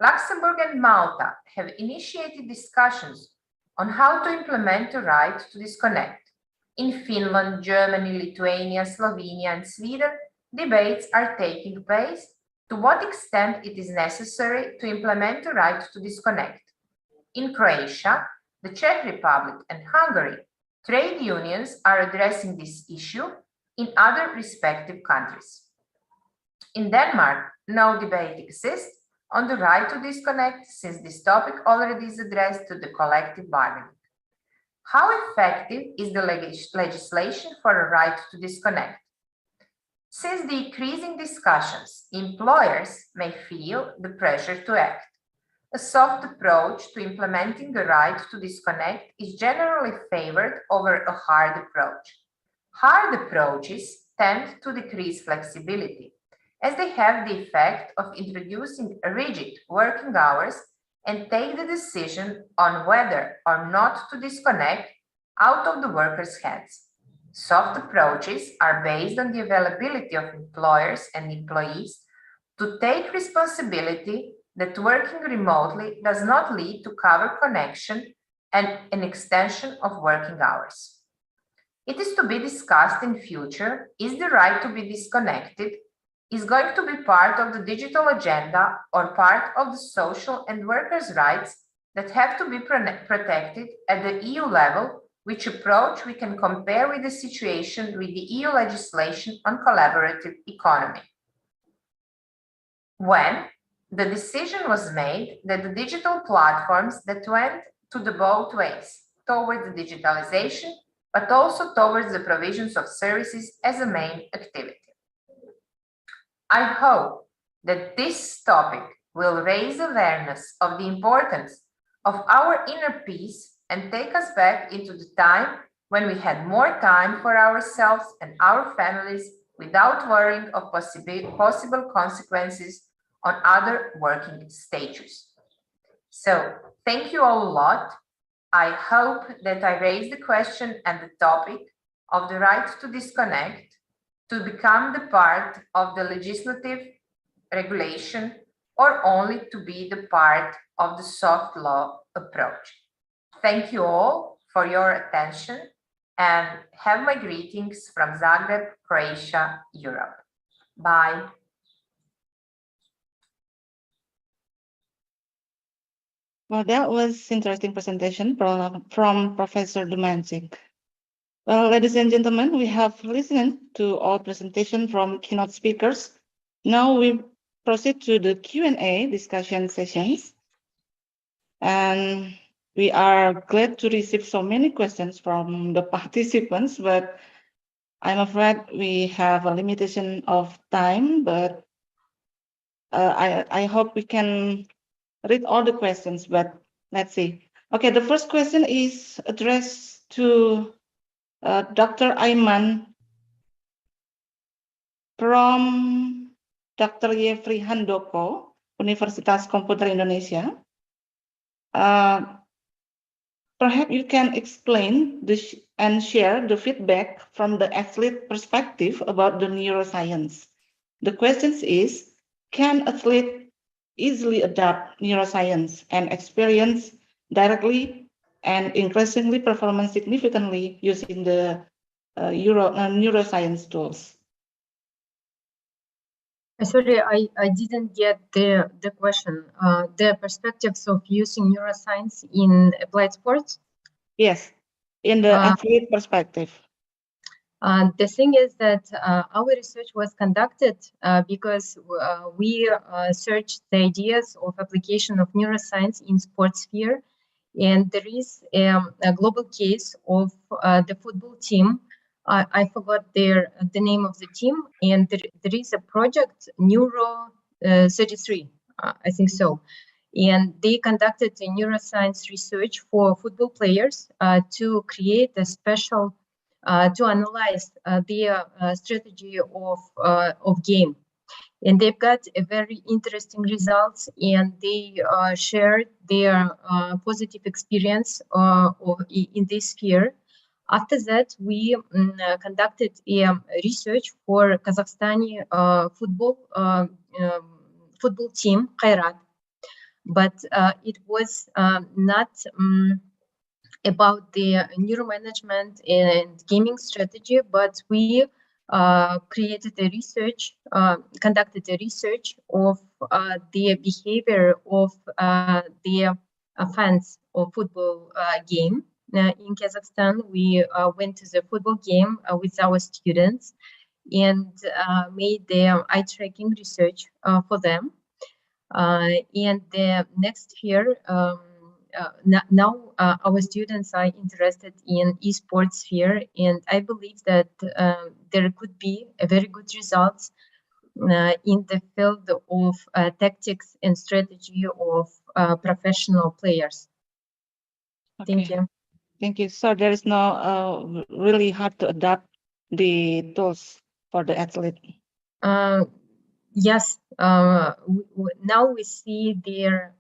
Luxembourg and Malta have initiated discussions on how to implement the right to disconnect. In Finland, Germany, Lithuania, Slovenia, and Sweden, debates are taking place to what extent it is necessary to implement the right to disconnect. In Croatia, the Czech Republic, and Hungary, trade unions are addressing this issue in other respective countries. In Denmark, no debate exists on the right to disconnect, since this topic already is addressed to the collective bargaining. How effective is the legislation for a right to disconnect? Since the increasing discussions, employers may feel the pressure to act. A soft approach to implementing the right to disconnect is generally favored over a hard approach. Hard approaches tend to decrease flexibility, as they have the effect of introducing rigid working hours and take the decision on whether or not to disconnect out of the worker's hands. Soft approaches are based on the availability of employers and employees to take responsibility that working remotely does not lead to cover connection and an extension of working hours. It is to be discussed in future. Is the right to be disconnected is going to be part of the digital agenda or part of the social and workers' rights that have to be protected at the EU level, which approach we can compare with the situation with the EU legislation on collaborative economy. When the decision was made that the digital platforms that went to the both ways, towards the digitalization, but also towards the provisions of services as a main activity. I hope that this topic will raise awareness of the importance of our inner peace and take us back into the time when we had more time for ourselves and our families without worrying of possible consequences on other working stages. So thank you all a lot. I hope that I raised the question and the topic of the right to disconnect to become the part of the legislative regulation or only to be the part of the soft law approach. Thank you all for your attention and have my greetings from Zagreb, Croatia, Europe. Bye. Well, that was interesting presentation from Professor Dumancic. Well, ladies and gentlemen, we have listened to all presentation from keynote speakers. Now we proceed to the Q&A discussion sessions. And we are glad to receive so many questions from the participants, but I'm afraid we have a limitation of time, but I hope we can read all the questions, but let's see. Okay, the first question is addressed to Dr. Aiman from Dr. Yefri Handoko, Universitas Komputer Indonesia. Perhaps you can explain this and share the feedback from the athlete perspective about the neuroscience. The question is, can athletes easily adapt neuroscience and experience directly and increasingly performance significantly using the neuroscience tools? Sorry, I didn't get the question. The perspectives of using neuroscience in applied sports? Yes, in the athlete perspective. The thing is that our research was conducted because we searched the ideas of application of neuroscience in sports sphere, and there is a global case of the football team. I forgot the name of the team, and there is a project, Neuro 33, I think so. And they conducted a neuroscience research for football players to create a special, to analyze their strategy of game. And they've got a very interesting results, and they shared their positive experience in this sphere. After that, we conducted a research for Kazakhstani football team, Khairat. But it was not about the neuromanagement and gaming strategy, but we created a research, conducted a research of the behavior of the fans of football game. In Kazakhstan, we went to the football game with our students and made the eye tracking research for them. And the next year, now our students are interested in esports sphere, and I believe that there could be a very good results in the field of tactics and strategy of professional players. Okay. Thank you. Thank you. So there is no really hard to adapt the tools for the athlete. Yes. Now we see their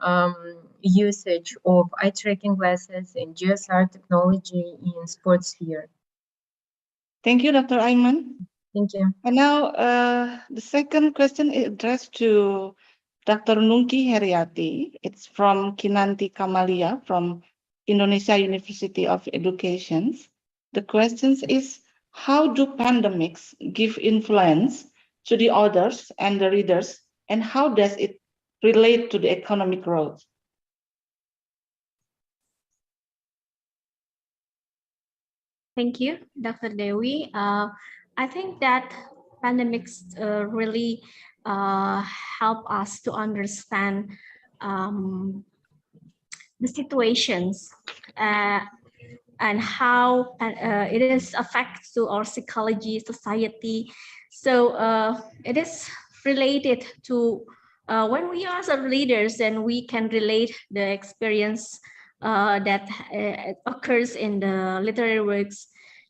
usage of eye tracking glasses and GSR technology in sports sphere. Thank you, Dr. Aiman. Thank you. And now the second question is addressed to Dr. Nungki Heriati. It's from Kinanti Kamalia from Indonesia University of Education. The question is, how do pandemics give influence to the authors and the readers, and how does it relate to the economic growth? Thank you, Dr. Dewi. I think that pandemics really help us to understand the situations and how it is affects to our psychology, society. So it is related to when we are as leaders, and we can relate the experience that occurs in the literary works.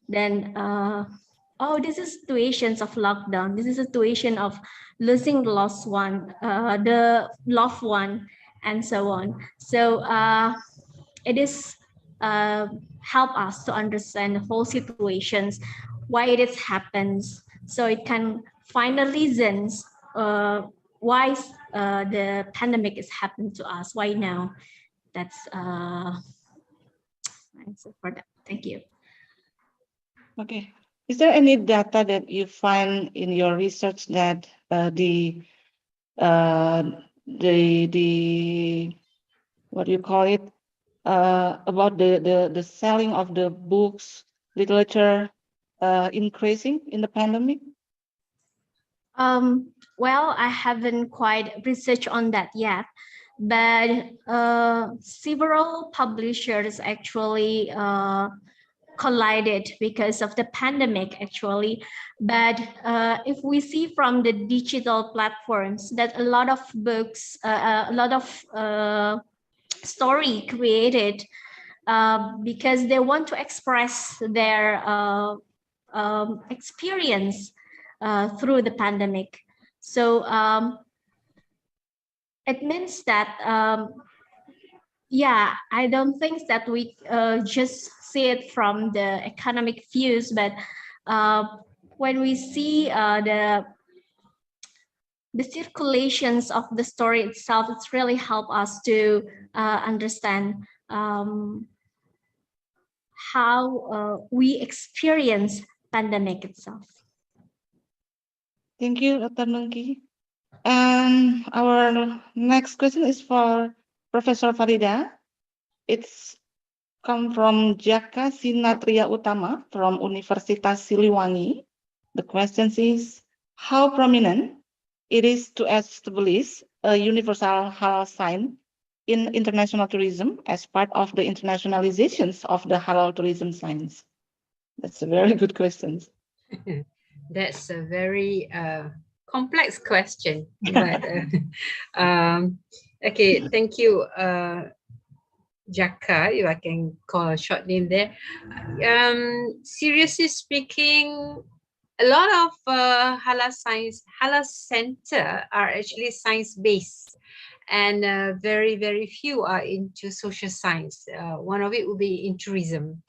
Then, oh, this is situations of lockdown. This is a situation of losing the lost one, the loved one, and so on. So it is help us to understand the whole situations, why it is happens, so it can find the reasons why the pandemic is happening to us, why now. That's answer for that. Thank you. Okay. Is there any data that you find in your research that the what do you call it, about the selling of the books, literature increasing in the pandemic? Well, I haven't quite researched on that yet, but several publishers actually collided because of the pandemic, actually. But if we see from the digital platforms that a lot of books, a lot of story created because they want to express their experience through the pandemic. So it means that, yeah, I don't think that we just see it from the economic views, but when we see the circulations of the story itself, it's really help us to understand how we experience pandemic itself. Thank you, Dr. Nungki. And our next question is for Professor Farida. It's come from Jaka Sinatria Utama from Universitas Siliwangi. The question is, how prominent it is to establish a universal halal sign in international tourism as part of the internationalizations of the halal tourism signs? That's a very good question. That's a very complex question. But okay, thank you, Jaka, if I can call a short name there. Seriously speaking, a lot of halal center are actually science-based, and very, very few are into social science. One of it will be in tourism.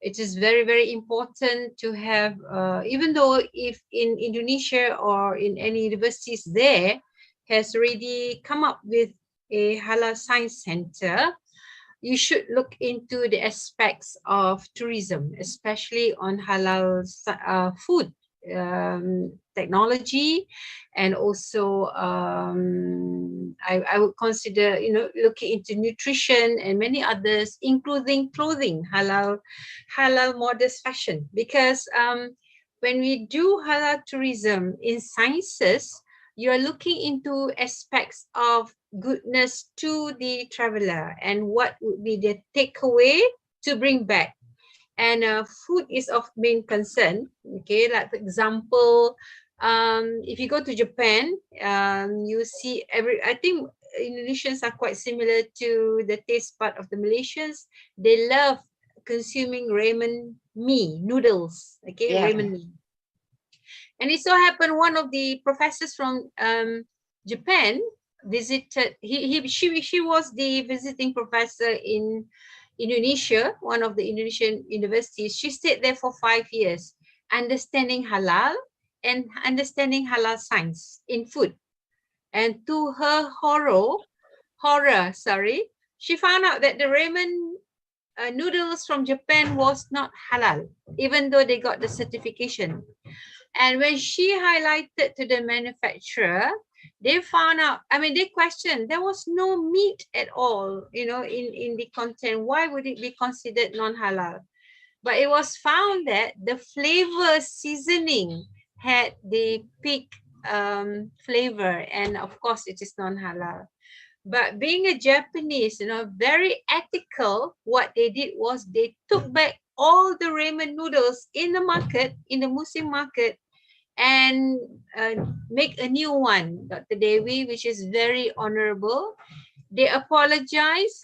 It is very, very important to have, even though if in Indonesia or in any universities there has already come up with a halal science center, you should look into the aspects of tourism, especially on halal food, technology, and also I would consider, looking into nutrition and many others, including clothing, halal modest fashion, because when we do halal tourism in sciences, you are looking into aspects of goodness to the traveler and what would be the takeaway to bring back. And food is of main concern. Okay, like for example, if you go to Japan, you see I think Indonesians are quite similar to the taste bud of the Malaysians. They love consuming ramen mee, noodles. Okay, Yeah. ramen mee. And it so happened one of the professors from Japan visited. She was the visiting professor in Indonesia, one of the Indonesian universities. She stayed there for 5 years, understanding halal and understanding halal science in food. And to her horror, she found out that the ramen noodles from Japan was not halal, even though they got the certification. And when she highlighted to the manufacturer, they found out, I mean, they questioned, there was no meat at all, in the content. Why would it be considered non-halal? But it was found that the flavor seasoning had the pig flavor, and of course it is non-halal. But being a Japanese, very ethical, what they did was they took back all the ramen noodles in the market, in the Muslim market, and make a new one, Dr. Dewi, which is very honorable. They apologize,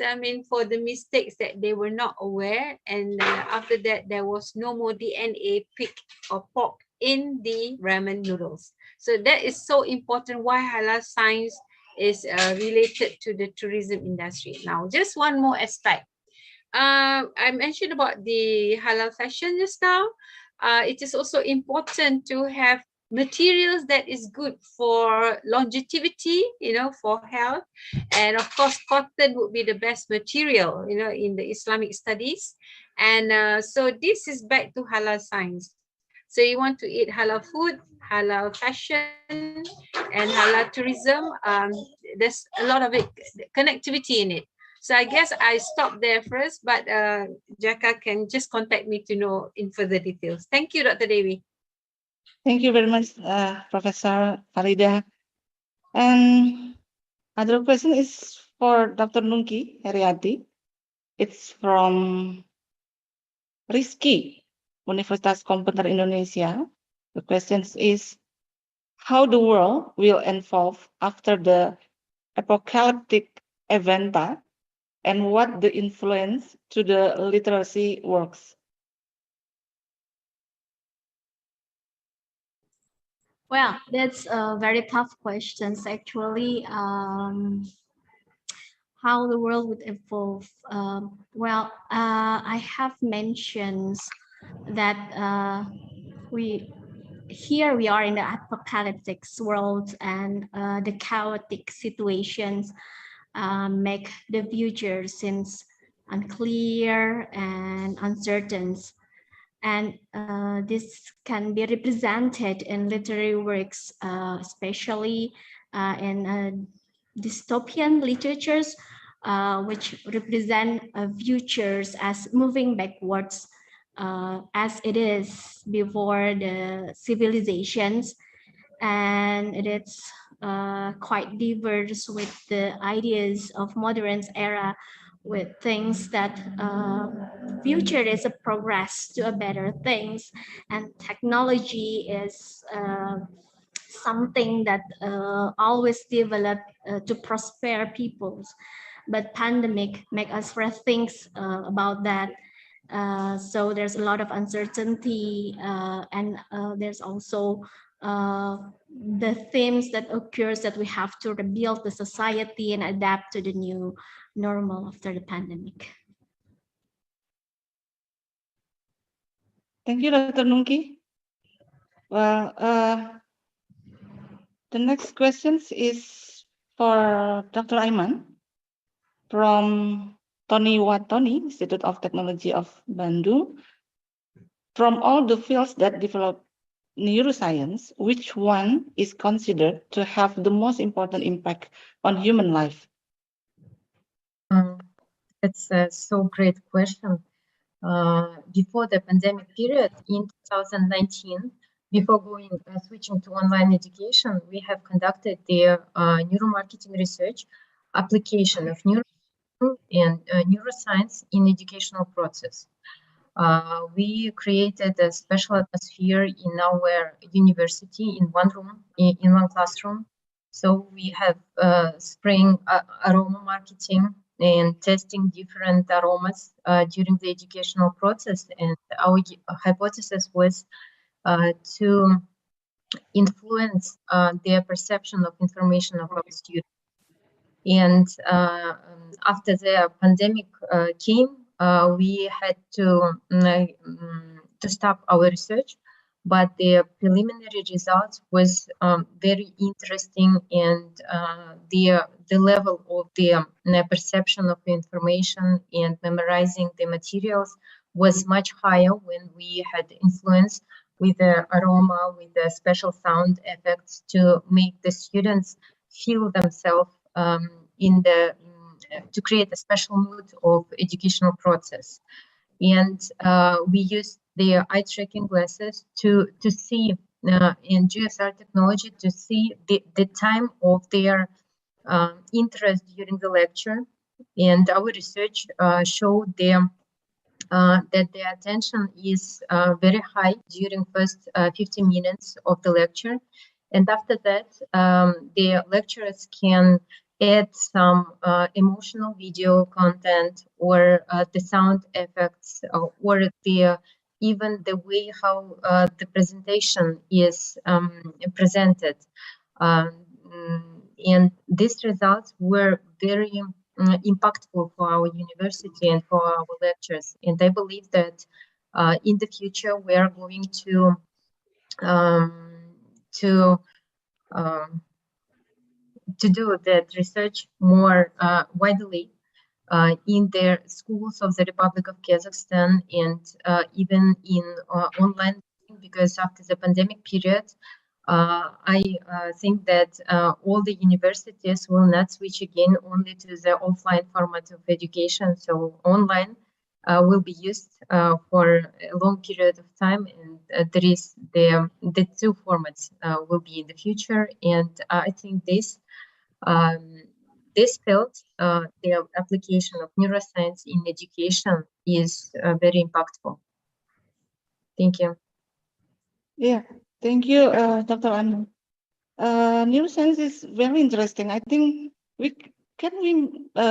for the mistakes that they were not aware. And after that, there was no more DNA pig or pork in the ramen noodles. So that is so important why halal science is related to the tourism industry. Now, just one more aspect. I mentioned about the halal fashion just now. It is also important to have materials that is good for longevity, for health. And of course, cotton would be the best material, in the Islamic studies. And so this is back to halal science. So you want to eat halal food, halal fashion, and halal tourism. There's a lot of connectivity in it. So I guess I stop there first, but Jaka can just contact me to know in further details. Thank you, Dr. Dewi. Thank you very much, Professor Farida. And other question is for Dr. Nungki Heriati. It's from Rizky, Universitas Komputer Indonesia. The question is, how the world will evolve after the apocalyptic event, and what the influence to the literacy works? Well, that's a very tough question, actually. How the world would evolve. I have mentioned that we are in the apocalyptic world, and the chaotic situations make the future seems unclear and uncertain. And this can be represented in literary works, especially in dystopian literatures, which represent futures as moving backwards, as it is before the civilizations. And it is quite diverse with the ideas of modern era, with things that future is a progress to a better things, and technology is something that always develop to prosper peoples. But pandemic make us rethink about that. So there's a lot of uncertainty, and there's also the themes that occurs that we have to rebuild the society and adapt to the new normal after the pandemic. Thank you, Dr. Nungki. Well, the next question is for Dr. Aiman from Tony Watoni, Institute of Technology of Bandung. From all the fields that develop neuroscience, which one is considered to have the most important impact on human life? That's a so great question. Before the pandemic period in 2019, before switching to online education, we have conducted the neuromarketing research application of and neuroscience in educational process. We created a special atmosphere in our university in one room, in one classroom. So we have spraying aroma marketing and testing different aromas during the educational process. And our hypothesis was to influence their perception of information of our students. And after the pandemic came, we had to stop our research. but the preliminary results was very interesting, and the level of the perception of information and memorizing the materials was much higher when we had influence with the aroma, with the special sound effects to make the students feel themselves to create a special mood of educational process. And we used the eye tracking glasses to see in GSR technology to see the time of their interest during the lecture. And our research showed them that their attention is very high during first 15 minutes of the lecture. And after that, the lecturers can add some emotional video content or the sound effects or even the way how the presentation is presented. And these results were very impactful for our university and for our lectures. And I believe that in the future we are going to do that research more widely in the schools of the Republic of Kazakhstan and even in online, because after the pandemic period, I think that all the universities will not switch again only to the offline format of education. So online will be used for a long period of time, and there is the two formats will be in the future. And I think this field, the application of neuroscience in education is very impactful. Thank you. Yeah, thank you, Dr. Anu. Neuroscience is very interesting. I think we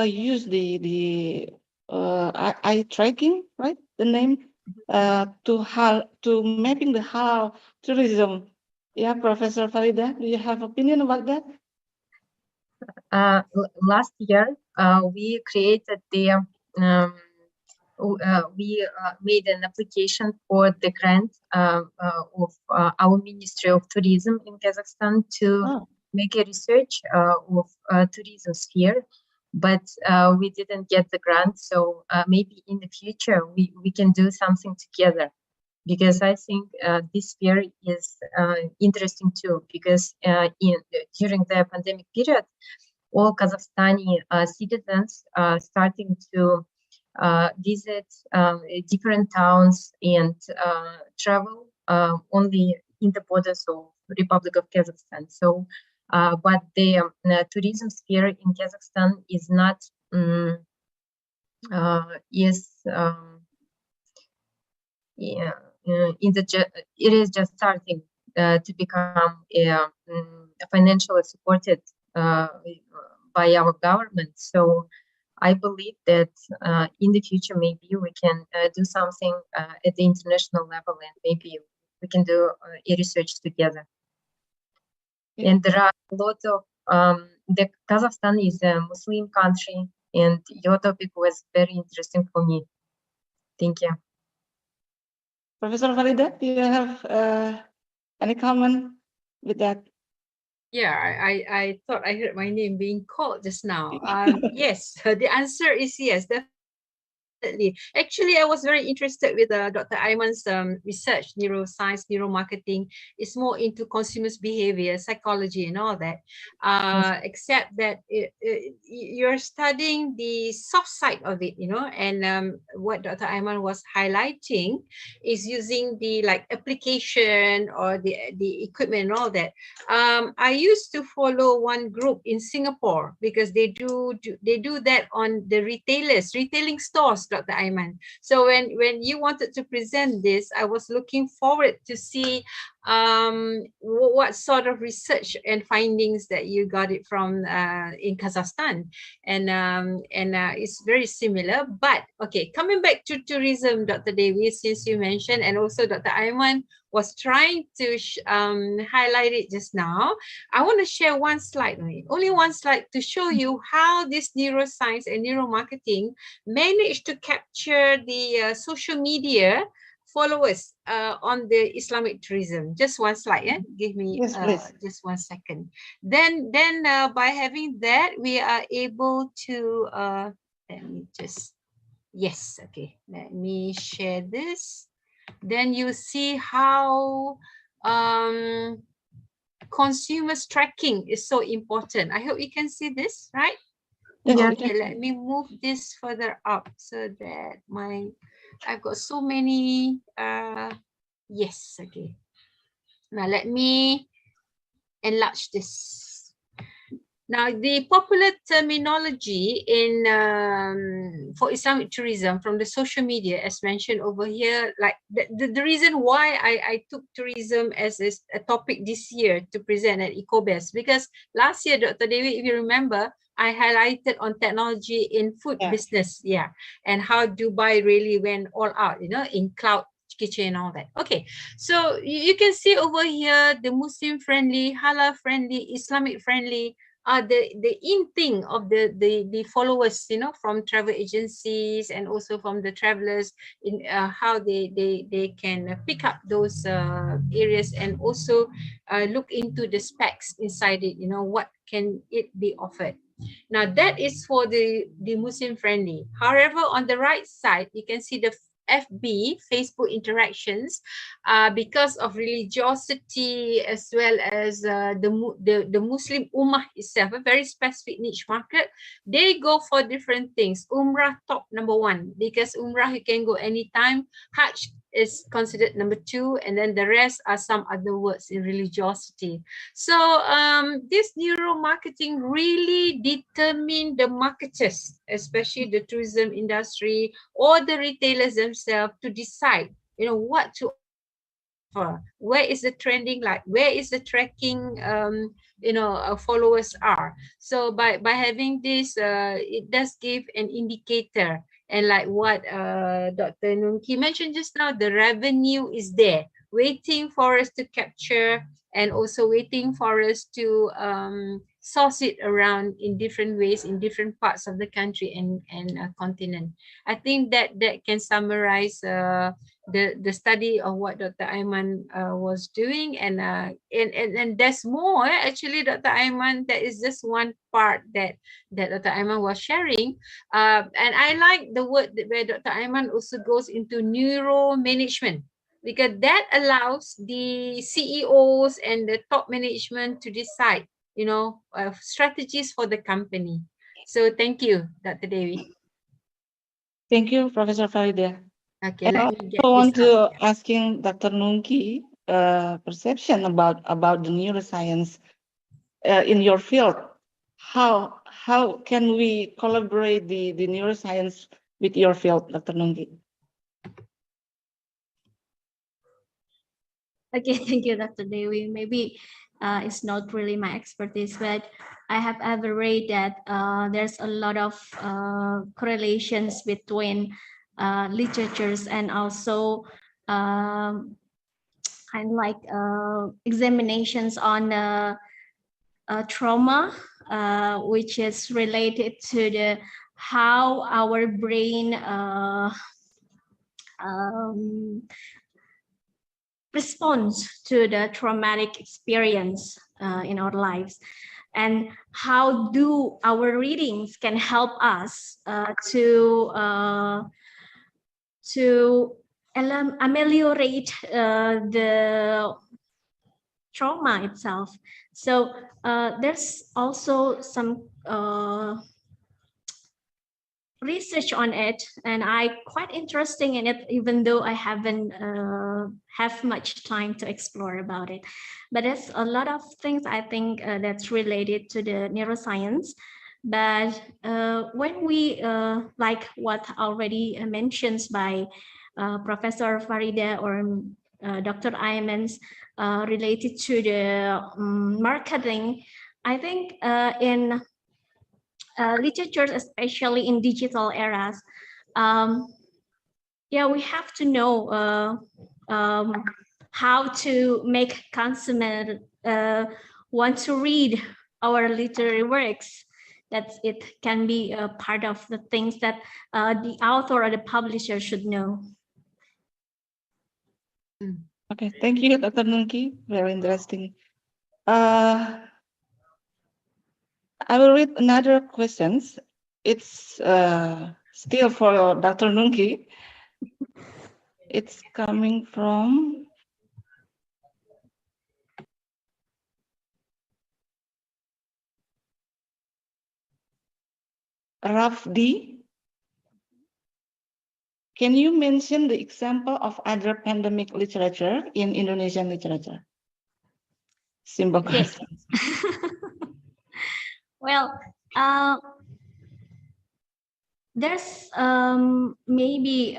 use the eye tracking, right? The name to mapping the halal tourism. Yeah, Professor Farida, do you have opinion about that? Last year, we created the we made an application for the grant of our Ministry of Tourism in Kazakhstan to make a research of tourism sphere, but we didn't get the grant. So maybe in the future we can do something together, because I think this sphere is interesting too, because during the pandemic period, all Kazakhstani citizens are starting to visit different towns and travel only in the borders of Republic of Kazakhstan. So, but the tourism sphere in Kazakhstan is not it is just starting to become financially supported by our government. So I believe that in the future, maybe we can do something at the international level, and maybe we can do a research together. Yeah. And there are a lot of, the Kazakhstan is a Muslim country, and your topic was very interesting for me. Thank you. Professor Farida, do you have any comment with that? Yeah, I thought I heard my name being called just now. Yes, the answer is yes, definitely. Actually, I was very interested with Dr. Ayman's research, neuroscience, neuromarketing. It's more into consumers' behavior, psychology, and all that. Except that you're studying the soft side of it, and what Dr. Ayman was highlighting is using the application or the equipment and all that. I used to follow one group in Singapore because they do that on the retailing stores, Dr. Ayman. So when you wanted to present this, I was looking forward to see what sort of research and findings that you got it from in Kazakhstan, and it's very similar. But okay, coming back to tourism, Dr. Devi, since you mentioned, and also Dr. Ayman was trying to highlight it just now, I want to share one slide, only one slide, to show you how this neuroscience and neuromarketing managed to capture the social media followers on the Islamic tourism. Just one slide, yeah. Give me Yes, please. just 1 second. Then by having that, we are able to let me just okay. Let me share this. Then you see how consumers tracking is so important. I hope you can see this, right? Yes, Okay, let me move this further up so that I've got so many yes, okay. Now let me enlarge this. Now, the popular terminology in for Islamic tourism from the social media, as mentioned over here, like the reason why I took tourism as a topic this year to present at ICOBEST, because last year, Dr. Dewi, if you remember, I highlighted on technology in food business, and how Dubai really went all out, you know, in cloud kitchen and all that. Okay, so you can see over here the Muslim friendly, halal friendly, Islamic friendly. The in thing of the followers, you know, from travel agencies and also from the travelers in how they can pick up those areas and also look into the specs inside it, you know, what can it be offered. Now that is for the Muslim friendly. However, on the right side, you can see the FB, Facebook interactions, because of religiosity as well as the Muslim Ummah itself, a very specific niche market. They go for different things. Umrah top number 1, because Umrah you can go anytime. Hajj is considered number 2, and then the rest are some other words in religiosity. So this neuromarketing really determine the marketers, especially the tourism industry or the retailers themselves, to decide, you know, what to offer. Where is the trending, like where is the tracking you know, followers are. So by having this, it does give an indicator. And like what Dr. Nunki mentioned just now, the revenue is there, waiting for us to capture, and also waiting for us to source it around in different ways in different parts of the country and continent. I think that can summarize the study of what Dr. Aiman was doing, and there's more actually, Dr. Aiman. That is just one part that Dr. Aiman was sharing, and I like the word where Dr. Aiman also goes into neuro management, because that allows the CEOs and the top management to decide, you know, strategies for the company. So thank you, Dr. Dewi. Thank you, Professor Farida. Okay, And I let me get also want this to up. asking Dr. Nunki perception about the neuroscience in your field. How can we collaborate the neuroscience with your field, Dr. Nunki? Okay, thank you, Dr. Dewi. Maybe it's not really my expertise, but I have ever read that there's a lot of correlations between literatures and also kind of like examinations on trauma, which is related to the how our brain responds to the traumatic experience in our lives, and how do our readings can help us to ameliorate the trauma itself. So there's also some research on it, and I quite interesting in it, even though I haven't have much time to explore about it. But there's a lot of things I think that's related to the neuroscience. But when we like what already mentioned by Professor Farida or Dr. Ayman's related to the marketing, I think in literature, especially in digital eras, we have to know how to make consumer want to read our literary works. That it can be a part of the things that the author or the publisher should know. Okay, thank you, Dr. Nungki. Very interesting. I will read another questions. It's still for Dr. Nungki. It's coming from Rafdi. Can you mention the example of other pandemic literature in Indonesian literature? Simple Yes. question. Well, there's maybe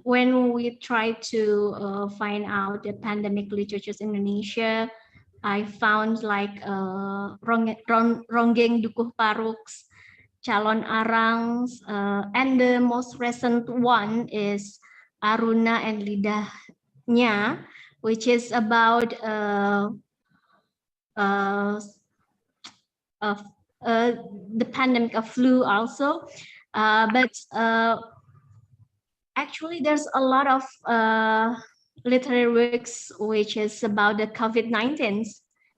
when we try to find out the pandemic literatures in Indonesia, I found like Ronggeng Dukuh Paruks, Calon Arangs, and the most recent one is Aruna and Lidahnya, which is about the pandemic of flu also. But actually, there's a lot of literary works which is about the COVID-19,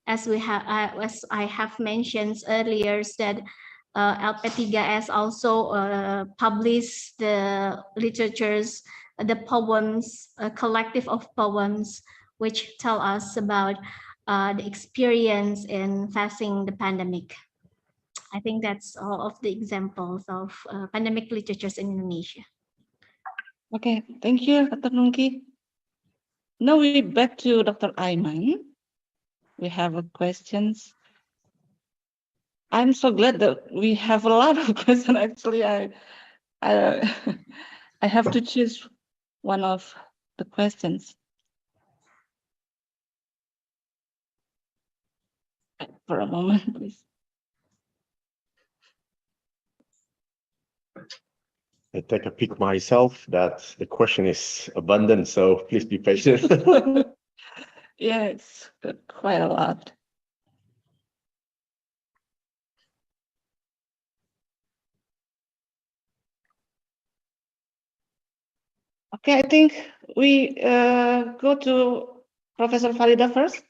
as I have mentioned earlier, that LP3S also published the literatures, the poems, a collective of poems, which tell us about the experience in facing the pandemic. I think that's all of the examples of pandemic literatures in Indonesia. Okay, thank you, Dr. Nungki. Now we back to Dr. Aiman. We have a questions. I'm so glad that we have a lot of questions. Actually, I have to choose one of the questions. For a moment, please. I take a peek myself that the question is abundant, so please be patient. Yeah, it's quite a lot. Okay, I think we go to Professor Farida first.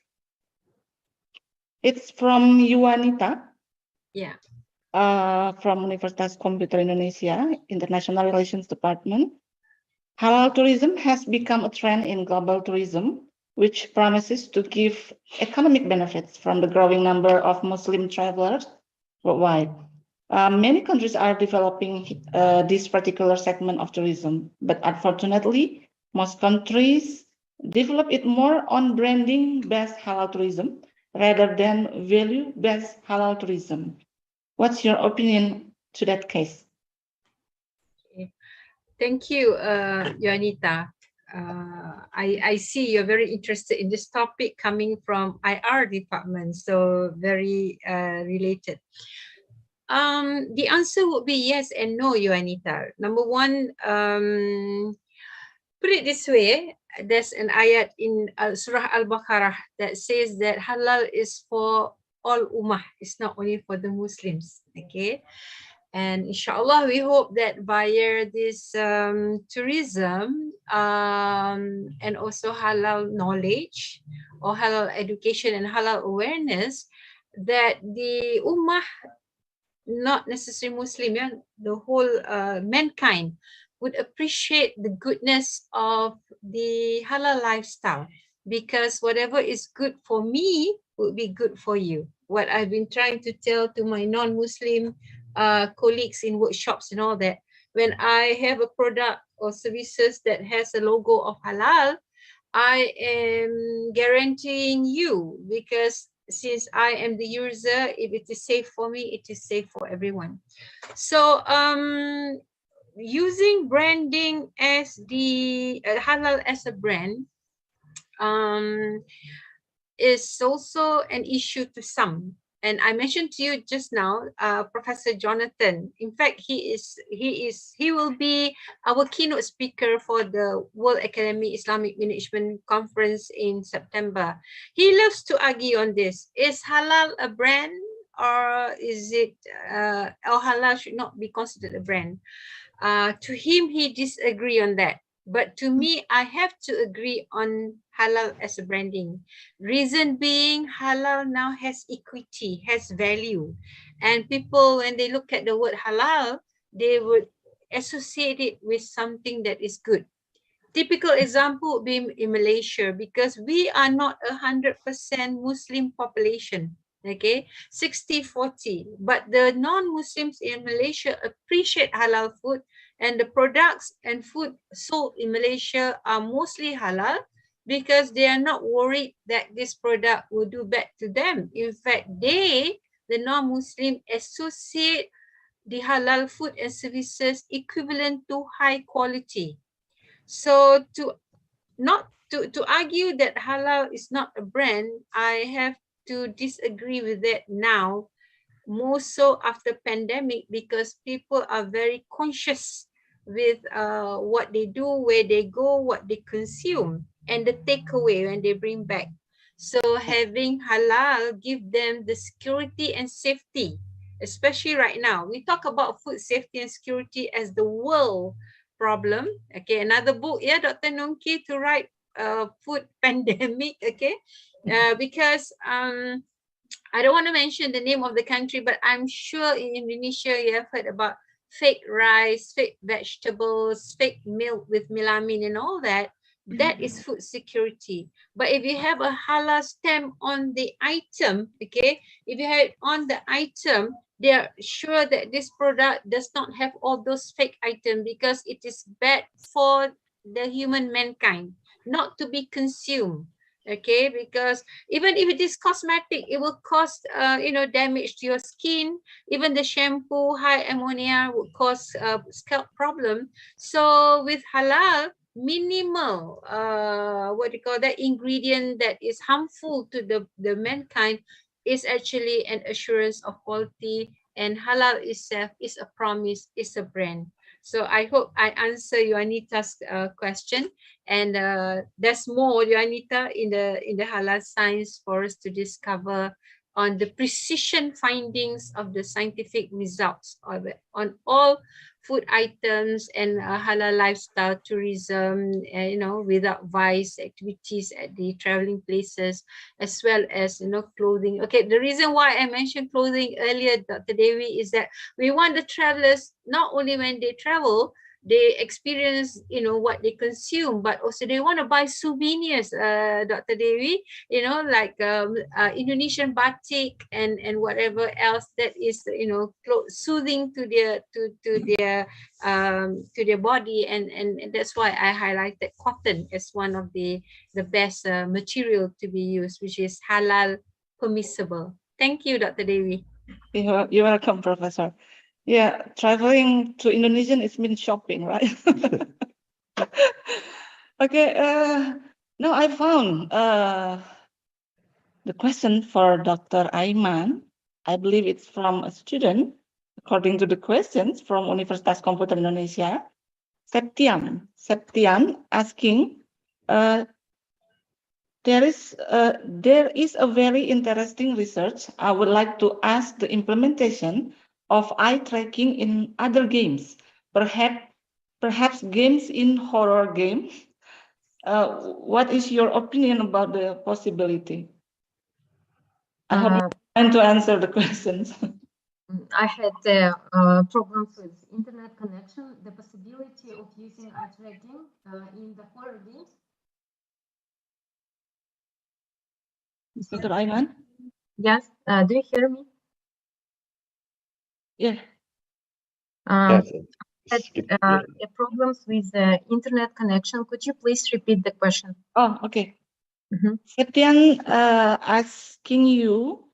It's from Yuanita. Yeah. From Universitas Komputer Indonesia, International Relations Department. Halal tourism has become a trend in global tourism, which promises to give economic benefits from the growing number of Muslim travelers worldwide. Many countries are developing this particular segment of tourism, but unfortunately, most countries develop it more on branding-based halal tourism rather than value-based halal tourism. What's your opinion to that case? Thank you, Juanita. I see you're very interested in this topic coming from IR department, so very related. The answer would be yes and no, Juanita. Number one, put it this way, there's an ayat in Surah Al-Baqarah that says that halal is for all ummah, it's not only for the Muslims, okay? And inshallah, we hope that via this tourism and also halal knowledge or halal education and halal awareness, that the ummah, not necessarily Muslim, yeah, the whole mankind would appreciate the goodness of the halal lifestyle, because whatever is good for me would be good for you. What I've been trying to tell to my non-Muslim colleagues in workshops and all that, when I have a product or services that has a logo of halal, I am guaranteeing you, because since I am the user, if it is safe for me, it is safe for everyone. So using branding as the halal as a brand is also an issue to some. And I mentioned to you just now, Professor Jonathan. In fact, he will be our keynote speaker for the World Academy Islamic Management Conference in September. He loves to argue on this: is halal a brand, or is it or halal should not be considered a brand? To him, he disagree on that. But to me, I have to agree on halal as a branding. Reason being, halal now has equity, has value. And people, when they look at the word halal, they would associate it with something that is good. Typical example would be in Malaysia, because we are not 100% Muslim population, okay, 60-40. But the non-Muslims in Malaysia appreciate halal food, and the products and food sold in Malaysia are mostly halal because they are not worried that this product will do bad to them. In fact, they, the non-Muslim, associate the halal food and services equivalent to high quality. So to argue that halal is not a brand, I have to disagree with that now, more so after pandemic, because people are very conscious with what they do, where they go, what they consume, and the takeaway when they bring back. So having halal give them the security and safety, especially right now. We talk about food safety and security as the world problem. Okay, another book, yeah, Dr. Nongki, to write food pandemic, okay, because I don't want to mention the name of the country, but I'm sure in Indonesia you have heard about fake rice, fake vegetables, fake milk with melamine and all that. That is food security. But if you have a halal stamp on the item, okay, if you have it on the item, they are sure that this product does not have all those fake items, because it is bad for the human mankind, not to be consumed. Okay, because even if it is cosmetic, it will cause damage to your skin. Even the shampoo, high ammonia, would cause scalp problem. So with halal, minimal ingredient that is harmful to the mankind is actually an assurance of quality, and halal itself is a promise, is a brand. So I hope I answer Juanita's question, and there's more, Juanita, in the halal science for us to discover on the precision findings of the scientific results of it, on all food items and halal lifestyle tourism, without vice activities at the traveling places, as well as clothing. Okay, the reason why I mentioned clothing earlier, Dr. Devi, is that we want the travelers, not only when they travel, they experience what they consume, but also they want to buy souvenirs, Dr. Devi, like Indonesian batik and whatever else that is soothing to their body, and that's why I highlighted cotton as one of the best material to be used, which is halal permissible. Thank you, Dr. Devi. You're welcome, Professor. Yeah, traveling to Indonesia, it's mean shopping, right? Okay, now I found the question for Dr. Aiman. I believe it's from a student, according to the questions from Universitas Komputer Indonesia. Septian asking, there is a very interesting research. I would like to ask the implementation of eye tracking in other games, perhaps games in horror game. What is your opinion about the possibility? I hope you want to answer the questions. I had problems with internet connection. The possibility of using eye tracking in the horror games. Dr. Aiman? Yes, do you hear me? Yeah. Yes. Had problems with the internet connection. Could you please repeat the question? Oh, okay. Septian asking you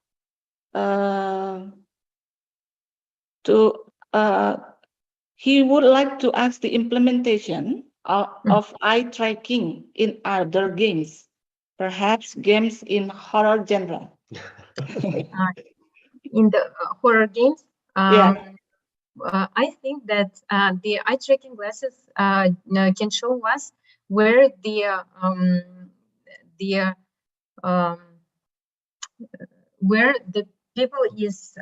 he would like to ask the implementation of eye tracking in other games, perhaps games in horror genre. In the horror games? Yeah. I think that the eye tracking glasses can show us where where the people is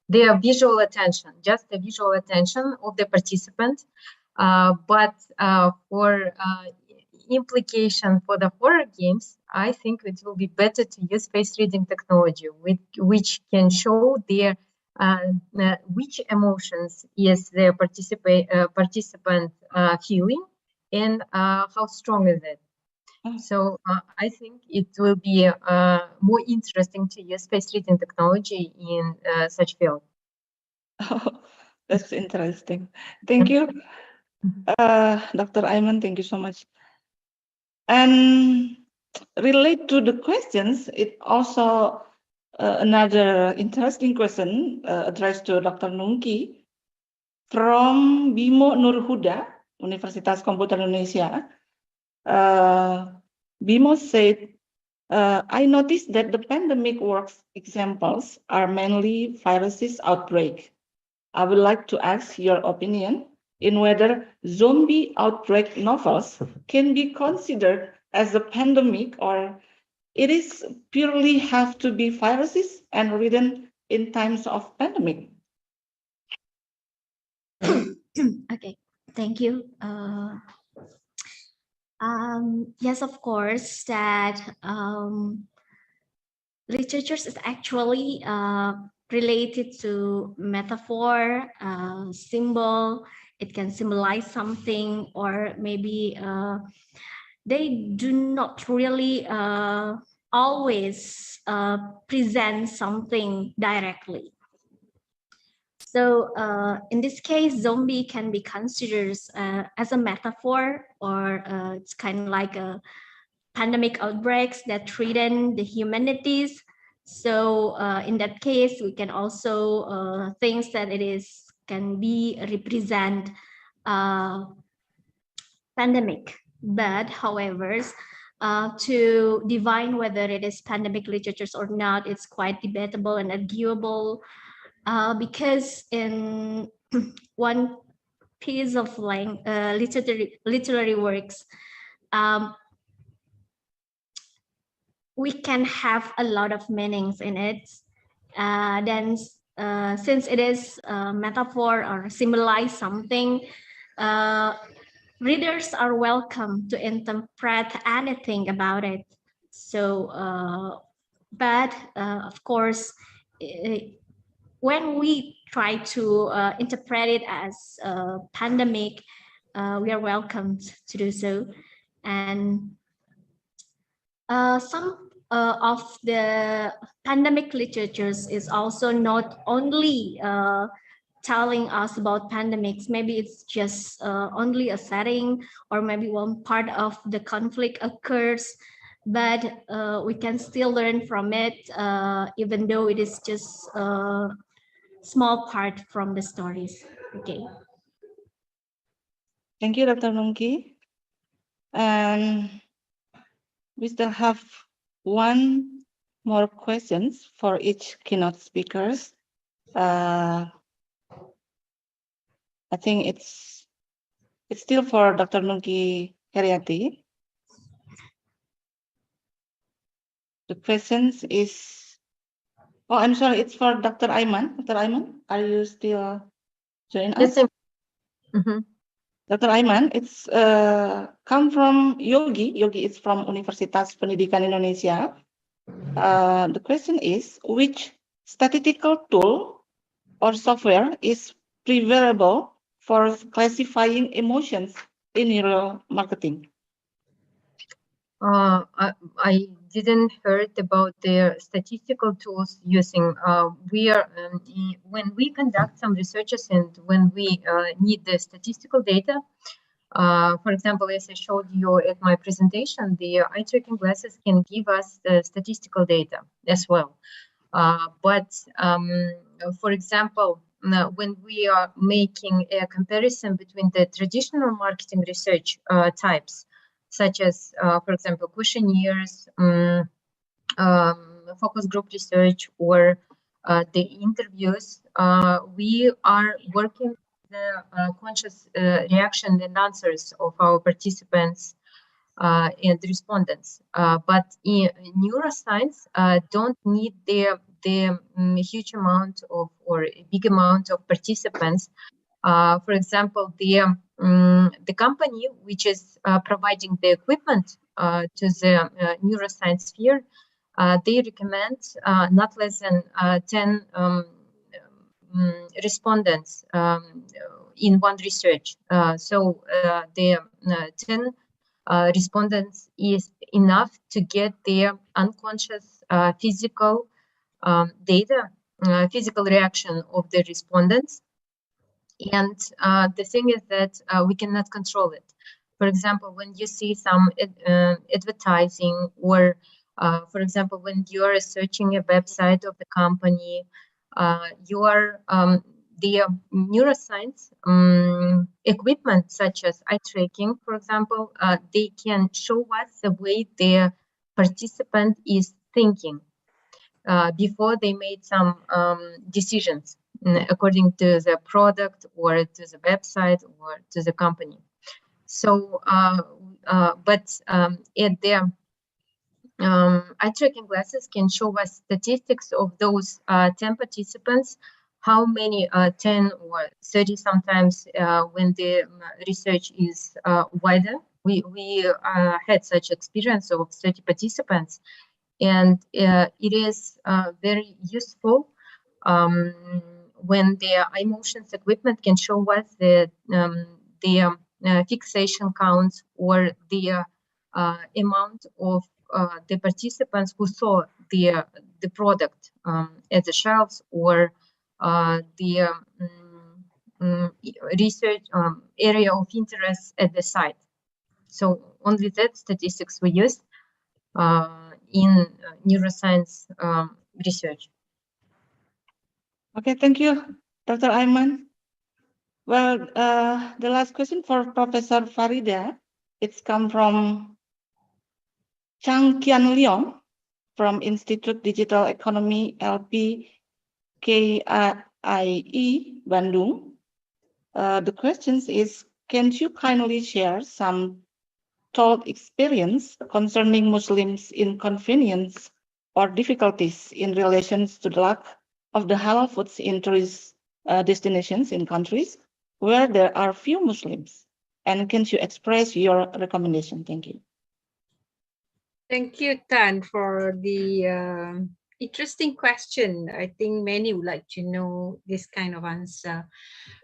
their visual attention, just the visual attention of the participant. But for implication for the horror games, I think it will be better to use face reading technology, which can show their which emotions is the participant feeling, and how strong is it. So I think it will be more interesting to use face reading technology in such field. Oh, that's interesting. Thank you, Dr. Ayman. Thank you so much. And relate to the questions, it also another interesting question addressed to Dr. Nungki from Bimo Nurhuda, Universitas Komputer Indonesia. Bimo said, I noticed that the pandemic works examples are mainly viruses outbreak. I would like to ask your opinion in whether zombie outbreak novels can be considered as a pandemic, or it is purely have to be viruses and written in times of pandemic. Okay, thank you. Yes, of course, that literature is actually related to metaphor, symbol. It can symbolize something, or maybe they do not really always present something directly. So in this case, zombie can be considered as a metaphor, or it's kind of like a pandemic outbreaks that threaten the humanities. So in that case, we can also think that it is can be represent pandemic. But however, to define whether it is pandemic literatures or not, it's quite debatable and arguable, because in one piece of literary works, we can have a lot of meanings in it. Then since it is a metaphor or symbolize something, readers are welcome to interpret anything about it. So, but of course, when we try to interpret it as a pandemic, we are welcomed to do so. And some of the pandemic literatures is also not only telling us about pandemics. Maybe it's just only a setting, or maybe one part of the conflict occurs, but we can still learn from it, even though it is just a small part from the stories. Okay. Thank you, Dr. Nungki. And we still have one more questions for each keynote speakers. I think it's still for Dr. Nungki Heriati. The questions is, oh, I'm sorry, it's for Dr. Ayman. Dr. Ayman, are you still joining us? Yes, mm-hmm. Dr. Ayman, it's come from Yogi. Yogi is from Universitas Pendidikan Indonesia. The question is, which statistical tool or software is preferable for classifying emotions in neural marketing? I didn't heard about the statistical tools using. When we conduct some researches and when we need the statistical data, for example, as I showed you at my presentation, the eye tracking glasses can give us the statistical data as well. But for example, when we are making a comparison between the traditional marketing research types, such as, for example, questionnaires, focus group research, or the interviews, we are working the conscious reaction and answers of our participants and respondents. But in neuroscience, don't need the huge amount of, or a big amount of participants For example, the company which is providing the equipment to the neuroscience sphere, they recommend not less than 10 respondents in one research. So the 10 respondents is enough to get their unconscious physical data, physical reaction of the respondents. And the thing is that we cannot control it. For example, when you see some advertising, or for example, when you are searching a website of the company, the neuroscience equipment, such as eye tracking, for example, they can show us the way the participant is thinking before they made some decisions according to the product or to the website or to the company. So, but at the eye tracking glasses can show us statistics of those 10 participants, how many 10 or 30 sometimes when the research is wider. We had such experience of 30 participants, and it is very useful when the eye motions equipment can show us the fixation counts or the amount of the participants who saw the product at the shelves, or the research area of interest at the site. So only that statistics we used in neuroscience research. Okay, thank you, Dr. Ayman. Well, the last question for Professor Farida, it's come from Chang Kian Leong from Institute Digital Economy LP KIE Bandung. The question is, can you kindly share some told experience concerning Muslims' inconvenience or difficulties in relation to the lack of the halal foods in tourist destinations in countries where there are few Muslims? And can you express your recommendation? Thank you. Thank you, Tan, for the interesting question. I think many would like to know this kind of answer.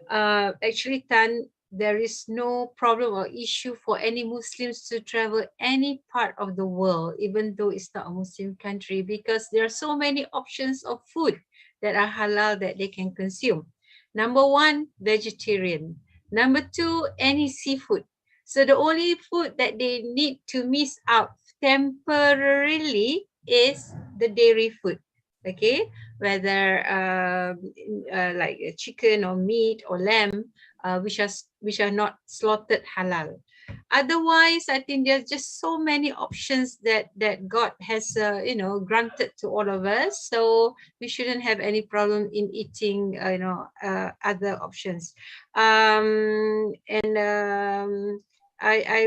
Actually, Tan, there is no problem or issue for any Muslims to travel any part of the world, even though it's not a Muslim country, because there are so many options of food that are halal that they can consume. Number one, vegetarian. Number two, any seafood. So the only food that they need to miss out temporarily is the dairy food. Okay, whether like chicken or meat or lamb, which are not slaughtered halal. Otherwise, I think there's just so many options that God has granted to all of us. So we shouldn't have any problem in eating other options. I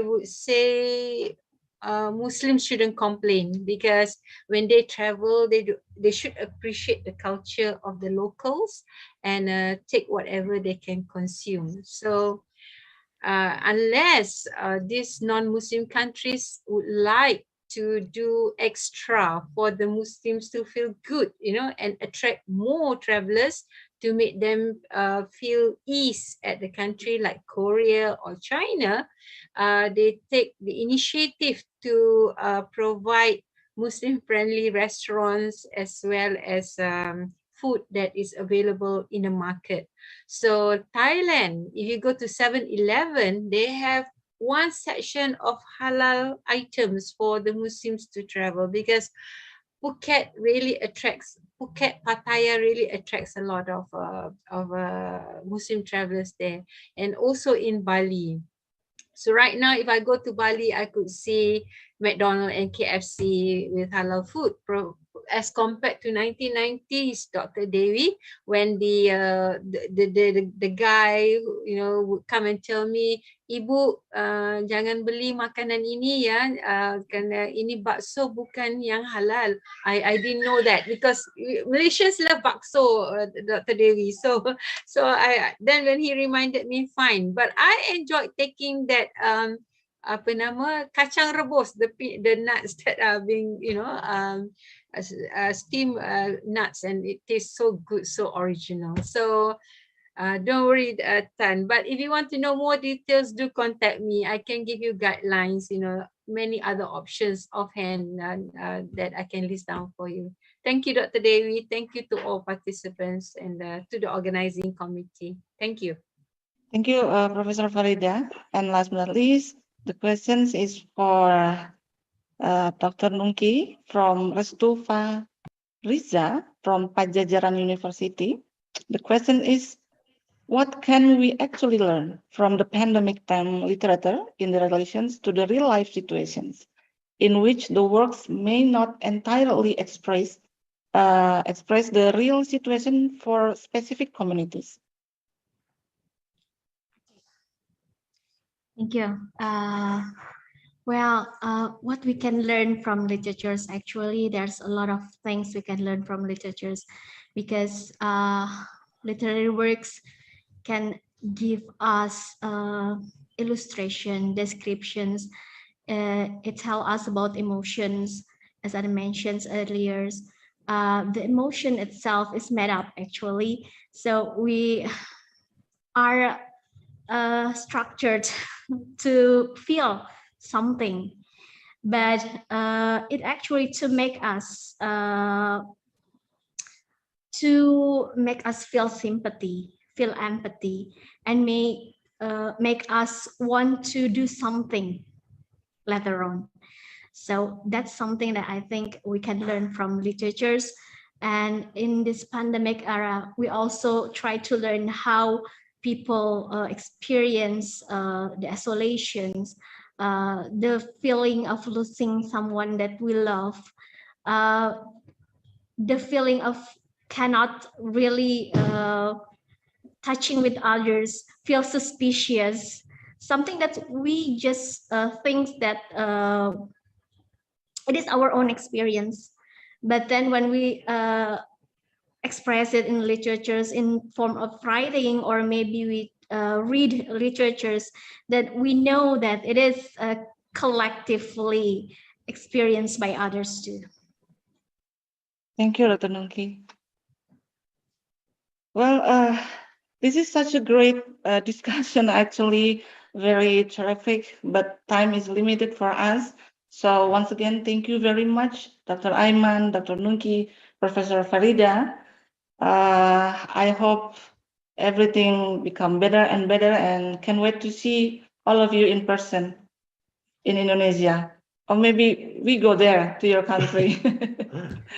would say Muslims shouldn't complain, because when they travel, they should appreciate the culture of the locals and take whatever they can consume. So unless these non-Muslim countries would like to do extra for the Muslims to feel good, and attract more travelers to make them feel ease at the country, like Korea or China, they take the initiative to provide Muslim-friendly restaurants as well as food that is available in the market. So Thailand, if you go to 7-Eleven, they have one section of halal items for the Muslims to travel, because Phuket Pattaya really attracts a lot of Muslim travelers there, and also in Bali. So right now, if I go to Bali, I could see McDonald's and KFC with halal food as compared to 1990s, Dr. Dewi, when the guy, you know, would come and tell me, Ibu, jangan beli makanan ini ya, kerana ini bakso bukan yang halal. I didn't know that because Malaysians love bakso, Dr. Dewi. So then when he reminded me, fine. But I enjoyed taking that apa nama, kacang rebus, the nuts that are being, you know, steamed nuts, and it tastes so good, so original. So don't worry, Tan. But if you want to know more details, do contact me. I can give you guidelines, you know, many other options offhand that I can list down for you. Thank you, Dr. Dewi. Thank you to all participants and to the organizing committee. Thank you. Thank you, Professor Farida. And last but not least, the questions is for Dr. Nungki from Restufa Riza from Pajajaran University. The question is, what can we actually learn from the pandemic time literature in the relations to the real life situations in which the works may not entirely express the real situation for specific communities? Thank you. Well, what we can learn from literatures, actually, there's a lot of things we can learn from literatures, because literary works can give us illustration, descriptions. It tells us about emotions, as I mentioned earlier. The emotion itself is made up, actually. So we are structured to feel something, but it actually to make us feel sympathy, feel empathy, and make us want to do something later on. So that's something that I think we can learn from literatures. And in this pandemic era, we also try to learn how people experience the isolations, the feeling of losing someone that we love, the feeling of cannot really touching with others, feel suspicious, something that we just think that it is our own experience. But then when we express it in literatures in form of writing, or maybe we read literatures, that we know that it is collectively experienced by others too. Thank you, Dr. Nungki. Well, this is such a great discussion, actually, very terrific, but time is limited for us. So once again, thank you very much, Dr. Aiman, Dr. Nungki, Professor Farida. I hope everything become better and better, and can wait to see all of you in person in Indonesia, or maybe we go there to your country.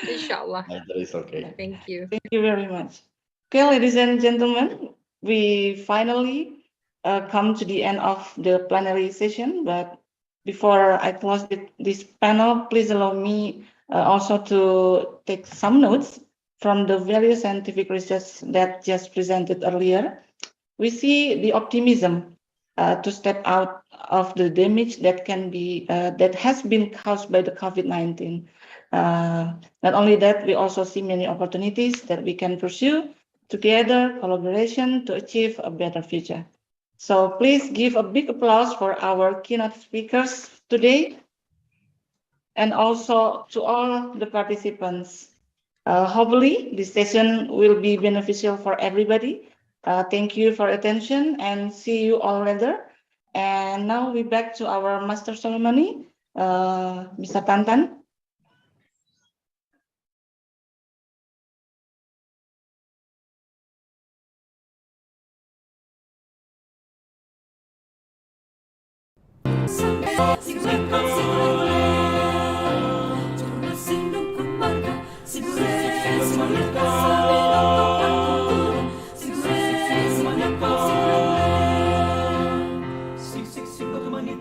Inshallah. That is okay. Thank you. Thank you very much. Okay, ladies and gentlemen, we finally come to the end of the plenary session. But before I close this panel, please allow me also to take some notes from the various scientific research that just presented earlier. We see the optimism to step out of the damage that can be that has been caused by the COVID-19. Not only that, we also see many opportunities that we can pursue together, collaboration to achieve a better future. So please give a big applause for our keynote speakers today, and also to all the participants. Hopefully, this session will be beneficial for everybody. Thank you for attention, and see you all later. And now we back to our master ceremony, Mr. Tantan.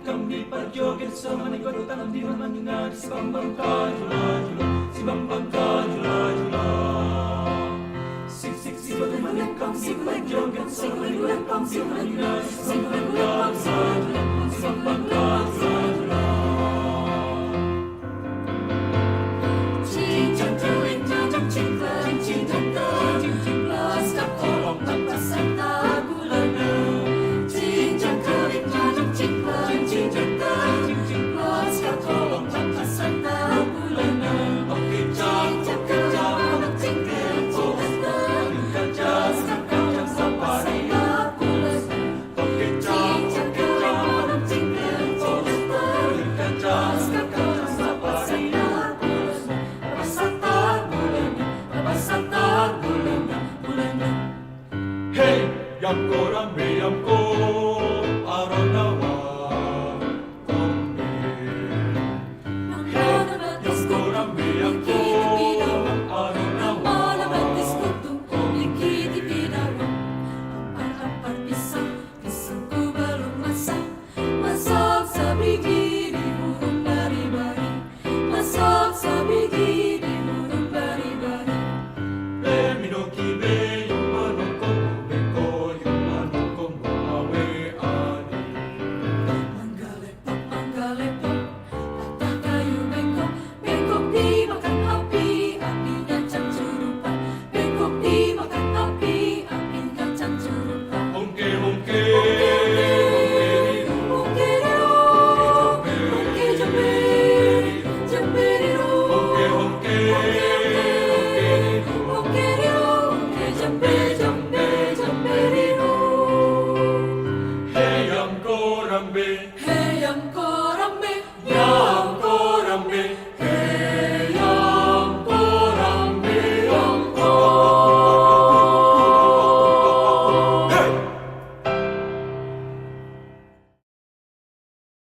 Kami berjoget sama nego tangan di mana di sambang kaju. si bang bangka jula-jula. Sing si baleng-baleng si baleng-baleng si baleng-baleng si baleng-baleng si baleng-baleng si bang bangka jula-jula. Cincang kering jajang cinta cinta laskap tolong tanpa serta gulana. Cincang kering jajang cinta cinta laskap tolong tanpa serta gulana. Cincang kering jajang cinta laskap tolong tanpa serta gulana. Cincang kering jajang cinta laskap tolong tanpa serta Hey, yang korang yang ko aranawa kombe. Hey, yang korang yang ko aranawa masak sabigi di burung bari-bari, masak sabigi di burung bari-bari. Minoki be yung manokong beko yung manokong awe ani. Manggalepok, patah kayu bengkok, bengkok dimakan api, apinya cangcurupan. Bengkok dimakan api, apinya cangcurupan. Hongke hongke.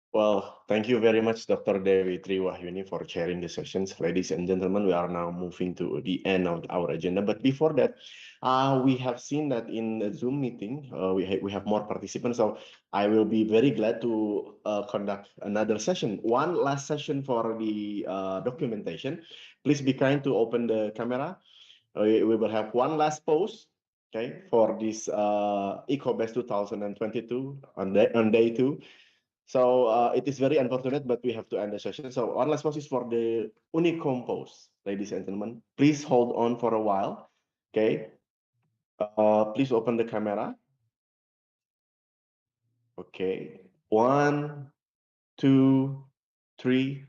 Well, thank you very much, Dr. Dewi Triwahyuni, for sharing the sessions. Ladies and gentlemen, we are now moving to the end of our agenda. But before that, we have seen that in the Zoom meeting, we have more participants. So I will be very glad to conduct another session. One last session for the documentation. Please be kind to open the camera. We will have one last pause, okay, for this ICOBEST 2022 on day 2. So it is very unfortunate, but we have to end the session. So one last pause is for the UNIKOM pause, ladies and gentlemen. Please hold on for a while, okay? Please open the camera. Okay, 1, 2, 3.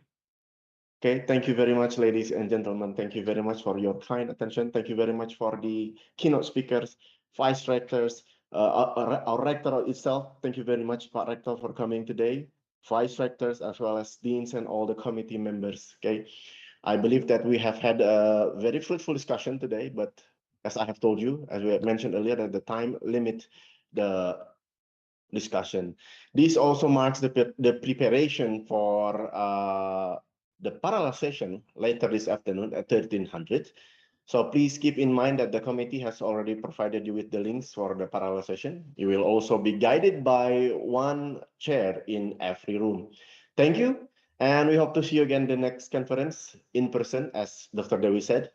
Okay, thank you very much, ladies and gentlemen. Thank you very much for your kind attention. Thank you very much for the keynote speakers, vice rectors, our rector itself. Thank you very much, Pak Rector, for coming today, vice rectors, as well as deans and all the committee members. Okay, I believe that we have had a very fruitful discussion today, but as I have told you, as we have mentioned earlier, that the time limit the discussion. This also marks the preparation for the parallel session later this afternoon at 1300. So please keep in mind that the committee has already provided you with the links for the parallel session. You will also be guided by one chair in every room. Thank you, and we hope to see you again the next conference in person, as Dr. Dewi said.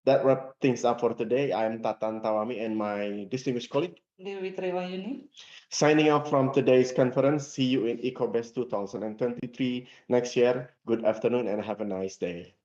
That wraps things up for today. I am Tatan Tawami and my distinguished colleague, Dewi Triwahyuni. signing off from today's conference. See you in ICOBEST 2023 next year. Good afternoon and have a nice day.